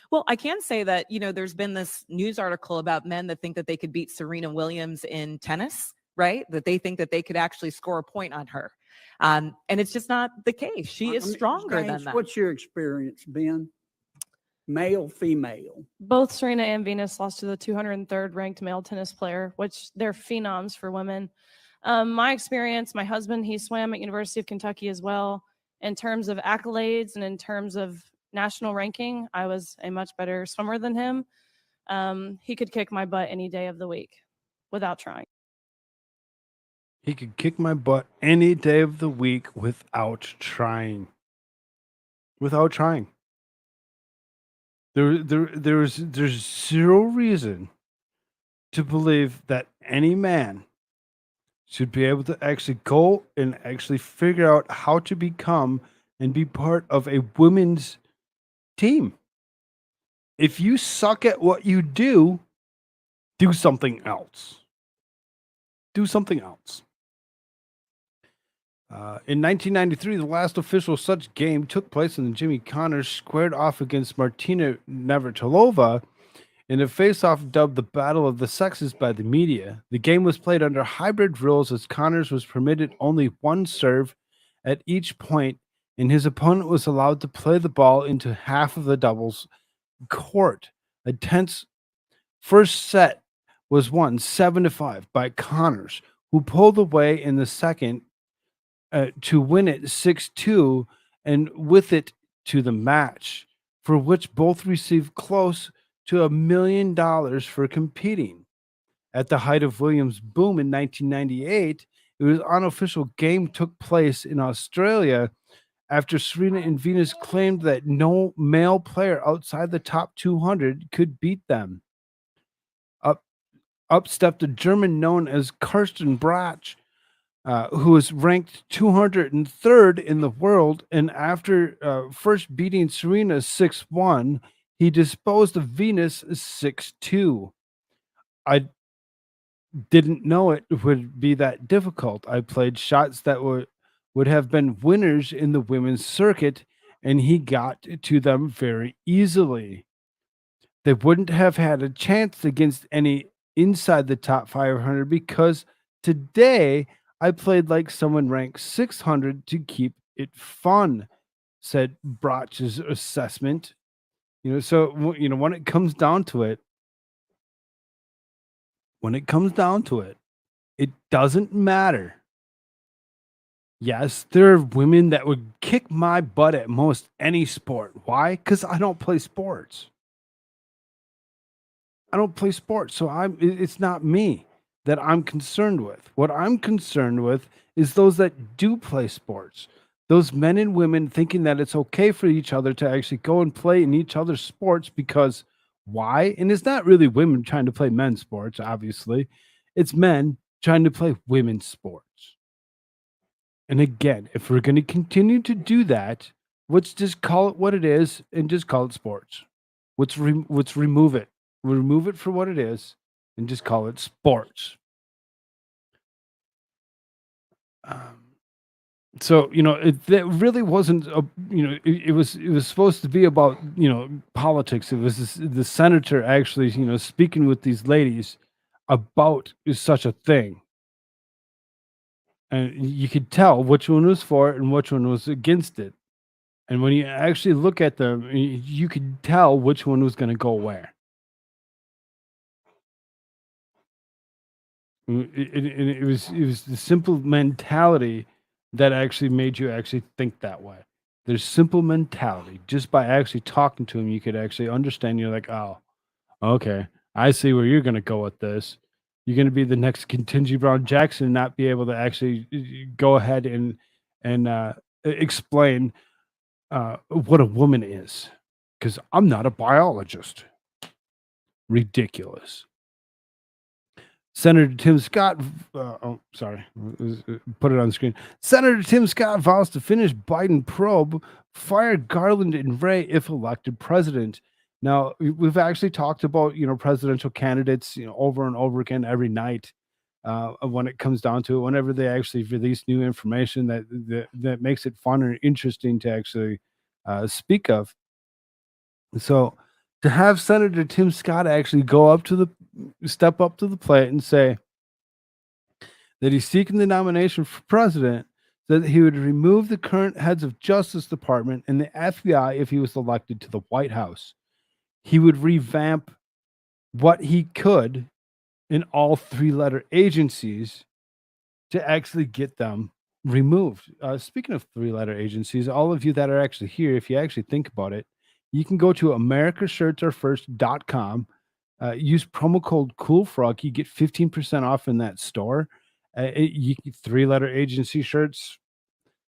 Well, I can say that, there's been this news article about men that think that they could beat Serena Williams in tennis, right? That they think that they could actually score a point on her. And it's just not the case. She is stronger than that. What's your experience, Ben? Male, female? Both Serena and Venus lost to the 203rd ranked male tennis player, which they're phenoms for women. My experience, my husband, he swam at University of Kentucky as well. In terms of accolades and in terms of national ranking, I was a much better swimmer than him. He could kick my butt any day of the week without trying. He could kick my butt any day of the week without trying. Without trying. There's zero reason to believe that any man should be able to actually go and actually figure out how to become and be part of a women's team. If you suck at what you do something else. Do something else. In 1993, the last official such game took place when Jimmy Connors squared off against Martina Navratilova in a face-off dubbed the Battle of the Sexes by the media. The game was played under hybrid rules as Connors was permitted only one serve at each point, and his opponent was allowed to play the ball into half of the doubles court. A tense first set was won 7-5 by Connors, who pulled away in the second to win it 6-2 and with it to the match, for which both received close to $1 million for competing. At the height of Williams' boom in 1998, it was unofficial game took place in Australia after Serena and Venus claimed that no male player outside the top 200 could beat them. Up stepped a German known as Karsten Brach, who was ranked 203rd in the world, and after first beating Serena 6-1, he disposed of Venus 6-2. I didn't know it would be that difficult. I played shots that would have been winners in the women's circuit, and he got to them very easily. They wouldn't have had a chance against any inside the top 500 because today I played like someone ranked 600 to keep it fun, said Brach's assessment. So when it comes down to it, it doesn't matter. Yes, there are women that would kick my butt at most any sport. Why? Because I don't play sports. So it's not me that I'm concerned with. What I'm concerned with is those that do play sports. Those men and women thinking that it's okay for each other to actually go and play in each other's sports because why? And it's not really women trying to play men's sports, obviously. It's men trying to play women's sports. And again, if we're going to continue to do that, let's just call it what it is and just call it sports. Let's remove it. We'll remove it for what it is and just call it sports. So it really wasn't it was supposed to be about politics. It was the senator actually speaking with these ladies about such a thing, and you could tell which one was for it and which one was against it. And when you actually look at them, you could tell which one was going to go where. It was the simple mentality that actually made you actually think that way. There's simple mentality. Just by actually talking to him, you could actually understand. You're like, oh, okay, I see where you're going to go with this. You're going to be the next Ketanji Brown Jackson and not be able to actually go ahead and explain what a woman is. Because I'm not a biologist. Ridiculous. Senator Tim Scott, put it on screen. Senator Tim Scott vows to finish Biden probe, fire Garland and Wray if elected president. Now, we've actually talked about, presidential candidates, over and over again every night. When it comes down to it, whenever they actually release new information that makes it fun or interesting to actually speak of. So, to have Senator Tim Scott actually step up to the plate and say that he's seeking the nomination for president, that he would remove the current heads of Justice Department and the FBI if he was elected to the White House. He would revamp what he could in all three-letter agencies to actually get them removed. Speaking of three-letter agencies, all of you that are actually here, if you actually think about it, you can go to americashirtsareFirst.com, use promo code Koolfrogg. You get 15% off in that store. You get three-letter agency shirts,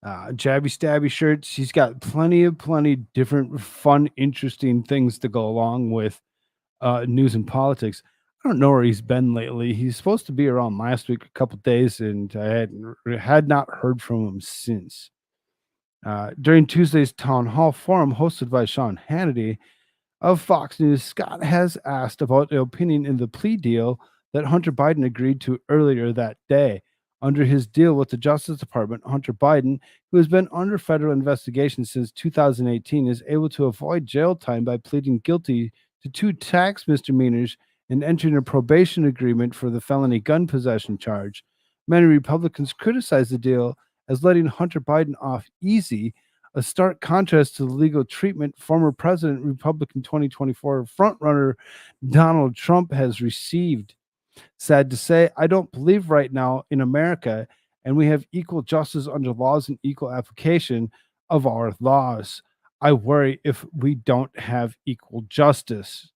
jabby stabby shirts. He's got plenty different fun, interesting things to go along with news and politics. I don't know where he's been lately. He's supposed to be around last week, a couple days, and I had not heard from him since. During Tuesday's town hall forum hosted by Sean Hannity of Fox News, Scott has asked about the opinion in the plea deal that Hunter Biden agreed to earlier that day. Under his deal with the Justice Department, Hunter Biden, who has been under federal investigation since 2018, is able to avoid jail time by pleading guilty to 2 tax misdemeanors and entering a probation agreement for the felony gun possession charge. Many Republicans criticize the deal as letting Hunter Biden off easy, a stark contrast to the legal treatment former President Republican 2024 frontrunner Donald Trump has received. Sad to say, I don't believe right now in America, and we have equal justice under laws and equal application of our laws. I worry if we don't have equal justice.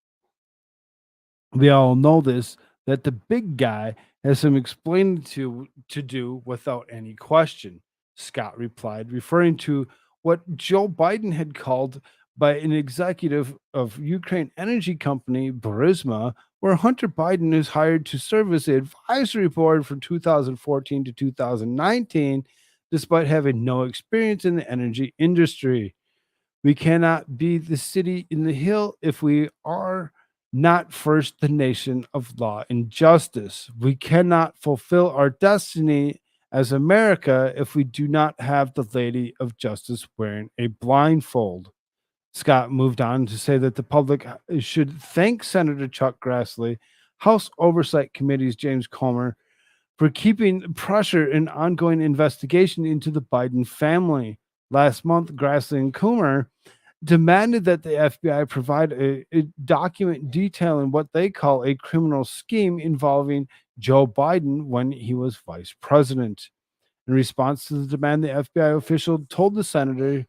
We all know this, that the big guy has some explaining to do without any question, Scott replied, referring to what Joe Biden had called by an executive of Ukraine energy company Burisma, where Hunter Biden is hired to serve as the advisory board from 2014 to 2019, despite having no experience in the energy industry. We cannot be the city in the hill if we are not first the nation of law and justice. We cannot fulfill our destiny as America if we do not have the Lady of Justice wearing a blindfold. Scott moved on to say that the public should thank Senator Chuck Grassley, House Oversight Committee's James Comer, for keeping pressure and ongoing investigation into the Biden family. Last month, Grassley and Comer demanded that the FBI provide a document detailing what they call a criminal scheme involving Joe Biden when he was vice president. In response to the demand, the FBI official told the senators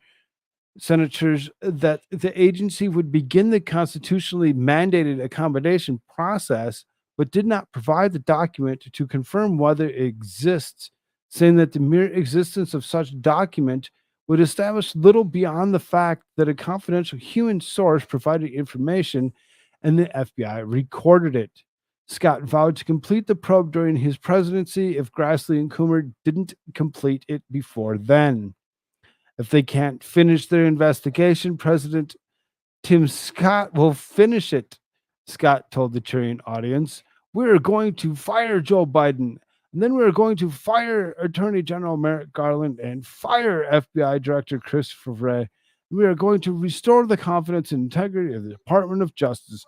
that the agency would begin the constitutionally mandated accommodation process, but did not provide the document to confirm whether it exists, saying that the mere existence of such document would establish little beyond the fact that a confidential human source provided information and the FBI recorded it. Scott vowed to complete the probe during his presidency if Grassley and Coomer didn't complete it before then. If they can't finish their investigation, President Tim Scott will finish it, Scott told the cheering audience. We're going to fire Joe Biden, and then we're going to fire Attorney General Merrick Garland and fire FBI Director Christopher Wray. We are going to restore the confidence and integrity of the Department of Justice.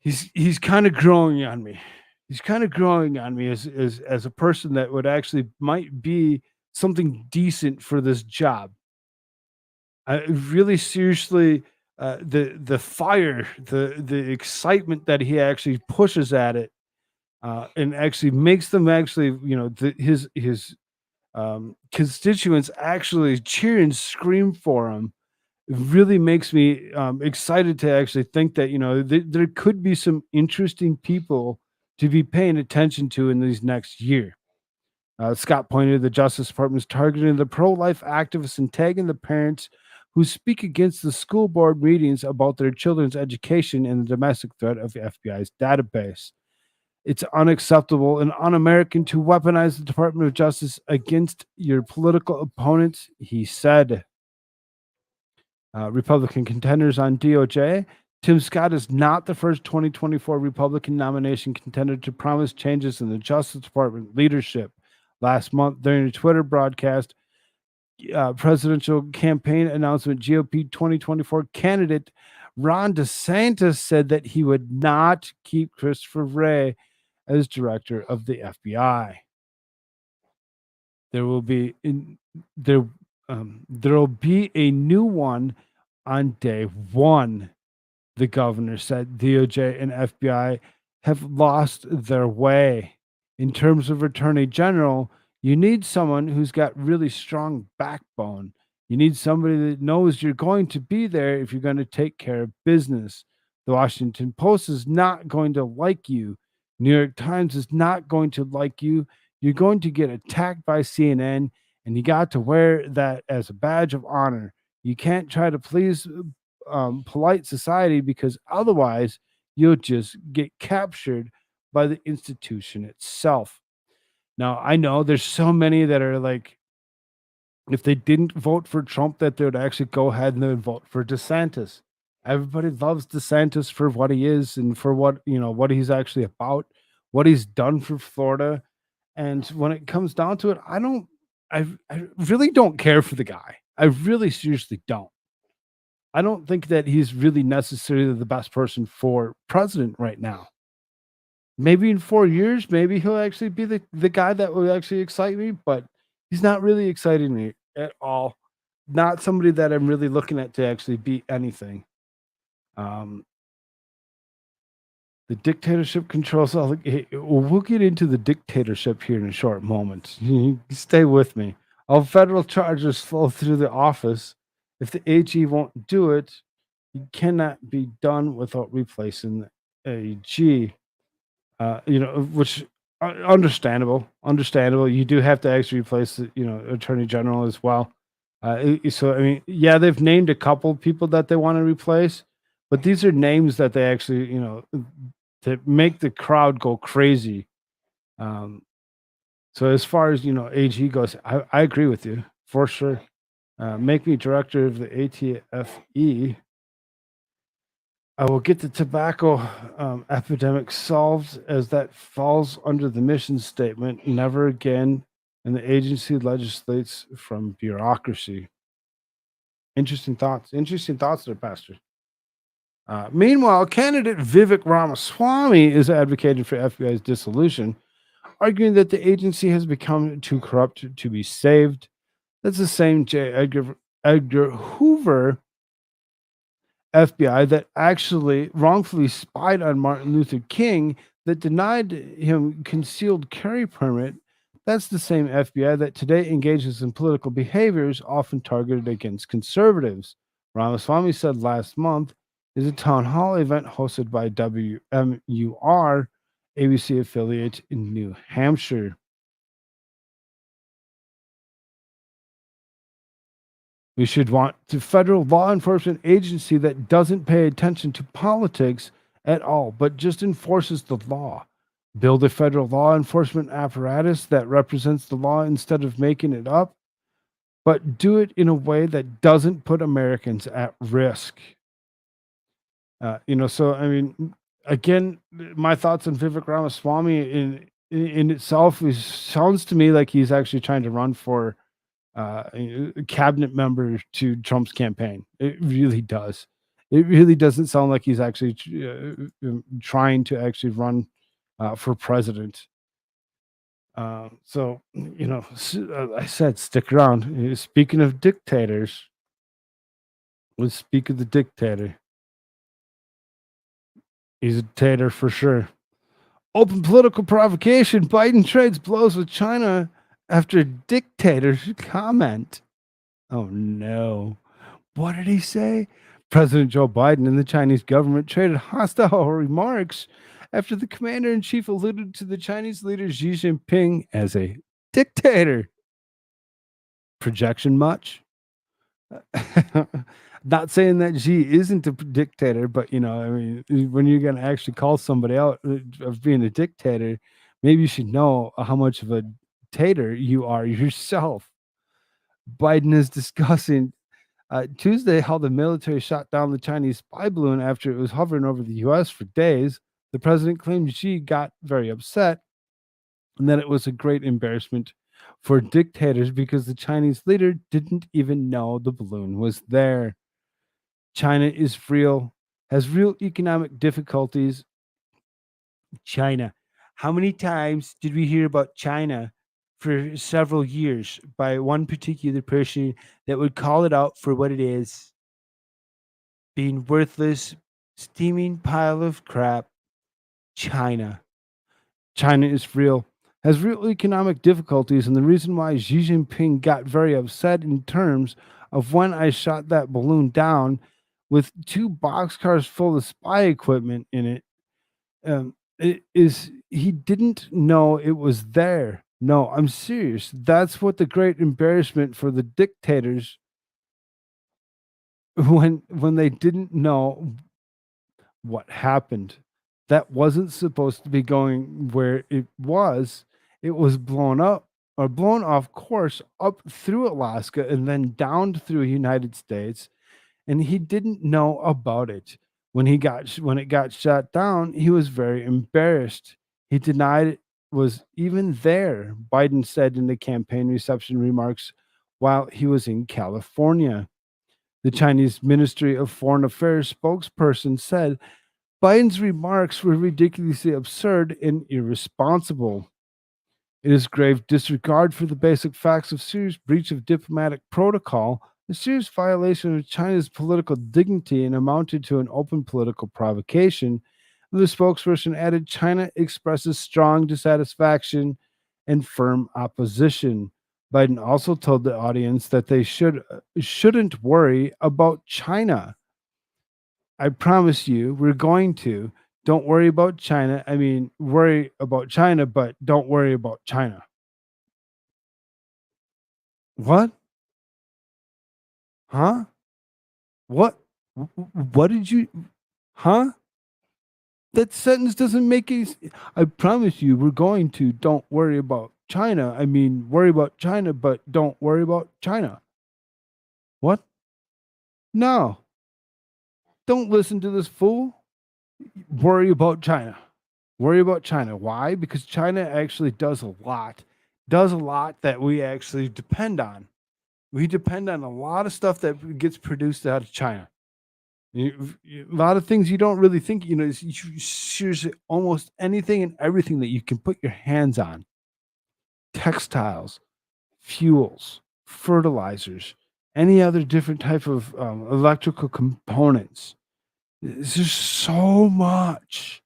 He's kind of growing on me. He's kind of growing on me as a person that would actually might be something decent for this job. I really seriously, the fire, the excitement that he actually pushes at it, and actually makes them actually, his constituents actually cheer and scream for him. It really makes me excited to actually think that there could be some interesting people to be paying attention to in these next year. Scott pointed to the Justice Department's targeting the pro-life activists and tagging the parents who speak against the school board meetings about their children's education and the domestic threat of the FBI's database. It's unacceptable and un-American to weaponize the Department of Justice against your political opponents, he said. Republican contenders on DOJ. Tim Scott is not the first 2024 Republican nomination contender to promise changes in the Justice Department leadership. Last month, during a Twitter broadcast, presidential campaign announcement, GOP 2024 candidate Ron DeSantis said that he would not keep Christopher Wray as director of the FBI. There will be there will be a new one on day one, the governor said. DOJ and FBI have lost their way. In terms of attorney general, you need someone who's got really strong backbone. You need somebody that knows you're going to be there if you're going to take care of business. The Washington Post is not going to like you. New York Times is not going to like you. You're going to get attacked by CNN, and you got to wear that as a badge of honor. You can't try to please polite society, because otherwise you'll just get captured by the institution itself. Now, I know there's so many that are like, if they didn't vote for Trump, that they would actually go ahead and they would vote for DeSantis. Everybody loves DeSantis for what he is and for what, what he's actually about, what he's done for Florida. And when it comes down to it, I really don't care for the guy. I really seriously don't. I don't think that he's really necessarily the best person for president right now. Maybe in 4 years, maybe he'll actually be the guy that will actually excite me, but he's not really exciting me at all. Not somebody that I'm really looking at to actually be anything. The dictatorship controls all. We'll get into the dictatorship here in a short moment. Stay with me. All federal charges flow through the office. If the AG won't do it, it cannot be done without replacing the AG. Which understandable. You do have to actually replace the, attorney general as well. So I mean, yeah, they've named a couple people that they want to replace, but these are names that they actually, to make the crowd go crazy. So as far as AG goes, I agree with you for sure. Make me director of the ATFE. I will get the tobacco epidemic solved, as that falls under the mission statement. Never again. And the agency legislates from bureaucracy. Interesting thoughts. Interesting thoughts there, Pastor. Meanwhile, candidate Vivek Ramaswamy is advocating for FBI's dissolution, arguing that the agency has become too corrupt to be saved. That's the same J. Edgar Hoover FBI that actually wrongfully spied on Martin Luther King, that denied him concealed carry permit. That's the same FBI that today engages in political behaviors often targeted against conservatives. Ramaswamy said last month is a town hall event hosted by WMUR, ABC affiliate in New Hampshire. We should want a federal law enforcement agency that doesn't pay attention to politics at all, but just enforces the law. Build a federal law enforcement apparatus that represents the law instead of making it up, but do it in a way that doesn't put Americans at risk. So I mean, again, my thoughts on Vivek Ramaswamy in itself sounds to me like he's actually trying to run for cabinet member to Trump's campaign. It really does. It really doesn't sound like he's actually trying to actually run for president. I said stick around. Speaking of dictators, let's speak of the dictator. He's a dictator for sure. Open political provocation. Biden trades blows with China after dictator's comment. Oh no. What did he say? President Joe Biden and the Chinese government traded hostile remarks after the commander-in-chief alluded to the Chinese leader Xi Jinping as a dictator. Projection much? Not saying that Xi isn't a dictator, but I mean, when you're gonna actually call somebody out of being a dictator, maybe you should know how much of a dictator you are yourself. Biden is discussing Tuesday how the military shot down the Chinese spy balloon after it was hovering over the U.S. for days. The president claimed Xi got very upset and that it was a great embarrassment for dictators because the Chinese leader didn't even know the balloon was there. China is real, has real economic difficulties. China. How many times did we hear about China for several years by one particular person that would call it out for what it is? Being worthless, steaming pile of crap. China. China is real, has real economic difficulties, and the reason why Xi Jinping got very upset in terms of when I shot that balloon down with 2 boxcars full of spy equipment in it, it is he didn't know it was there. No, I'm serious. That's what the great embarrassment for the dictators when they didn't know what happened. That wasn't supposed to be going where it was. It was blown up or blown off course up through Alaska and then down through United States, and he didn't know about it. When it got shot down, he was very embarrassed. He denied it was even there, Biden said in the campaign reception remarks while he was in California. The Chinese Ministry of Foreign Affairs spokesperson said Biden's remarks were ridiculously absurd and irresponsible. It is grave disregard for the basic facts of serious breach of diplomatic protocol, a serious violation of China's political dignity, and amounted to an open political provocation. The spokesperson added China expresses strong dissatisfaction and firm opposition. Biden also told the audience that they shouldn't worry about China. I promise you, we're going to. Don't worry about China. I mean, worry about China, but don't worry about China. What? Huh? What? What did you? Huh? That sentence doesn't make any. I promise you, we're going to. Don't worry about China. I mean, worry about China, but don't worry about China. What? No. Don't listen to this fool. Worry about China. Worry about China. Why? Because China actually does a lot that we actually depend on. We depend on a lot of stuff that gets produced out of China. A lot of things you don't really think, seriously, almost anything and everything that you can put your hands on, textiles, fuels, fertilizers, any other different type of electrical components. There's just so much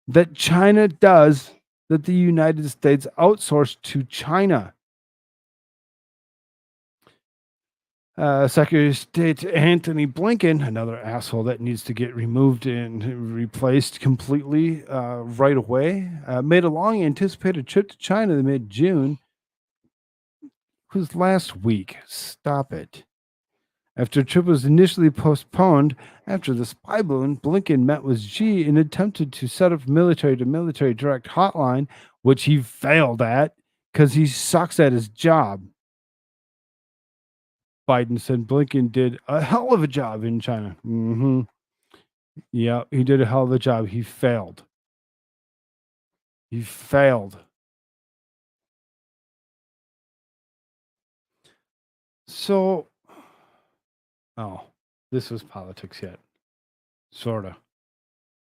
that China does that the United States outsourced to China. Secretary of State Antony Blinken, another asshole that needs to get removed and replaced completely right away, made a long anticipated trip to China in mid-June. It was last week. Stop it. After the trip was initially postponed after the spy balloon, Blinken met with Xi and attempted to set up military-to-military direct hotline, which he failed at because he sucks at his job. Biden said Blinken did a hell of a job in China. Yeah, he did a hell of a job. He failed. He failed. So, this was politics yet. Sorta.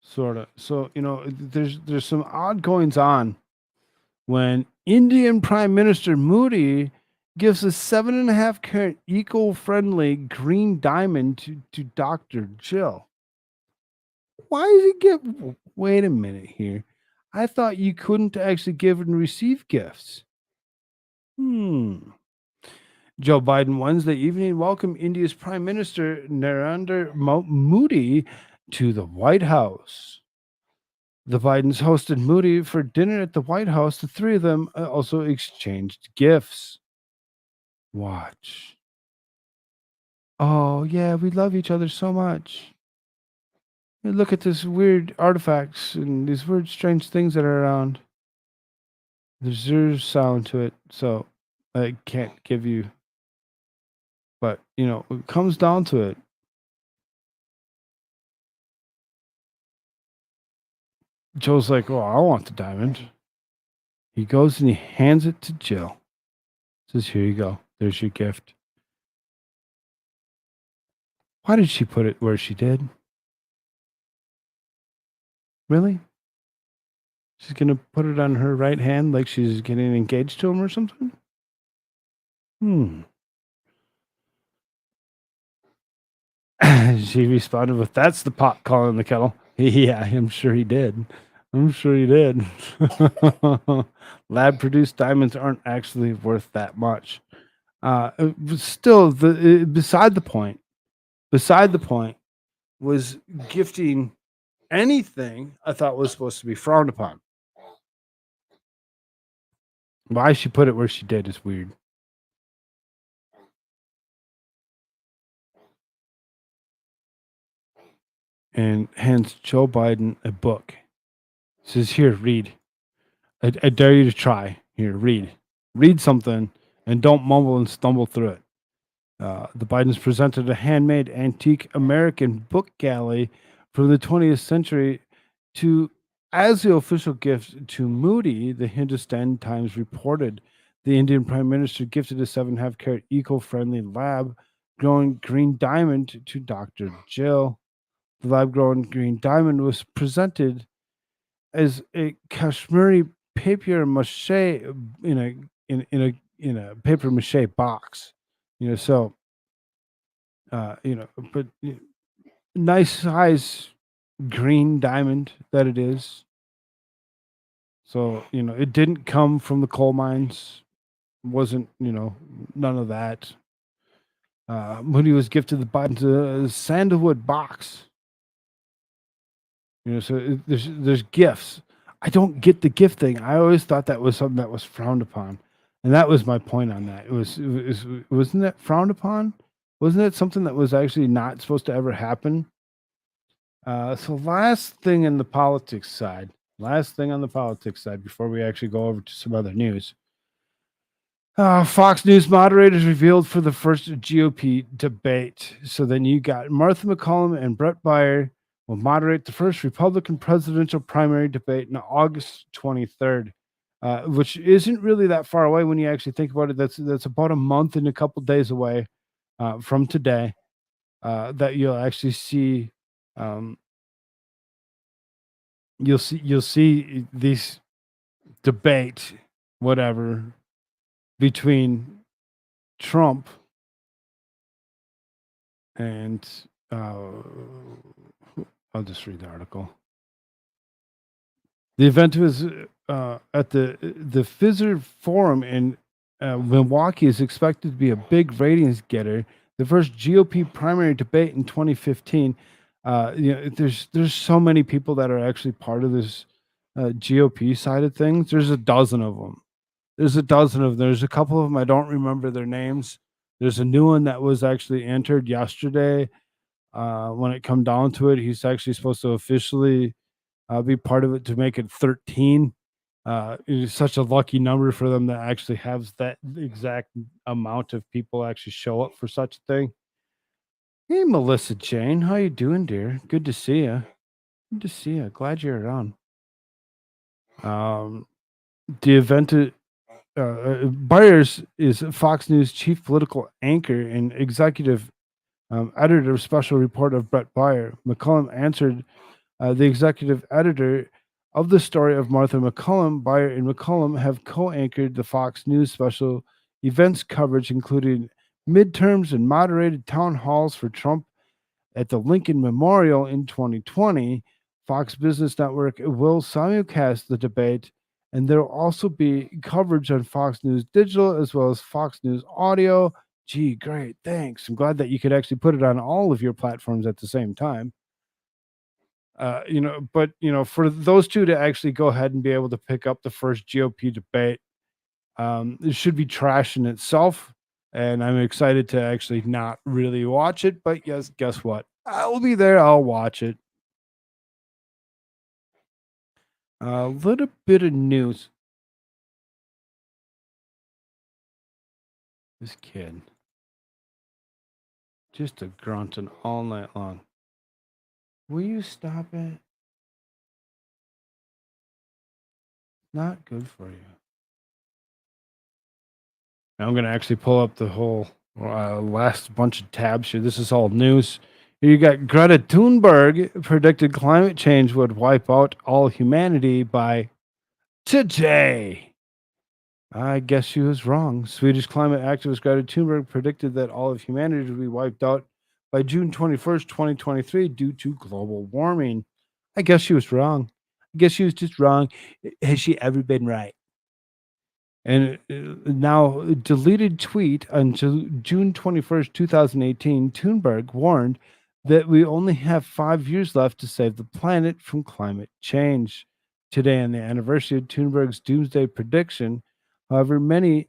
So, there's some odd goings on when Indian Prime Minister Modi gives a 7.5 carat eco-friendly green diamond to Dr. Jill. Why does he give? Wait a minute here. I thought you couldn't actually give and receive gifts. Joe Biden Wednesday evening welcomed India's Prime Minister Narendra Modi to the White House. The Bidens hosted Modi for dinner at the White House. The three of them also exchanged gifts. Watch. Oh, yeah, we love each other so much. Hey, look at this weird artifacts and these weird, strange things that are around. There's zero sound to it, so I can't give you. But it comes down to it. Joe's like, "Oh, I want the diamond." He goes and he hands it to Jill. Says, "Here you go. There's your gift." Why did she put it where she did? Really? She's gonna put it on her right hand like she's getting engaged to him or something? Hmm. She responded with, "That's the pot calling the kettle." Yeah, I'm sure he did. I'm sure he did. Lab produced diamonds aren't actually worth that much. But still, beside the point. Beside the point was gifting anything I thought was supposed to be frowned upon. Why she put it where she did is weird. And hands Joe Biden a book. Says, "Here, read. I dare you to try. Here, read. Read something and don't mumble and stumble through it." The Bidens presented a handmade antique American book galley from the 20th century to as the official gift to Moody. The Hindustan Times reported the Indian Prime Minister gifted a 7.5 carat eco-friendly lab-grown green diamond to Dr. Jill. The lab-grown green diamond was presented as a Kashmiri papier mache in a paper mache box. So but nice size green diamond that it is. So it didn't come from the coal mines. Wasn't none of that. Moody was gifted the Biden's sandalwood box. So there's gifts. I don't get the gift thing. I always thought that was something that was frowned upon, and that was my point on that. Wasn't that frowned upon? Wasn't it something that was actually not supposed to ever happen? So last thing in the politics side. Last thing on the politics side before we actually go over to some other news. Fox News moderators revealed for the first GOP debate. So then you got Martha McCollum and Brett Baier will moderate the first Republican presidential primary debate on August 23rd, which isn't really that far away when you actually think about it. That's about a month and a couple days away from today that you'll actually see. You'll see these debate, whatever, between Trump and I'll just read the article. The event was at the Fizzer Forum in Milwaukee is expected to be a big ratings getter. The first GOP primary debate in 2015. There's so many people that are actually part of this GOP side of things. There's a dozen of them. There's a couple of them I don't remember their names. There's a new one that was actually entered yesterday. When it come down to it, he's actually supposed to officially be part of it to make it 13. It is such a lucky number for them that actually has that exact amount of people actually show up for such a thing. Hey, Melissa Jane, how you doing, dear? Good to see you. Good to see you. Glad you're around. The event Byers is Fox News chief political anchor and executive editor of special report of Brett Baier. McCollum answered the executive editor of the story of Martha McCollum. Baier and McCollum have co-anchored the Fox News special events coverage, including midterms and moderated town halls for Trump at the Lincoln Memorial in 2020. Fox Business Network will simulcast the debate, and there will also be coverage on Fox News Digital as well as Fox News Audio. Gee, great, thanks. I'm glad that you could actually put it on all of your platforms at the same time. But for those two to actually go ahead and be able to pick up the first GOP debate, it should be trash in itself, and I'm excited to actually not really watch it. But yes, guess what? I will be there. I'll watch it. A little bit of news. This kid, just a grunting all night long. Will you stop it? Not good for you. Now I'm going to actually pull up the whole last bunch of tabs here. This is all news. Here you got Greta Thunberg predicted climate change would wipe out all humanity by today. I guess she was wrong. Swedish climate activist Greta Thunberg predicted that all of humanity would be wiped out by June 21st, 2023 due to global warming. I guess she was wrong. I guess she was just wrong. Has she ever been right? And now, a deleted tweet on June 21st, 2018, Thunberg warned that we only have 5 years left to save the planet from climate change. Today, on the anniversary of Thunberg's doomsday prediction, however, many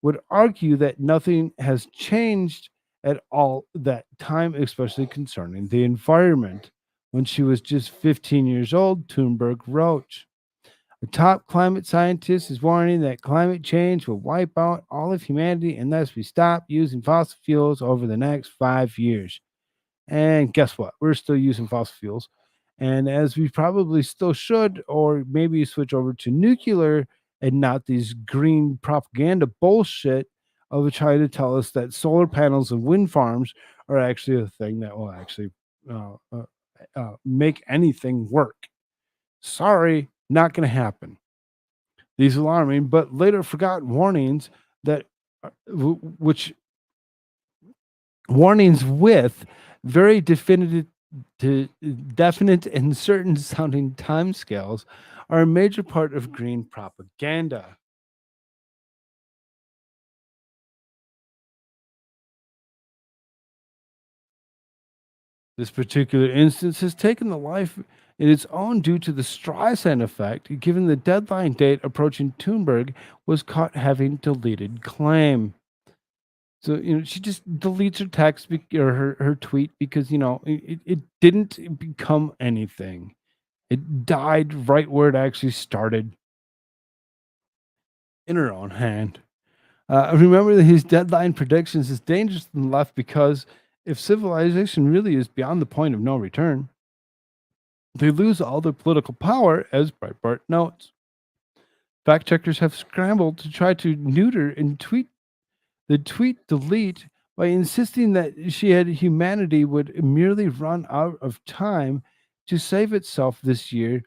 would argue that nothing has changed at all that time, especially concerning the environment. When she was just 15 years old, Thunberg wrote, "The top climate scientist is warning that climate change will wipe out all of humanity unless we stop using fossil fuels over the next 5 years." And guess what? We're still using fossil fuels. And as we probably still should, or maybe switch over to nuclear and not these green propaganda bullshit of trying to tell us that solar panels and wind farms are actually a thing that will actually uh, uh, make anything work. Sorry, not going to happen. These alarming but later forgot warnings that which warnings with very definite and certain sounding timescales are a major part of green propaganda. This particular instance has taken the life in its own due to the Streisand effect, given the deadline date approaching. Thunberg was caught having deleted claim. So, she just deletes her text or her tweet because, it didn't become anything. It died right where it actually started, in her own hand. Remember that his deadline predictions is dangerous and left because if civilization really is beyond the point of no return, they lose all their political power, as Breitbart notes. Fact checkers have scrambled to try to neuter and tweet delete by insisting that humanity would merely run out of time to save itself this year,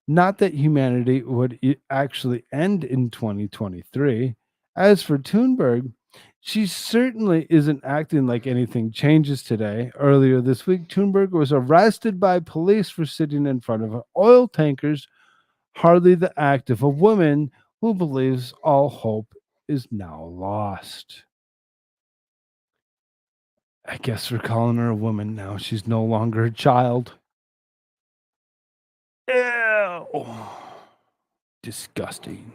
not that humanity would actually end in 2023. As for Thunberg, she certainly isn't acting like anything changes today. Earlier this week, Thunberg was arrested by police for sitting in front of oil tankers, hardly the act of a woman who believes all hope is now lost. I guess we're calling her a woman now. She's no longer a child. Ew. Disgusting.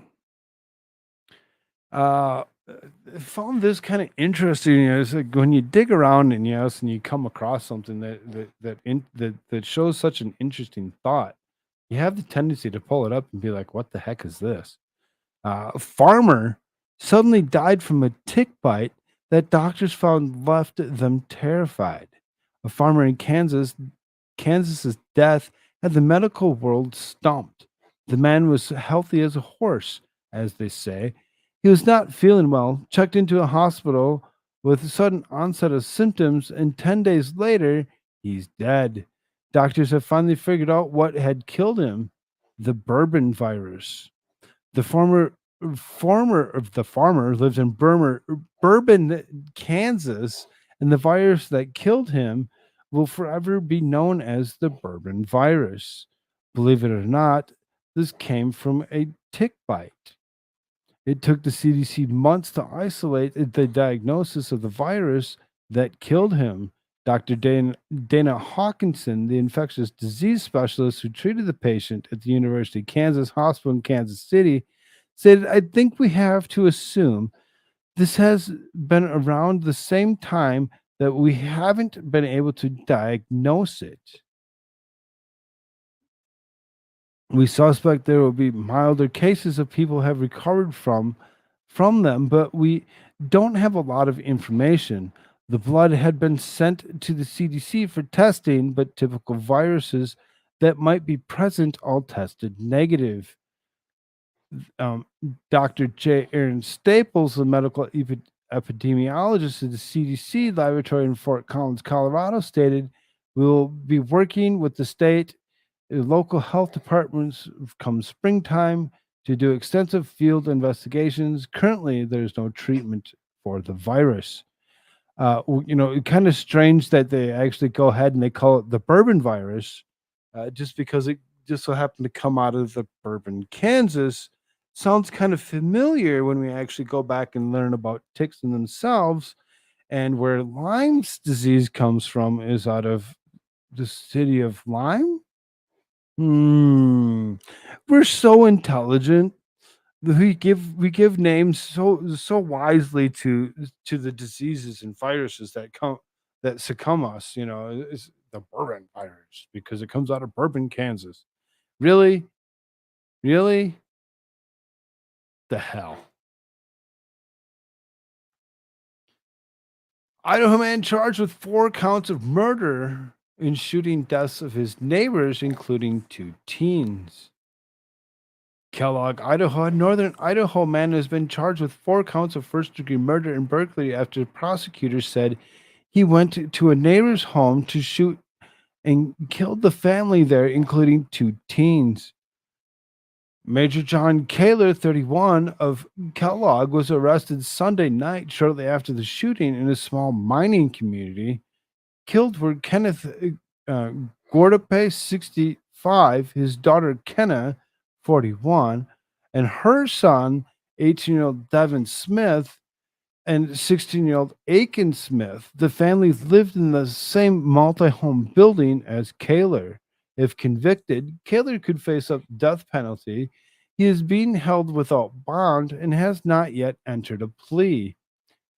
I found this kind of interesting. It's like when you dig around and and you come across something that shows such an interesting thought, you have the tendency to pull it up and be like, "What the heck is this?" A farmer suddenly died from a tick bite that doctors found left them terrified. A farmer in Kansas's death had the medical world stumped. The man was healthy as a horse, as they say. He was not feeling well, checked into a hospital with sudden onset of symptoms, and 10 days later, he's dead. Doctors have finally figured out what had killed him: the bourbon virus. The farmer lived in Bourbon, Kansas, and the virus that killed him will forever be known as the bourbon virus. Believe it or not, this came from a tick bite. It took the CDC months to isolate the diagnosis of the virus that killed him. Dr. Dana Hawkinson, the infectious disease specialist who treated the patient at the University of Kansas Hospital in Kansas City, said, "I think we have to assume This has been around the same time that we haven't been able to diagnose it. We suspect there will be milder cases of people have recovered from them, but we don't have a lot of information. The blood had been sent to the CDC for testing, but typical viruses that might be present all tested negative. um, Dr. J. Aaron Staples, a medical epidemiologist at the CDC laboratory in Fort Collins, Colorado, stated, "We will be working with the state local health departments come springtime to do extensive field investigations. Currently, there's no treatment for the virus." It's kind of strange that they actually go ahead and they call it the bourbon virus, just because it just so happened to come out of the Bourbon, Kansas. Sounds kind of familiar when we actually go back and learn about ticks in themselves. And where Lyme's disease comes from is out of the city of Lyme. We're so intelligent. We give names so wisely to the diseases and viruses that succumb us. It's the bourbon virus because it comes out of Bourbon, Kansas. Really, really, the hell. Idaho man charged with 4 counts of murder in shooting deaths of his neighbors, including 2 teens. Kellogg, Idaho. A northern Idaho man has been charged with 4 counts of first-degree murder in Berkeley after prosecutors said he went to a neighbor's home to shoot and killed the family there, including 2 teens. Major John Kaler, 31, of Kellogg, was arrested Sunday night shortly after the shooting in a small mining community. Killed were Kenneth Gordape, 65, his daughter Kenna, 41, and her son, 18-year-old Devin Smith, and 16-year-old Aiken Smith. The family lived in the same multi-home building as Kaler. If convicted, Kaler could face a death penalty. He is being held without bond and has not yet entered a plea.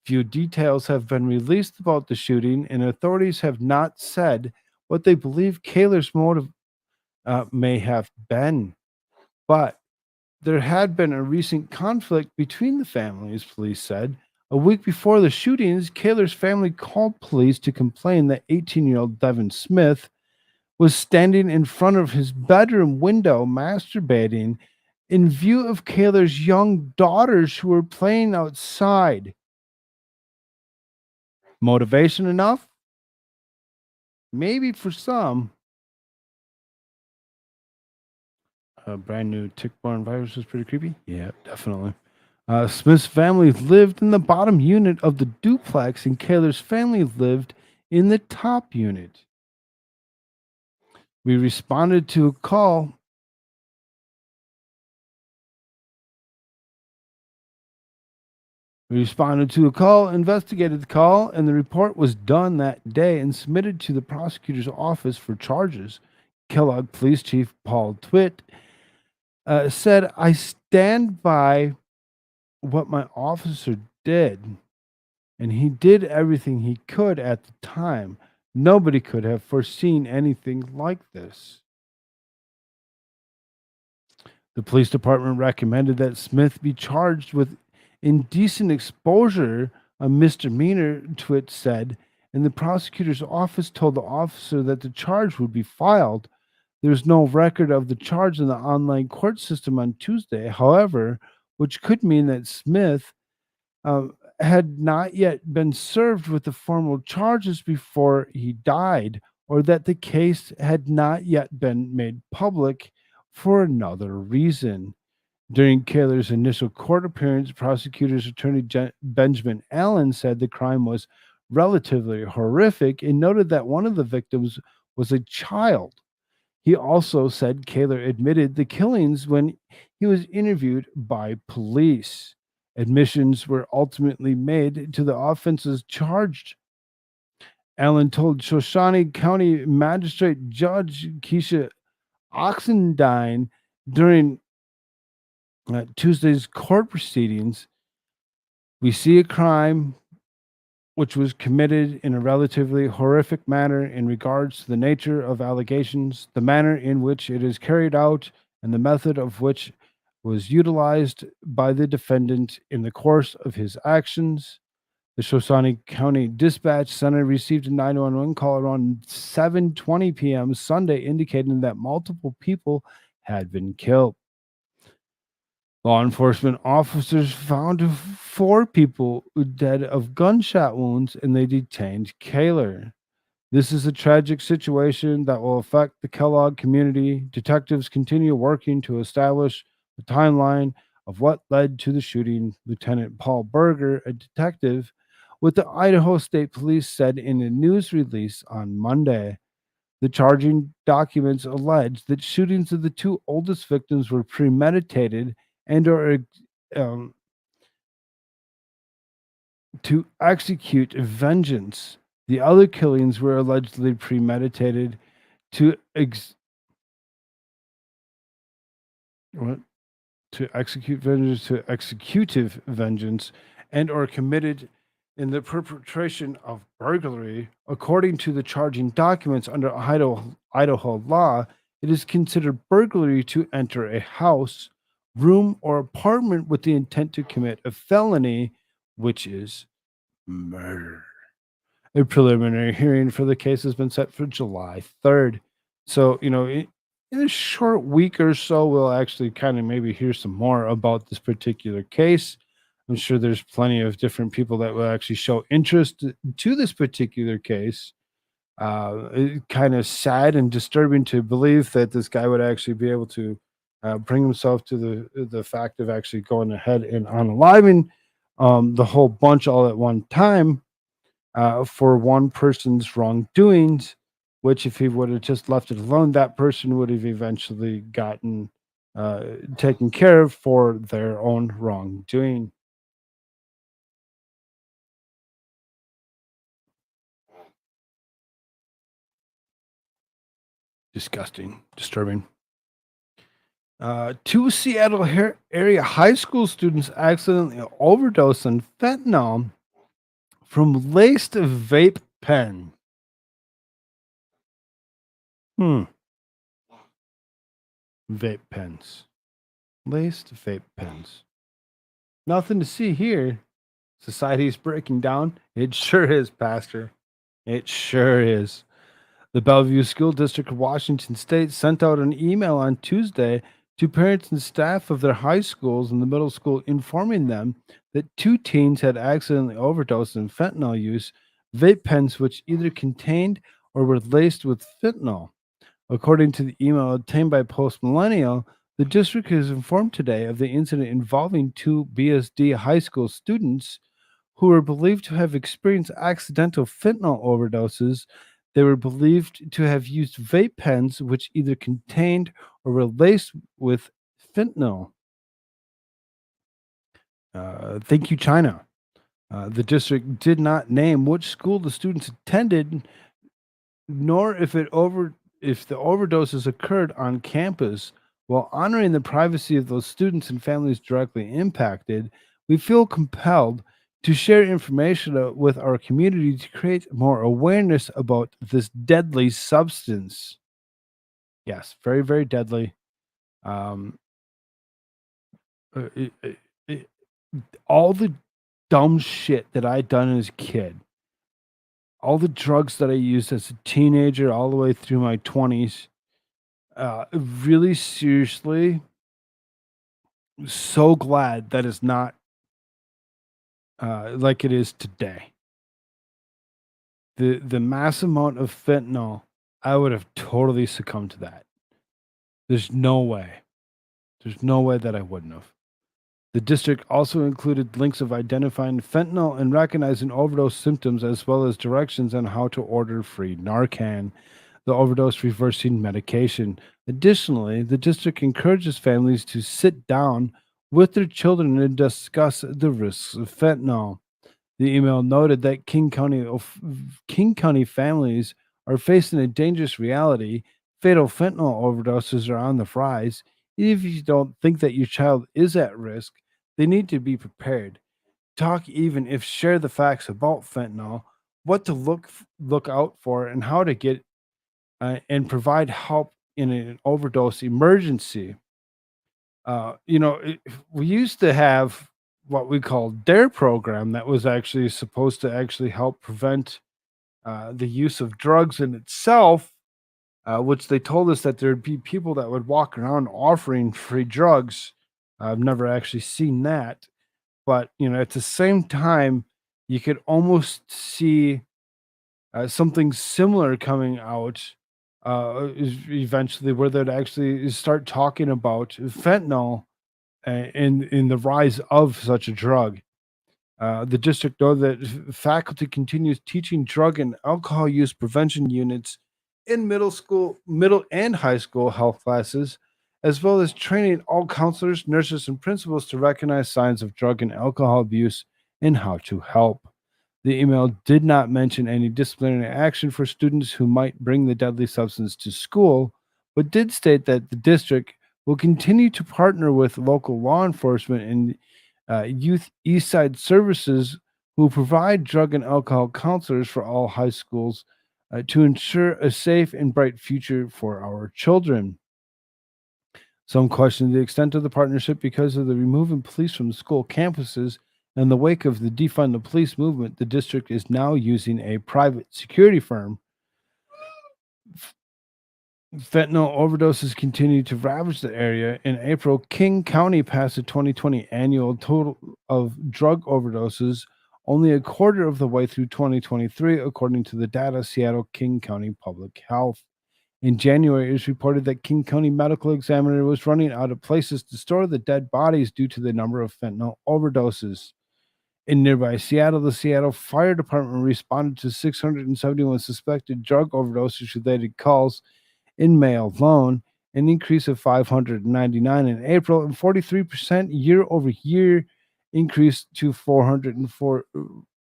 Few details have been released about the shooting, and authorities have not said what they believe Kaler's motive may have been. But there had been a recent conflict between the families, police said. A week before the shootings, Kaler's family called police to complain that 18-year-old Devin Smith was standing in front of his bedroom window masturbating in view of Kaler's young daughters who were playing outside. Motivation enough? Maybe for some. A brand new tick-borne virus is pretty creepy. Yeah, definitely. Smith's family lived in the bottom unit of the duplex, and Kaler's family lived in the top unit. We responded to a call. Investigated the call, and the report was done that day and submitted to the prosecutor's office for charges. Kellogg Police Chief Paul Twitt said, "I stand by what my officer did, and he did everything he could at the time. Nobody could have foreseen anything like this." The police department recommended that Smith be charged with indecent exposure, a misdemeanor, Twitt said, and the prosecutor's office told the officer that the charge would be filed. There's no record of the charge in the online court system on Tuesday, however, which could mean that Smith had not yet been served with the formal charges before he died, or that the case had not yet been made public for another reason. During Kaler's initial court appearance, prosecutor's attorney Benjamin Allen said the crime was relatively horrific and noted that one of the victims was a child. He also said Kaler admitted the killings when he was interviewed by police. Admissions were ultimately made to the offenses charged. Allen told Shoshone County Magistrate Judge Keisha Oxendine during Tuesday's court proceedings We see a crime which was committed in a relatively horrific manner in regards to the nature of allegations, the manner in which it is carried out, and the method of which was utilized by the defendant in the course of his actions. The Shoshone County Dispatch Center received a 911 call around 7:20 p.m. Sunday indicating that multiple people had been killed. Law enforcement officers found 4 people dead of gunshot wounds and they detained Kaler. This is a tragic situation that will affect the Kellogg community. Detectives continue working to establish the timeline of what led to the shooting. Lieutenant Paul Berger, a detective with the Idaho State Police, said in a news release on Monday. The charging documents allege that shootings of the 2 oldest victims were premeditated and or um, to execute vengeance. The other killings were allegedly premeditated to what? To execute vengeance, to executive vengeance, and or committed in the perpetration of burglary. According to the charging documents under Idaho law, it is considered burglary to enter a house, room, or apartment with the intent to commit a felony, which is murder. A preliminary hearing for the case has been set for July 3rd. So, in a short week or so, we'll actually kind of maybe hear some more about this particular case. I'm sure there's plenty of different people that will actually show interest to this particular case. Kind of sad and disturbing to believe that this guy would actually be able to bring himself to the fact of actually going ahead and unaliving the whole bunch all at one time for one person's wrongdoings, which if he would have just left it alone, that person would have eventually gotten taken care of for their own wrongdoing. Disgusting, disturbing. 2 Seattle area high school students accidentally overdosed on fentanyl from laced vape pen. Vape pens. Laced vape pens. Nothing to see here. Society's breaking down. It sure is, Pastor. It sure is. The Bellevue School District of Washington State sent out an email on Tuesday to parents and staff of their high schools and the middle school informing them that 2 teens had accidentally overdosed in fentanyl use, vape pens which either contained or were laced with fentanyl. According to the email obtained by Post Millennial, the district is informed today of the incident involving 2 BSD high school students who were believed to have experienced accidental fentanyl overdoses. They were believed to have used vape pens which either contained or were laced with fentanyl. Thank you, China. The district did not name which school the students attended, nor if the overdoses occurred on campus. While honoring the privacy of those students and families directly impacted, we feel compelled to share information with our community to create more awareness about this deadly substance. Yes, very, very deadly. Um, it- it- it- all the dumb shit that I done as a kid, all the drugs that I used as a teenager, all the way through my 20s, really seriously, so glad that it's not like it is today. The mass amount of fentanyl, I would have totally succumbed to that. There's no way. There's no way that I wouldn't have. The district also included links of identifying fentanyl and recognizing overdose symptoms, as well as directions on how to order free Narcan, the overdose reversing medication. Additionally, the district encourages families to sit down with their children and discuss the risks of fentanyl. The email noted that King County families are facing a dangerous reality. Fatal fentanyl overdoses are on the rise. Even if you don't think that your child is at risk, they need to be prepared. talk, even if share the facts about fentanyl, what to look out for, and how to get and provide help in an overdose emergency. We used to have what we call DARE program that was actually supposed to actually help prevent the use of drugs in itself, which they told us that there'd be people that would walk around offering free drugs. I've never actually seen that, but at the same time, you could almost see something similar coming out eventually, where they'd actually start talking about fentanyl in the rise of such a drug. The district know that faculty continues teaching drug and alcohol use prevention units in middle and high school health classes, as well as training all counselors, nurses, and principals to recognize signs of drug and alcohol abuse and how to help. The email did not mention any disciplinary action for students who might bring the deadly substance to school, but did state that the district will continue to partner with local law enforcement and Youth East Side Services, who provide drug and alcohol counselors for all high schools to ensure a safe and bright future for our children. Some question the extent of the partnership because of the removing police from school campuses. In the wake of the defund the police movement, the district is now using a private security firm. Fentanyl overdoses continue to ravage the area. In April, King County passed the 2020 annual total of drug overdoses, only a quarter of the way through 2023, according to the data Seattle King County Public Health. In January, it was reported that King County Medical Examiner was running out of places to store the dead bodies due to the number of fentanyl overdoses. In nearby Seattle, the Seattle Fire Department responded to 671 suspected drug overdoses related calls in May alone, an increase of 599 in April, and 43% year over year increase to 404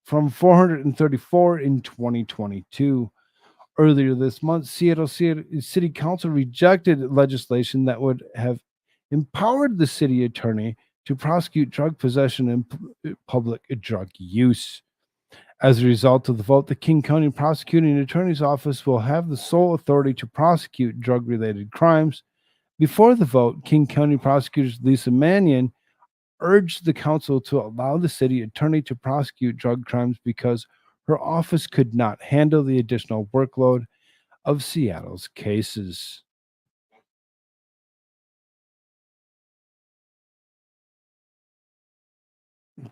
from 434 in 2022. Earlier this month, Seattle City Council rejected legislation that would have empowered the city attorney to prosecute drug possession and public drug use. As a result of the vote, the King County Prosecuting Attorney's Office will have the sole authority to prosecute drug-related crimes. Before the vote, King County Prosecutor Lisa Mannion urged the council to allow the city attorney to prosecute drug crimes because her office could not handle the additional workload of Seattle's cases.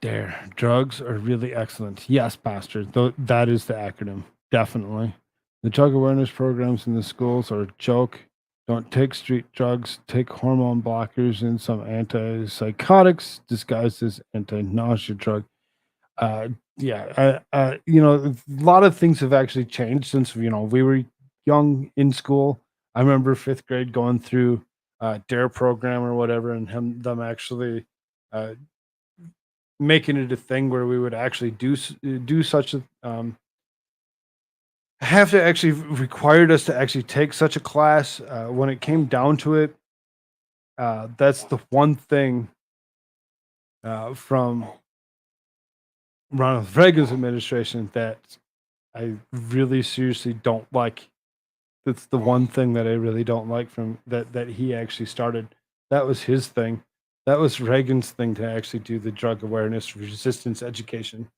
Dare. Drugs are really excellent. Yes, Pastor. That is the acronym. Definitely. The drug awareness programs in the schools are a joke. Don't take street drugs. Take hormone blockers and some antipsychotics disguised as anti-nausea drug. A lot of things have actually changed since we were young in school. I remember fifth grade going through DARE program or whatever, and them actually making it a thing where we would actually do such a have to actually required us to actually take such a class. When it came down to it, that's the one thing from Ronald Reagan's administration that I really seriously don't like. That's the one thing that I really don't like from that he actually started. That was his thing. That was Reagan's thing to actually do the drug awareness resistance education.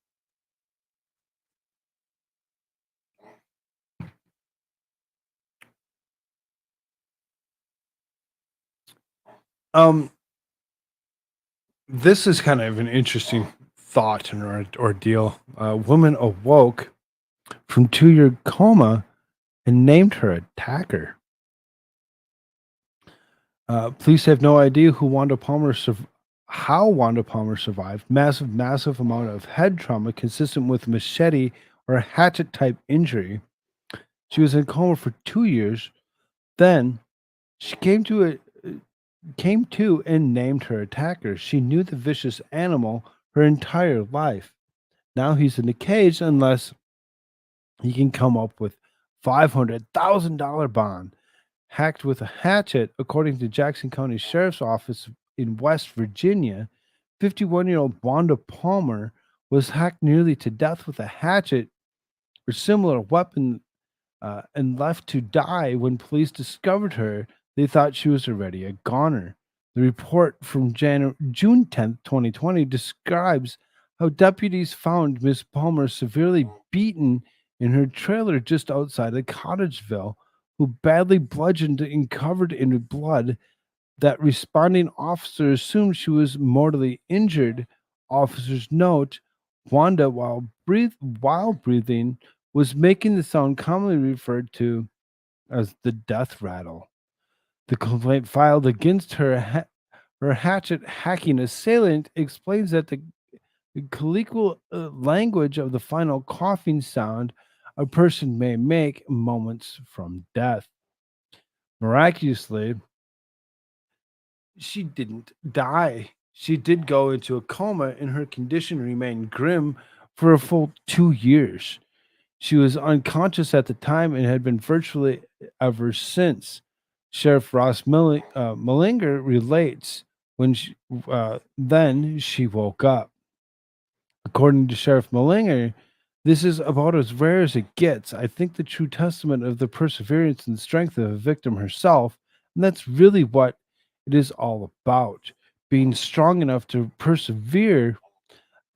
This is kind of an interesting thought and ordeal. A woman awoke from 2-year coma and named her attacker. Police have no idea how Wanda Palmer survived massive amount of head trauma consistent with machete or hatchet type injury. She was in coma for 2 years. Then she came to and named her attacker. She knew the vicious animal her entire life. Now he's in a cage unless he can come up with $500,000 bond. Hacked with a hatchet, according to Jackson County Sheriff's Office in West Virginia, 51-year-old Wanda Palmer was hacked nearly to death with a hatchet or similar weapon and left to die. When police discovered her, they thought she was already a goner. The report from June 10th, 2020 describes how deputies found Miss Palmer severely beaten in her trailer just outside of Cottageville, who badly bludgeoned and covered in blood. That responding officer assumed she was mortally injured. Officers note Wanda, while breathing, was making the sound commonly referred to as the death rattle. The complaint filed against her hatchet hacking assailant explains that the colloquial language of the final coughing sound a person may make moments from death. Miraculously, she didn't die. She did go into a coma, and her condition remained grim for a full 2 years. She was unconscious at the time and had been virtually ever since. Sheriff Ross Millinger relates then she woke up. According to Sheriff Millinger, this is about as rare as it gets. I think the true testament of the perseverance and strength of the victim herself, and that's really what it is all about. Being strong enough to persevere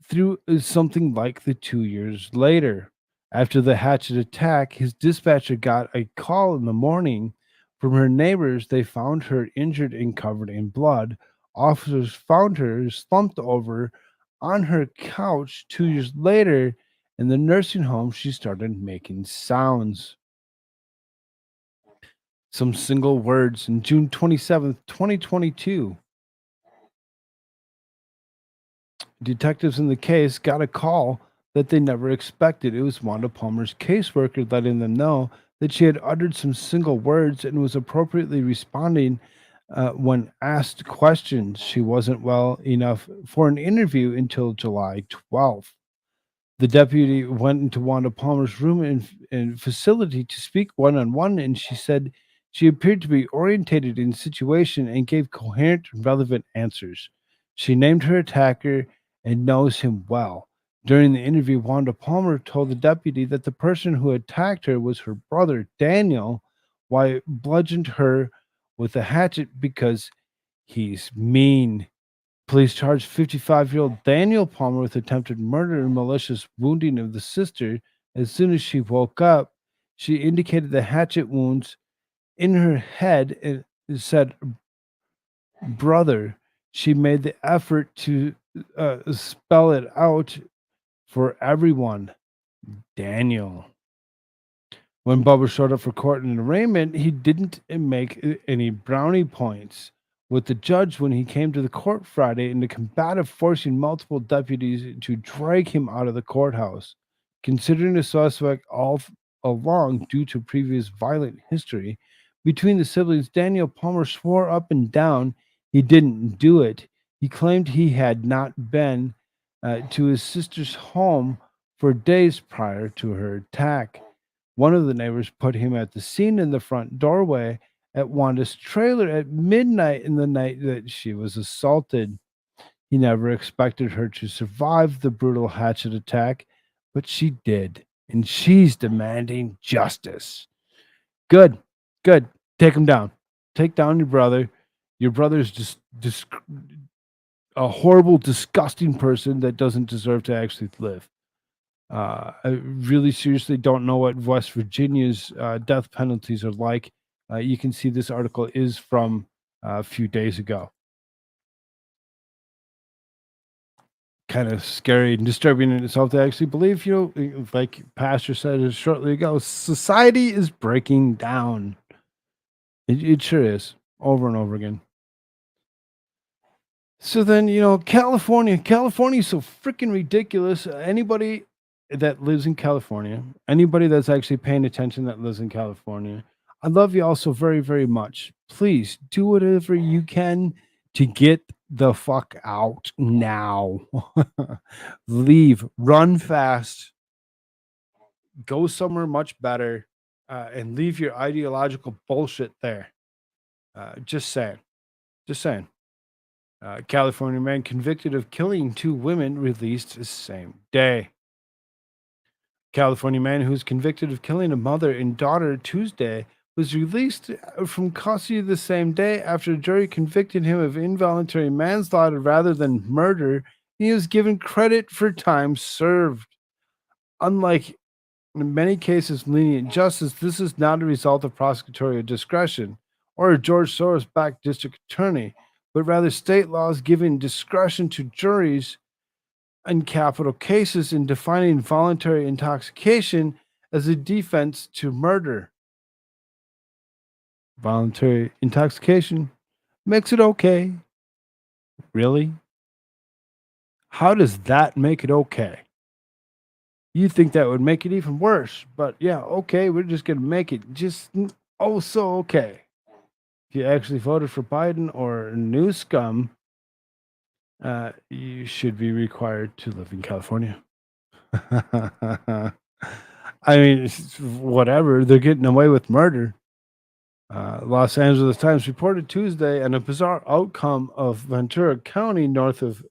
through something like the 2 years later. After the hatchet attack, his dispatcher got a call in the morning from her neighbors. They found her injured and covered in blood. Officers found her slumped over on her couch 2 years later. In the nursing home, she started making sounds. Some single words in June 27th, 2022. Detectives in the case got a call that they never expected. It was Wanda Palmer's caseworker letting them know that she had uttered some single words and was appropriately responding when asked questions. She wasn't well enough for an interview until July 12th. The deputy went into Wanda Palmer's room and facility to speak one on one, and she said she appeared to be orientated in the situation and gave coherent and relevant answers. She named her attacker and knows him well. During the interview, Wanda Palmer told the deputy that the person who attacked her was her brother, Daniel, why bludgeoned her with a hatchet because he's mean. Police charged 55-year-old Daniel Palmer with attempted murder and malicious wounding of the sister. As soon as she woke up, she indicated the hatchet wounds in her head and said, brother. She made the effort to spell it out for everyone. Daniel. When Bubba showed up for court in arraignment, he didn't make any brownie points with the judge when he came to the court Friday in the combative forcing multiple deputies to drag him out of the courthouse. Considering the suspect all along due to previous violent history between the siblings, Daniel Palmer swore up and down he didn't do it. He claimed he had not been to his sister's home for days prior to her attack. One of the neighbors put him at the scene in the front doorway at Wanda's trailer at midnight in the night that she was assaulted. He never expected her to survive the brutal hatchet attack, but she did, and she's demanding justice. Good, good. Take him down. Take down your brother. Your brother's just a horrible, disgusting person that doesn't deserve to actually live. I really seriously don't know what West Virginia's death penalties are like. You can see this article is from a few days ago. Kind of scary and disturbing in itself to actually believe, like Pastor said shortly ago, society is breaking down. It sure is, over and over again. So then, California is so freaking ridiculous. Anybody that lives in California, anybody that's actually paying attention that lives in California, I love you all so very, very much. Please do whatever you can to get the fuck out now. Leave, run fast, go somewhere much better, and leave your ideological bullshit there. Just saying. Just saying. California man convicted of killing 2 women released the same day. California man who was convicted of killing a mother and daughter Tuesday was released from custody the same day after a jury convicted him of involuntary manslaughter rather than murder. He was given credit for time served. Unlike in many cases lenient justice, this is not a result of prosecutorial discretion or a George Soros-backed district attorney, but rather state laws giving discretion to juries in capital cases in defining voluntary intoxication as a defense to murder. Voluntary intoxication makes it okay. Really? How does that make it okay? You think that would make it even worse, but yeah, okay, we're just gonna make it just oh so okay. If you actually voted for Biden or new scum, you should be required to live in California. I mean, whatever. They're getting away with murder. Los Angeles Times reported Tuesday on a bizarre outcome of Ventura County, north of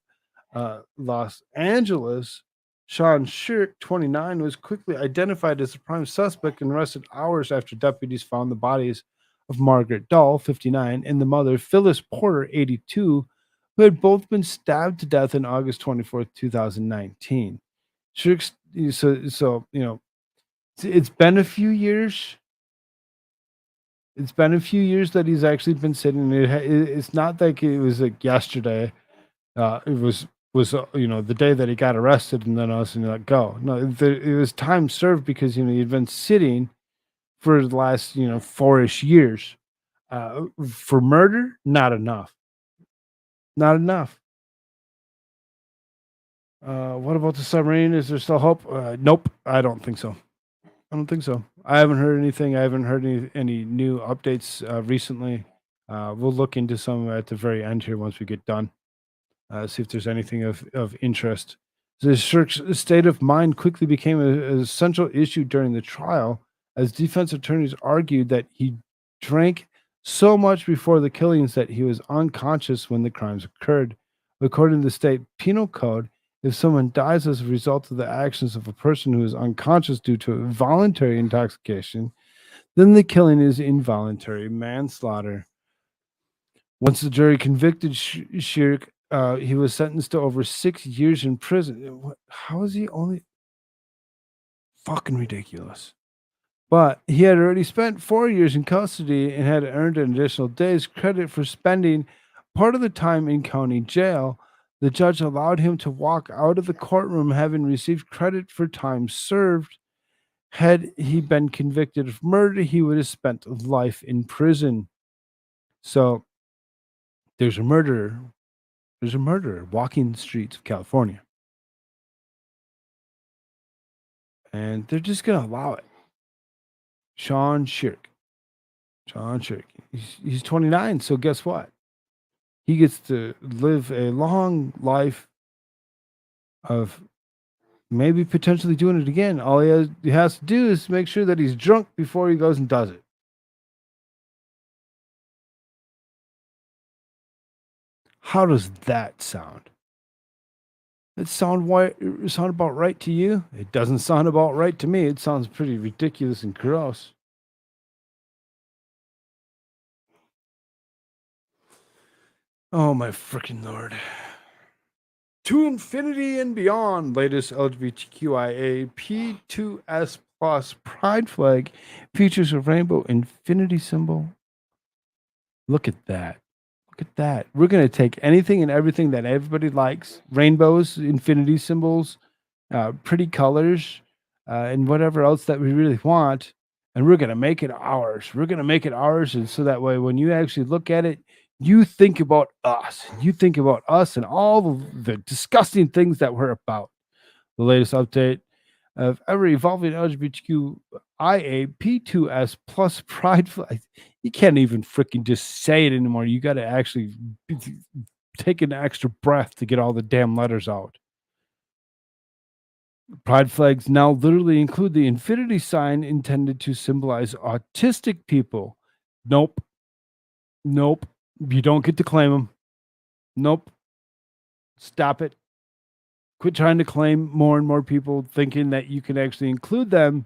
Los Angeles. Sean Shtick, 29, was quickly identified as the prime suspect and arrested hours after deputies found the bodies of Margaret Dahl, 59, and the mother, Phyllis Porter, 82, who had both been stabbed to death on August 24th, 2019. Shtick, so it's been a few years. It's been a few years that he's actually been sitting. It's not like it was like yesterday. It was the day that he got arrested, and then all of a sudden let go. No, it was time served because he'd been sitting for the last 4-ish years for murder. Not enough. Not enough. What about the submarine? Is there still hope? Nope. I don't think so. I don't think so. I haven't heard anything. I haven't heard any new updates recently. We'll look into some at the very end here once we get done. See if there's anything of interest. The Shirk's state of mind quickly became a central issue during the trial, as defense attorneys argued that he drank so much before the killings that he was unconscious when the crimes occurred. According to the state penal code, if someone dies as a result of the actions of a person who is unconscious due to voluntary intoxication, then the killing is involuntary manslaughter. Once the jury convicted Shirk, he was sentenced to over 6 years in prison. How is he only fucking ridiculous? But he had already spent 4 years in custody and had earned an additional day's credit for spending part of the time in county jail. The judge allowed him to walk out of the courtroom having received credit for time served. Had he been convicted of murder, he would have spent life in prison. So there's a murderer. There's a murderer walking the streets of California. And they're just going to allow it. Sean Shirk. He's 29, so guess what? He gets to live a long life of maybe potentially doing it again. All he has to do is make sure that he's drunk before he goes and does it. How does that sound? It sound about right to you? It doesn't sound about right to me. It sounds pretty ridiculous and gross. Oh my freaking lord. To infinity and beyond, latest LGBTQIA P2S plus pride flag features a rainbow infinity symbol. Look at that. Look at that. We're going to take anything and everything that everybody likes, rainbows, infinity symbols, pretty colors, and whatever else that we really want, and we're going to make it ours. We're going to make it ours, and so that way when you actually look at it, you think about us. You think about us and all the disgusting things that we're about. The latest update of ever evolving LGBTQIA P2S plus pride flag. You can't even freaking just say it anymore. You got to actually take an extra breath to get all the damn letters out. Pride flags now literally include the infinity sign intended to symbolize autistic people. Nope. You don't get to claim them. Nope. Stop it. Quit trying to claim more and more people, thinking that you can actually include them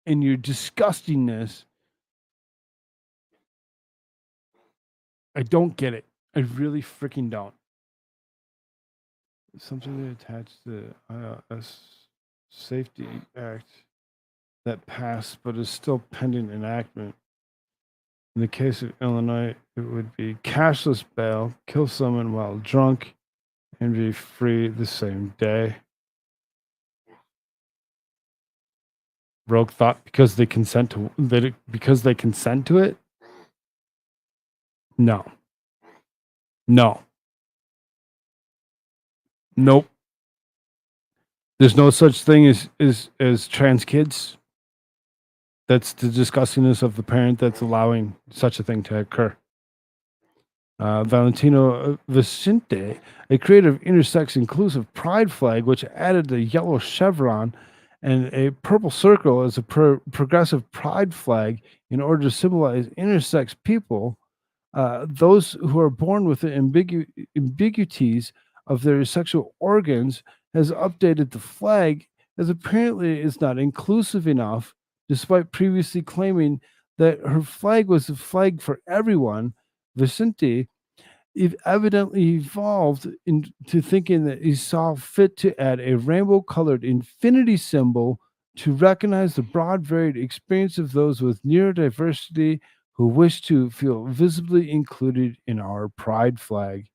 in your disgustingness. I don't get it. I really freaking don't. Something that attached to a Safety Act that passed but is still pending enactment. In the case of Illinois, it would be cashless bail, kill someone while drunk, and be free the same day. Rogue thought because they consent to because they consent to it? No. No. Nope. There's no such thing as trans kids. That's the disgustingness of the parent that's allowing such a thing to occur. Valentino Vicente, a creator of intersex inclusive pride flag, which added a yellow chevron and a purple circle as a progressive pride flag in order to symbolize intersex people, those who are born with the ambiguities of their sexual organs, has updated the flag as apparently it's not inclusive enough, despite previously claiming that her flag was a flag for everyone. Vicente evidently evolved into thinking that he saw fit to add a rainbow colored infinity symbol to recognize the broad, varied experience of those with neurodiversity who wish to feel visibly included in our pride flag.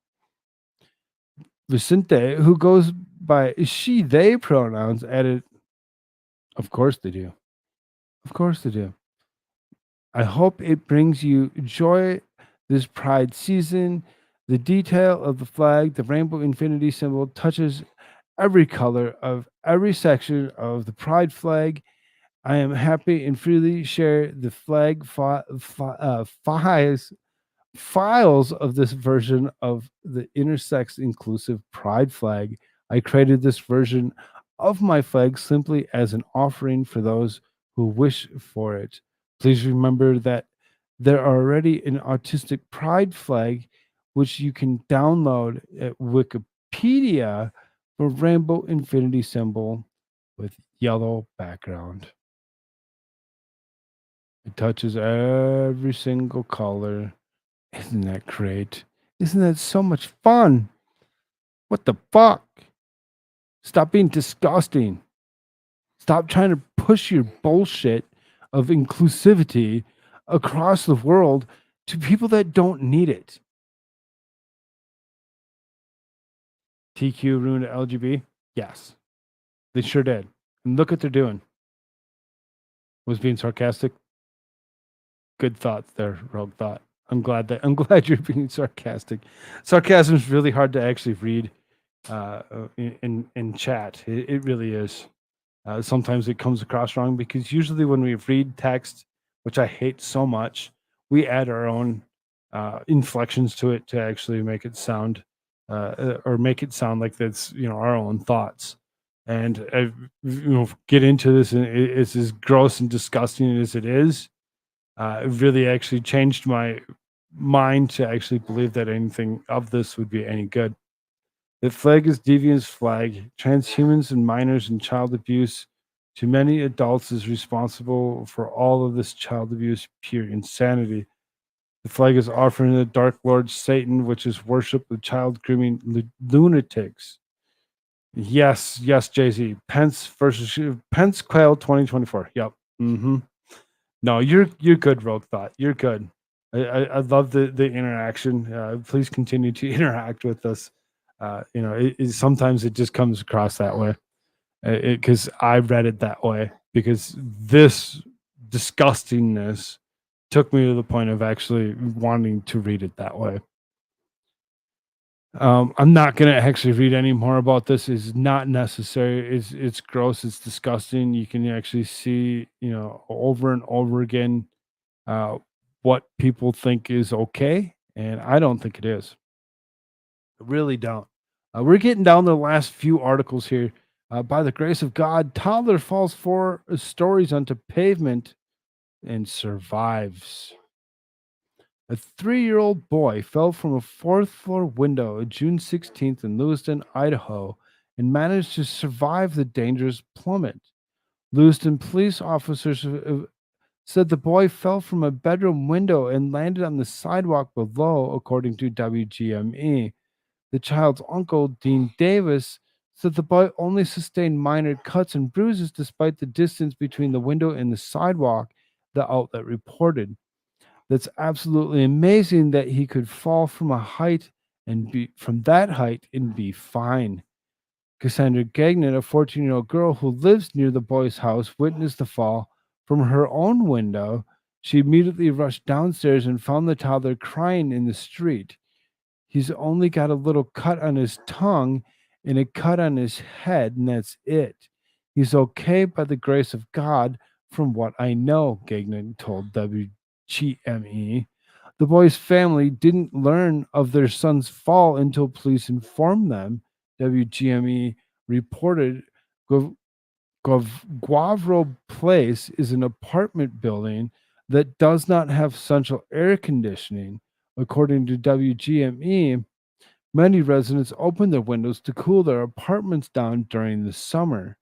Vicente, who goes by she, they pronouns, added, of course they do. Of course they do. I hope it brings you joy this pride season. The detail of the flag, the rainbow infinity symbol, touches every color of every section of the pride flag. I am happy and freely share the flag files of this version of the intersex inclusive pride flag. I created this version of my flag simply as an offering for those who wish for it. Please remember that there are already an autistic pride flag which you can download at Wikipedia for rainbow infinity symbol with yellow background. It touches every single color. Isn't that great? Isn't that so much fun? What the fuck? Stop being disgusting. Stop trying to push your bullshit of inclusivity across the world to people that don't need it. TQ ruined LGB? Yes. They sure did. And look what they're doing. Was being sarcastic? Good thoughts there, Rogue Thought. I'm glad you're being sarcastic. Sarcasm is really hard to actually read in chat. It really is. Sometimes it comes across wrong because usually when we read text, which I hate so much, we add our own inflections to it to actually make it sound or make it sound like that's our own thoughts. And get into this, and it's as gross and disgusting as it is. It really actually changed my mind to actually believe that anything of this would be any good. The flag is deviant's flag. Transhumans and minors and child abuse to many adults is responsible for all of this child abuse, pure insanity. The flag is offering the Dark Lord Satan, which is worship of child grooming lunatics. Yes, Jay-Z. Pence Quayle 2024. Yep. Mm-hmm. No, you're good, Rogue Thought. You're good. I love the interaction. Please continue to interact with us. Sometimes it just comes across that way because I read it that way because this disgustingness took me to the point of actually wanting to read it that way. I'm not going to actually read any more about this. It's not necessary. It's gross. It's disgusting. You can actually see, over and over again, what people think is okay. And I don't think it is. I really don't. We're getting down to the last few articles here. By the grace of God, toddler falls 4 stories onto pavement and survives. A 3-year-old boy fell from a fourth-floor window on June 16th in Lewiston, Idaho, and managed to survive the dangerous plummet. Lewiston police officers said the boy fell from a bedroom window and landed on the sidewalk below, according to WGME. The child's uncle, Dean Davis, said the boy only sustained minor cuts and bruises despite the distance between the window and the sidewalk, the outlet reported. That's absolutely amazing that he could fall from a height and be from that height and be fine. Cassandra Gagnon, a 14-year-old girl who lives near the boy's house, witnessed the fall from her own window. She immediately rushed downstairs and found the toddler crying in the street. He's only got a little cut on his tongue and a cut on his head, and that's it. He's okay by the grace of God, from what I know, Gagnon told WGME. The boy's family didn't learn of their son's fall until police informed them. WGME reported Guavro Place is an apartment building that does not have central air conditioning. According to WGME, many residents open their windows to cool their apartments down during the summer.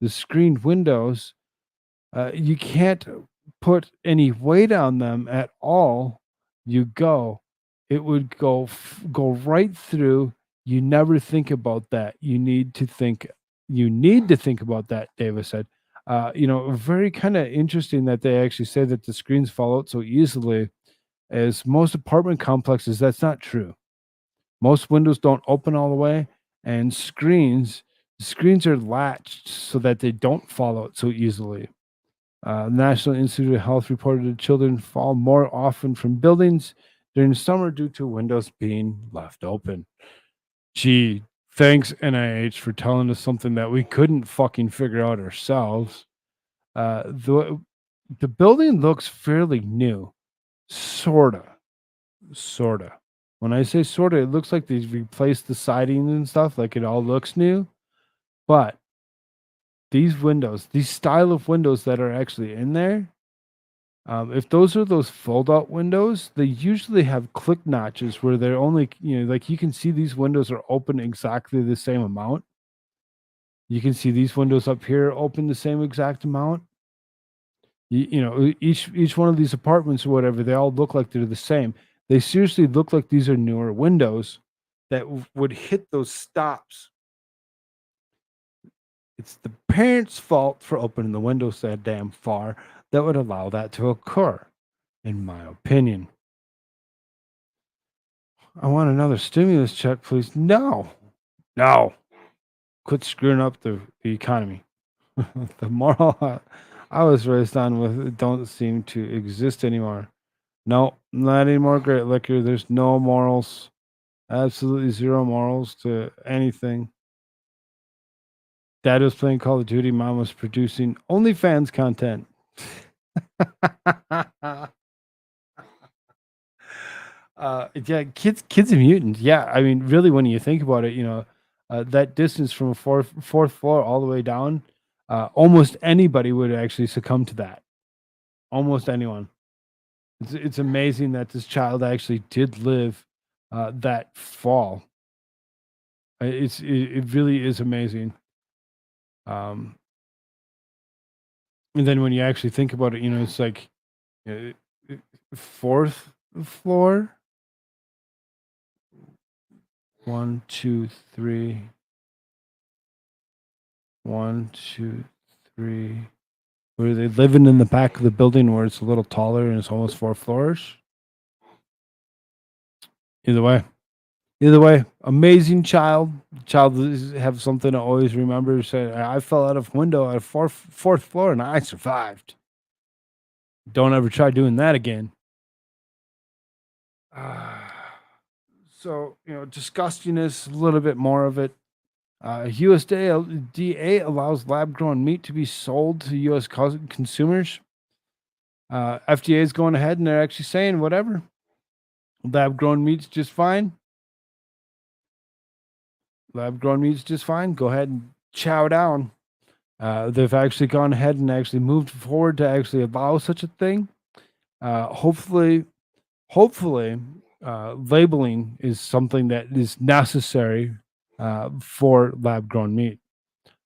The screened windows, you can't put any weight on them at all. It would go right through. You never think about that. You need to think about that, Davis said. Very kind of interesting that they actually say that the screens fall out so easily. As most apartment complexes, that's not true. Most windows don't open all the way, and screens are latched so that they don't fall out so easily. National Institute of Health reported that children fall more often from buildings during summer due to windows being left open. Gee, thanks NIH for telling us something that we couldn't fucking figure out ourselves. The building looks fairly new, sorta. When I say sorta, it looks like they've replaced the siding and stuff, like it all looks new. But these windows, these style of windows that are actually in there, if those are those fold-out windows, they usually have click notches where they're only, like you can see these windows are open exactly the same amount. You can see these windows up here open the same exact amount. Each one of these apartments or whatever, they all look like they're the same. They seriously look like these are newer windows that would hit those stops. It's the parents' fault for opening the windows that damn far that would allow that to occur, in my opinion. I want another stimulus check, please. No. Quit screwing up the economy. The moral I was raised on with don't seem to exist anymore. No, not anymore, Great Liquor. There's no morals. Absolutely zero morals to anything. Dad was playing Call of Duty. Mom was producing OnlyFans content. Yeah, kids and mutants. Yeah, I mean, really, when you think about it, that distance from a fourth floor all the way down, almost anybody would actually succumb to that. Almost anyone. It's amazing that this child actually did live that fall. It really is amazing. And then when you actually think about it, it's like uh, fourth floor. 1, 2, 3. 1, 2, 3. Were they living in the back of the building where it's a little taller and it's almost 4 floors? Either way, amazing child. Have something to always remember. Say, I fell out of window at fourth floor and I survived. Don't ever try doing that again. So, disgustingness, a little bit more of it. USDA allows lab-grown meat to be sold to U.S. consumers. FDA is going ahead and they're actually saying whatever. Lab-grown meat's just fine. Lab-grown meat's just fine. Go ahead and chow down. They've actually gone ahead and actually moved forward to actually allow such a thing. Hopefully, Hopefully, labeling is something that is necessary for lab grown meat.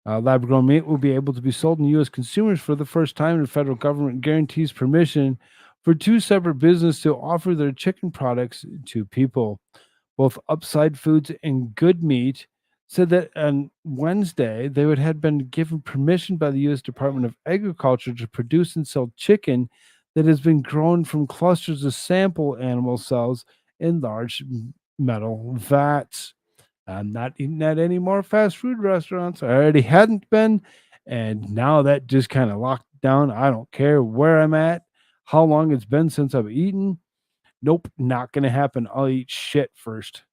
Lab grown meat will be able to be sold in U.S. consumers for the first time. The federal government guarantees permission for two separate businesses to offer their chicken products to people. Both Upside Foods and Good Meat said that on Wednesday they would had been given permission by the U.S. Department of Agriculture to produce and sell chicken that has been grown from clusters of sample animal cells in large metal vats. I'm not eating at any more fast food restaurants. I already hadn't been, and now that just kind of locked down. I don't care where I'm at, how long it's been since I've eaten. Nope, not going to happen. I'll eat shit first.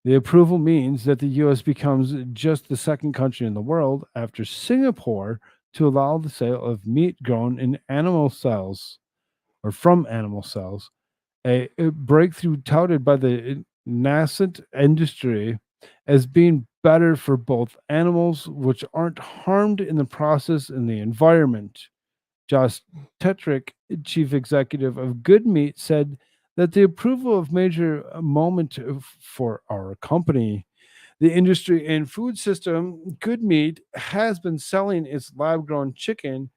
The approval means that the US becomes just the second country in the world after Singapore to allow the sale of meat grown in animal cells or from animal cells, a breakthrough touted by the nascent industry as being better for both animals, which aren't harmed in the process, and the environment. Josh Tetrick, chief executive of Good Meat, said that the approval of major moment for our company. The industry and food system, Good Meat, has been selling its lab grown chicken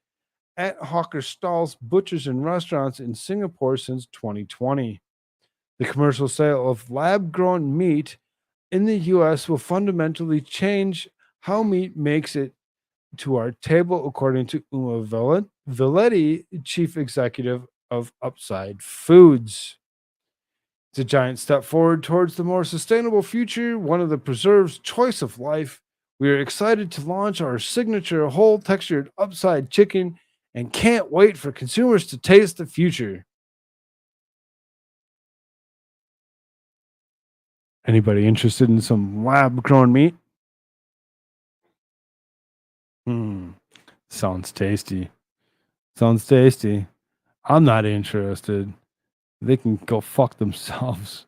at hawker stalls, butchers, and restaurants in Singapore since 2020. The commercial sale of lab grown meat in the US will fundamentally change how meat makes it to our table, according to Uma Villetti, chief executive of Upside Foods. It's a giant step forward towards the more sustainable future, one of the preserved's choice of life. We are excited to launch our signature whole textured upside chicken and can't wait for consumers to taste the future. Anybody interested in some lab grown meat? Sounds tasty. Sounds tasty. I'm not interested. They can go fuck themselves.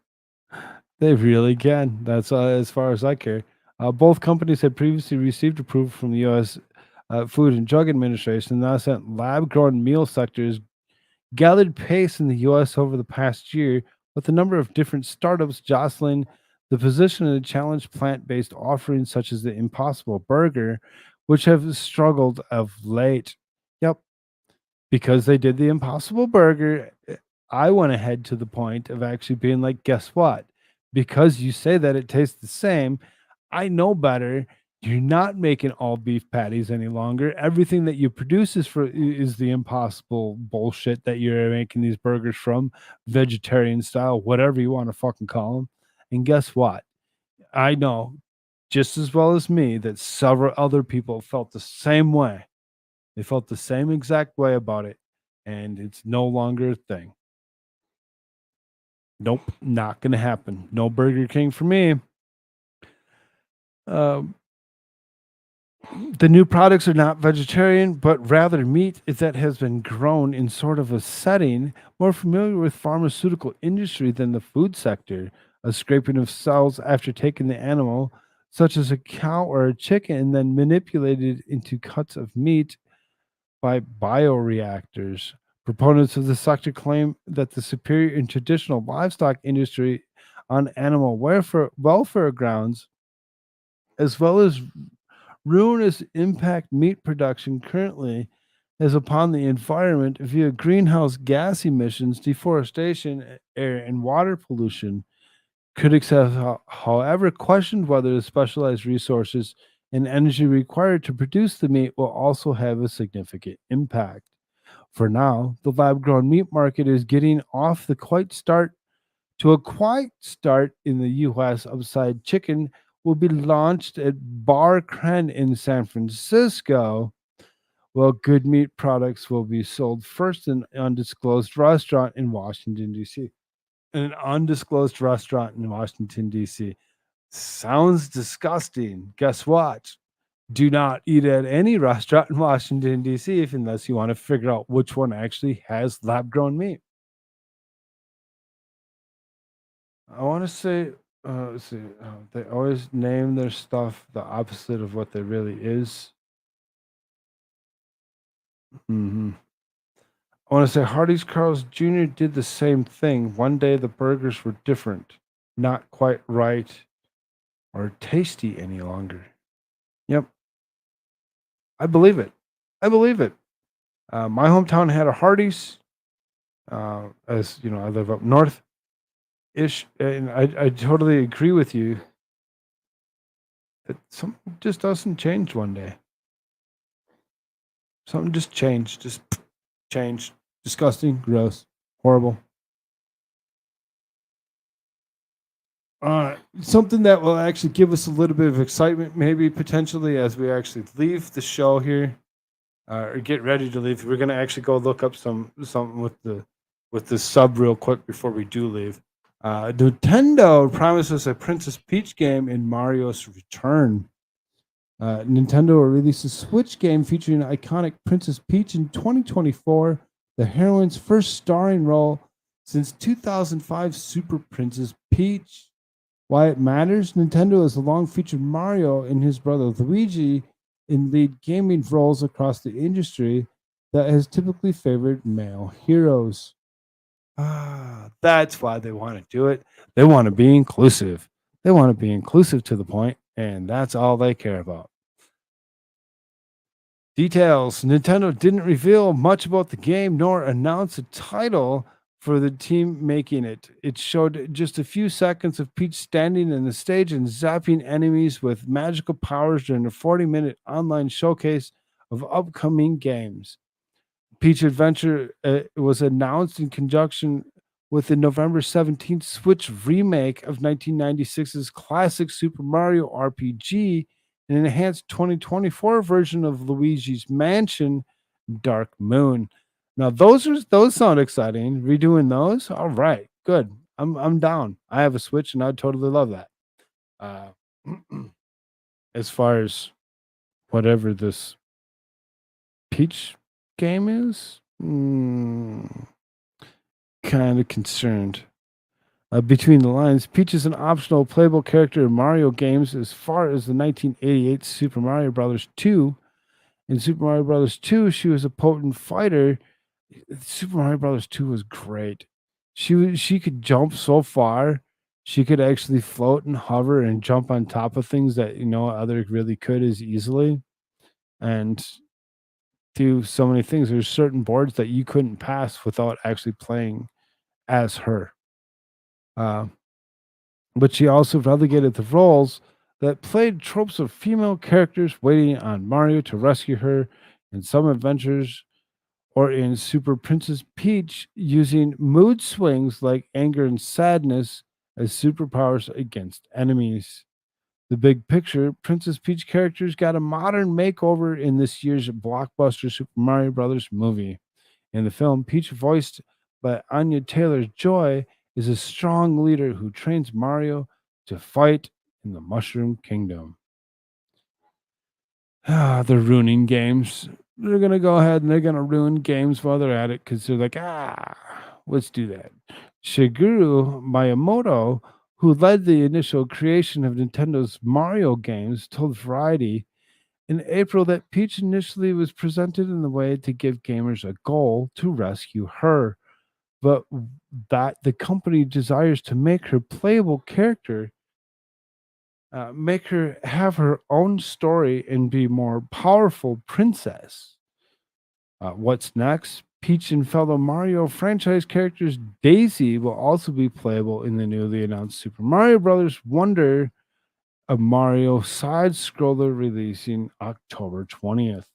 They really can. That's as far as I care. Both companies had previously received approval from the U.S. Food and Drug Administration, and now sent lab-grown meal sectors gathered pace in the U.S. over the past year, with a number of different startups jostling the position and challenge plant-based offerings such as the Impossible Burger, which have struggled of late. Yep, because they did the Impossible Burger, I went ahead to the point of actually being like, guess what? Because you say that it tastes the same, I know better. You're not making all beef patties any longer. Everything that you produce is the Impossible bullshit that you're making these burgers from, vegetarian style, whatever you want to fucking call them. And guess what? I know just as well as me that several other people felt the same way. They felt the same exact way about it, and it's no longer a thing. Nope, not gonna happen. No Burger King for me. Um, the new products are not vegetarian, but rather meat that has been grown in sort of a setting more familiar with pharmaceutical industry than the food sector. A scraping of cells after taking the animal, such as a cow or a chicken, and then manipulated into cuts of meat by bioreactors. Proponents of the sector claim that the superior in traditional livestock industry on animal welfare grounds, as well as ruinous impact meat production currently has upon the environment via greenhouse gas emissions, deforestation, air and water pollution. Critics have, however, questioned whether the specialized resources and energy required to produce the meat will also have a significant impact. For now, the lab grown meat market is getting off the quiet start to a quiet start in the US. Upside Chicken will be launched at Bar Cren in San Francisco, while Good Meat products will be sold first in an undisclosed restaurant in Washington, D.C. An undisclosed restaurant in Washington, D.C. Sounds disgusting. Guess what? Do not eat at any restaurant in Washington, D.C. unless you want to figure out which one actually has lab grown meat. I want to say, let's see, they always name their stuff the opposite of what they really is. I want to say Hardee's Carl's Jr. did the same thing. One day the burgers were different, not quite right or tasty any longer. Yep, I believe it. I believe it. My hometown had a Hardee's. As you know, I live up north ish, and I totally agree with you that something just doesn't change one day. Something just changed. Just changed. Disgusting, gross, horrible. Something that will actually give us a little bit of excitement, maybe potentially, as we actually leave the show here, or get ready to leave. We're gonna actually go look up something with the sub real quick before we do leave. Nintendo promises a Princess Peach game in Mario's Return. Nintendo will release a Switch game featuring iconic Princess Peach in 2024, the heroine's first starring role since 2005 Super Princess Peach. Why it matters? Nintendo has long featured Mario and his brother Luigi in lead gaming roles across the industry that has typically favored male heroes. That's why they want to do it. They want to be inclusive. They want to be inclusive to the point, and that's all they care about. Details: Nintendo didn't reveal much about the game nor announce a title for the team making it. It showed just a few seconds of Peach standing in the stage and zapping enemies with magical powers during a 40-minute online showcase of upcoming games. Peach Adventure was announced in conjunction with the November 17th Switch remake of 1996's classic Super Mario RPG, an enhanced 2024 version of Luigi's Mansion, Dark Moon. Now those sound exciting. Redoing those, all right, good. I'm down. I have a Switch, and I'd totally love that. Uh, as far as whatever this Peach game is, kind of concerned. Between the lines, Peach is an optional playable character in Mario games as far as the 1988 Super Mario Bros. 2. In Super Mario Bros. 2, she was a potent fighter. Super Mario Bros. 2 was great. She could jump so far. She could actually float and hover and jump on top of things that other really could as easily, and do so many things. There's certain boards that you couldn't pass without actually playing as her. Uh, but she also relegated the roles that played tropes of female characters waiting on Mario to rescue her in some adventures, or in Super Princess Peach using mood swings like anger and sadness as superpowers against enemies. The big picture: Princess Peach characters got a modern makeover in this year's blockbuster Super Mario Bros. Movie. In the film, Peach, voiced by Anya Taylor-Joy, is a strong leader who trains Mario to fight in the Mushroom Kingdom. They're ruining games. They're going to go ahead and they're going to ruin games while they're at it because they're like, let's do that. Shigeru Miyamoto, who led the initial creation of Nintendo's Mario games, told Variety in April that Peach initially was presented in the way to give gamers a goal to rescue her, but that the company desires to make her playable character, make her have her own story and be more powerful princess. What's next? Peach and fellow Mario franchise characters Daisy will also be playable in the newly announced Super Mario Bros. Wonder, a Mario side scroller releasing October 20th.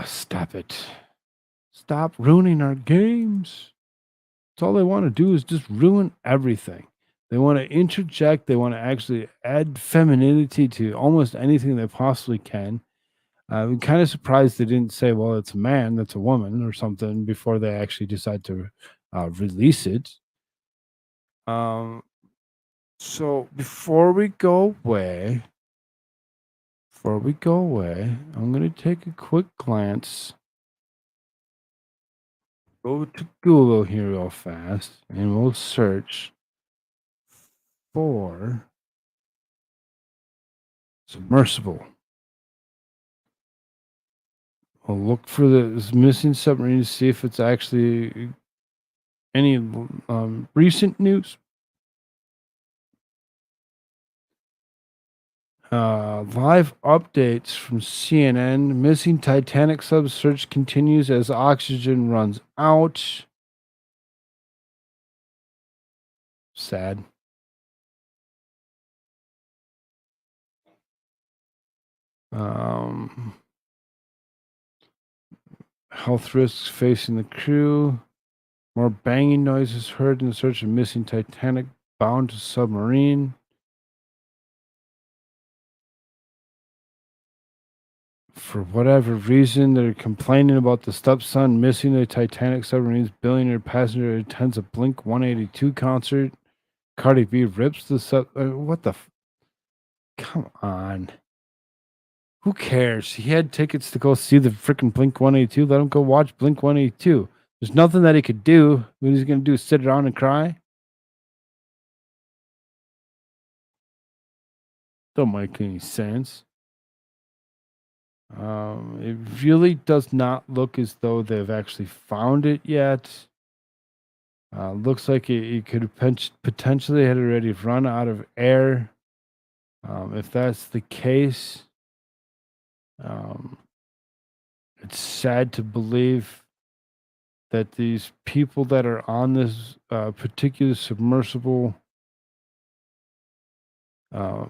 Stop it. Stop ruining our games. That's all they want to do is just ruin everything. They want to interject. They want to actually add femininity to almost anything they possibly can. I'm kind of surprised they didn't say, well, it's a man, that's a woman, or something before they actually decide to release it. So before we go away, I'm going to take a quick glance. Go to Google here real fast, and we'll search for submersible. I'll look for the missing submarine to see if it's actually any recent news. Live updates from CNN. Missing Titanic sub search continues as oxygen runs out. Sad. Health risks facing the crew. More banging noises heard in the search of missing Titanic bound submarine. For whatever reason, they're complaining about the stepson missing the Titanic submarine's billionaire passenger who attends a Blink 182 concert. Cardi B rips the sub. What the? Come on. Who cares? He had tickets to go see the freaking Blink 182. Let him go watch Blink 182. There's nothing that he could do. What he's going to do is sit around and cry? Don't make any sense. It really does not look as though they've actually found it yet. Looks like it could potentially had already run out of air. If that's the case, it's sad to believe that these people that are on this particular submersible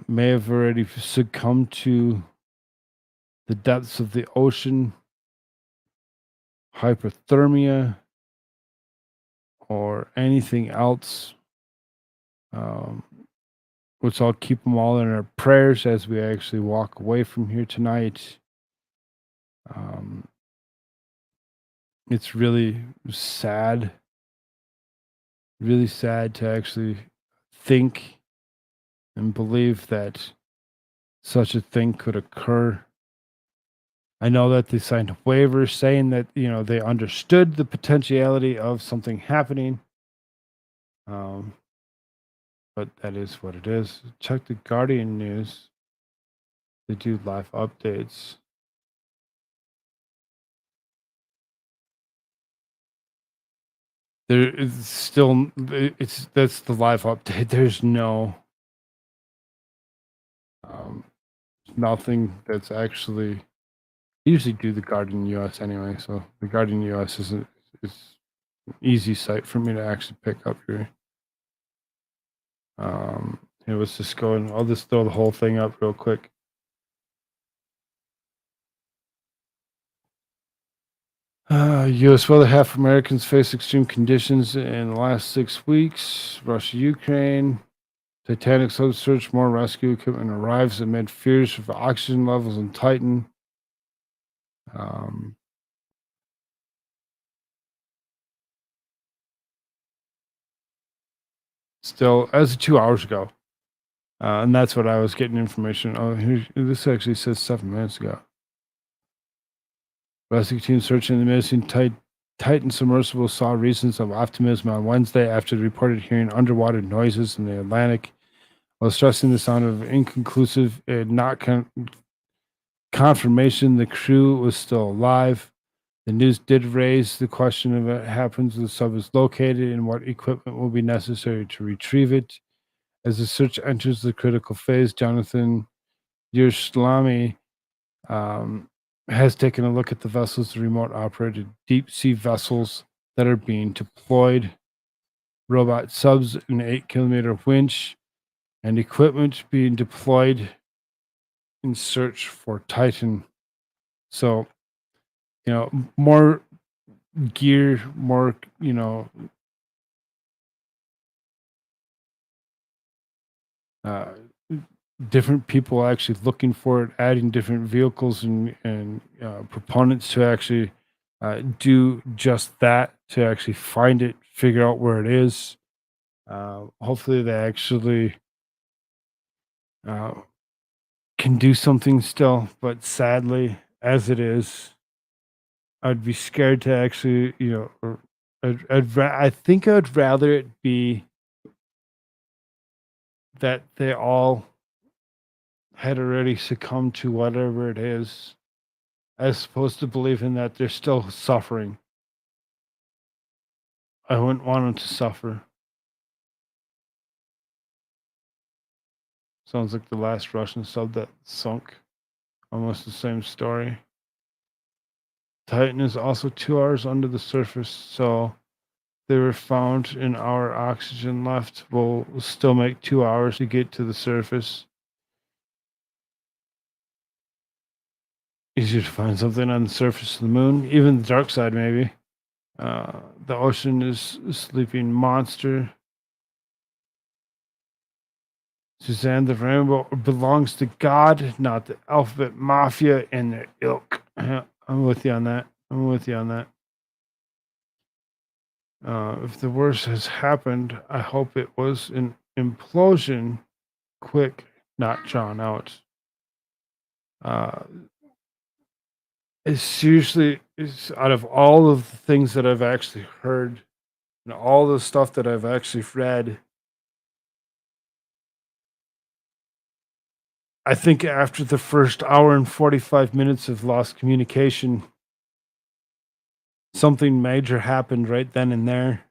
may have already succumbed to the depths of the ocean, hypothermia, or anything else. Which I'll keep them all in our prayers as we actually walk away from here tonight. It's really sad to actually think and believe that such a thing could occur. I know that they signed a waiver saying that, they understood the potentiality of something happening. But that is what it is. Check the Guardian news. They do live updates. There is still that's the live update. There's no nothing that's actually usually do the Guardian US anyway, so the Guardian US is an easy site for me to actually pick up here. It was just going. I'll just throw the whole thing up real quick. U.S. weather. Half Americans face extreme conditions in the last 6 weeks. Russia, Ukraine. Titanic sub search. More rescue equipment arrives amid fears for oxygen levels in Titan. Still, as of 2 hours ago. And that's what I was getting information. Oh, this actually says 7 minutes ago. Rescue team searching the missing Titan submersible saw reasons of optimism on Wednesday after they reported hearing underwater noises in the Atlantic, while stressing the sound of inconclusive and not confirmation the crew was still alive. The news did raise the question of what happens when the sub is located and what equipment will be necessary to retrieve it. As the search enters the critical phase, Jonathan Yerslami has taken a look at the vessels, the remote operated deep sea vessels that are being deployed, robot subs, an 8-kilometer winch, and equipment being deployed in search for Titan. So, more gear, more, different people actually looking for it, adding different vehicles and proponents to actually do just that, to actually find it, figure out where it is. Hopefully they actually can do something still, but sadly, as it is, I'd be scared to actually, I think I'd rather it be that they all had already succumbed to whatever it is, as opposed to believing that they're still suffering. I wouldn't want them to suffer. Sounds like the last Russian sub that sunk. Almost the same story. Titan is also 2 hours under the surface, so they were found in our oxygen left. Will still make 2 hours to get to the surface. Easier to find something on the surface of the moon, even the dark side, maybe. The ocean is a sleeping monster. Suzanne, the rainbow belongs to God, not the alphabet mafia and their ilk. I'm with you on that. If the worst has happened, I hope it was an implosion, quick, not drawn out. It's seriously, it's out of all of the things that I've actually heard and all the stuff that I've actually read, I think after the first hour and 45 minutes of lost communication, something major happened right then and there.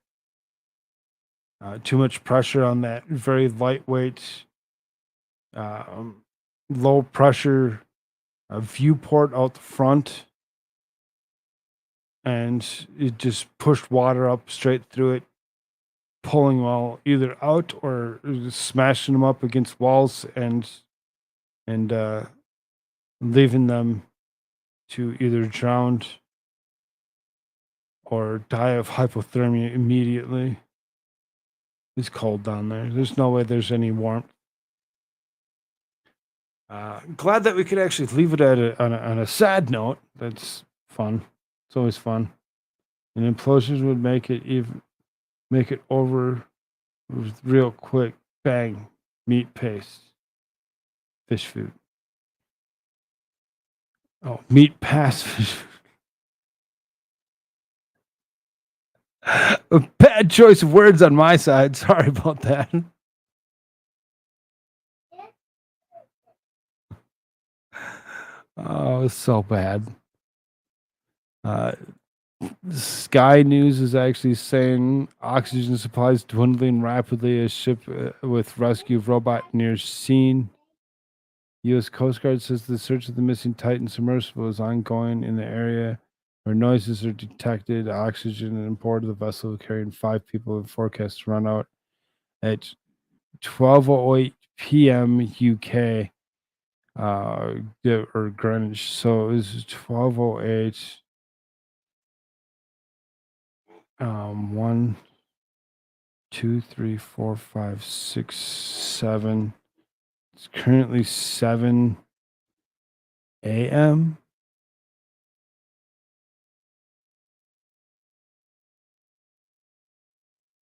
Too much pressure on that very lightweight, low pressure viewport out the front. And it just pushed water up straight through it, pulling well either out or smashing them up against walls and leaving them to either drown or die of hypothermia immediately. It's cold down there. There's no way there's any warmth. Glad that we could actually leave it at on a sad note. That's fun. It's always fun. And implosions would make it over real quick. Bang, meat paste, fish food. Oh, meat past fish food. A bad choice of words on my side. Sorry about that. Oh, it's so bad. Sky News is actually saying oxygen supplies dwindling rapidly as ship with rescue robot nears scene. U.S. Coast Guard says the search of the missing Titan submersible is ongoing in the area where noises are detected. Oxygen and import of the vessel carrying 5 people and forecast to run out at 12:08 p.m. UK or Greenwich. So it was 12:08. 1, 2, 3, 4, 5, 6, 7. It's currently 7 a.m.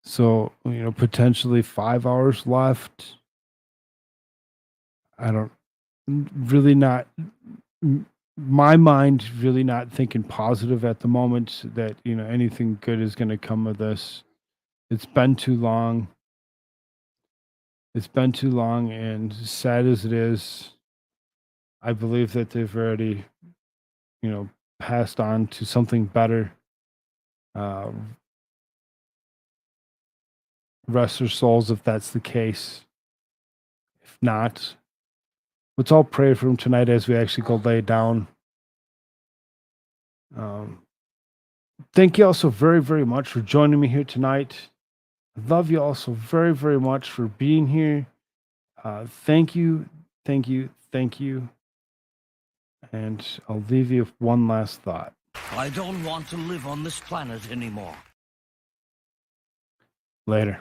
So, potentially 5 hours left. I don't really not my mind really not thinking positive at the moment that, anything good is going to come of this. It's been too long. It's been too long, and sad as it is, I believe that they've already, passed on to something better. Rest their souls if that's the case. If not, let's all pray for him tonight as we actually go lay down. Thank you all so very, very much for joining me here tonight. I love you all so very, very much for being here. Thank you, thank you, thank you. And I'll leave you with one last thought. I don't want to live on this planet anymore. Later.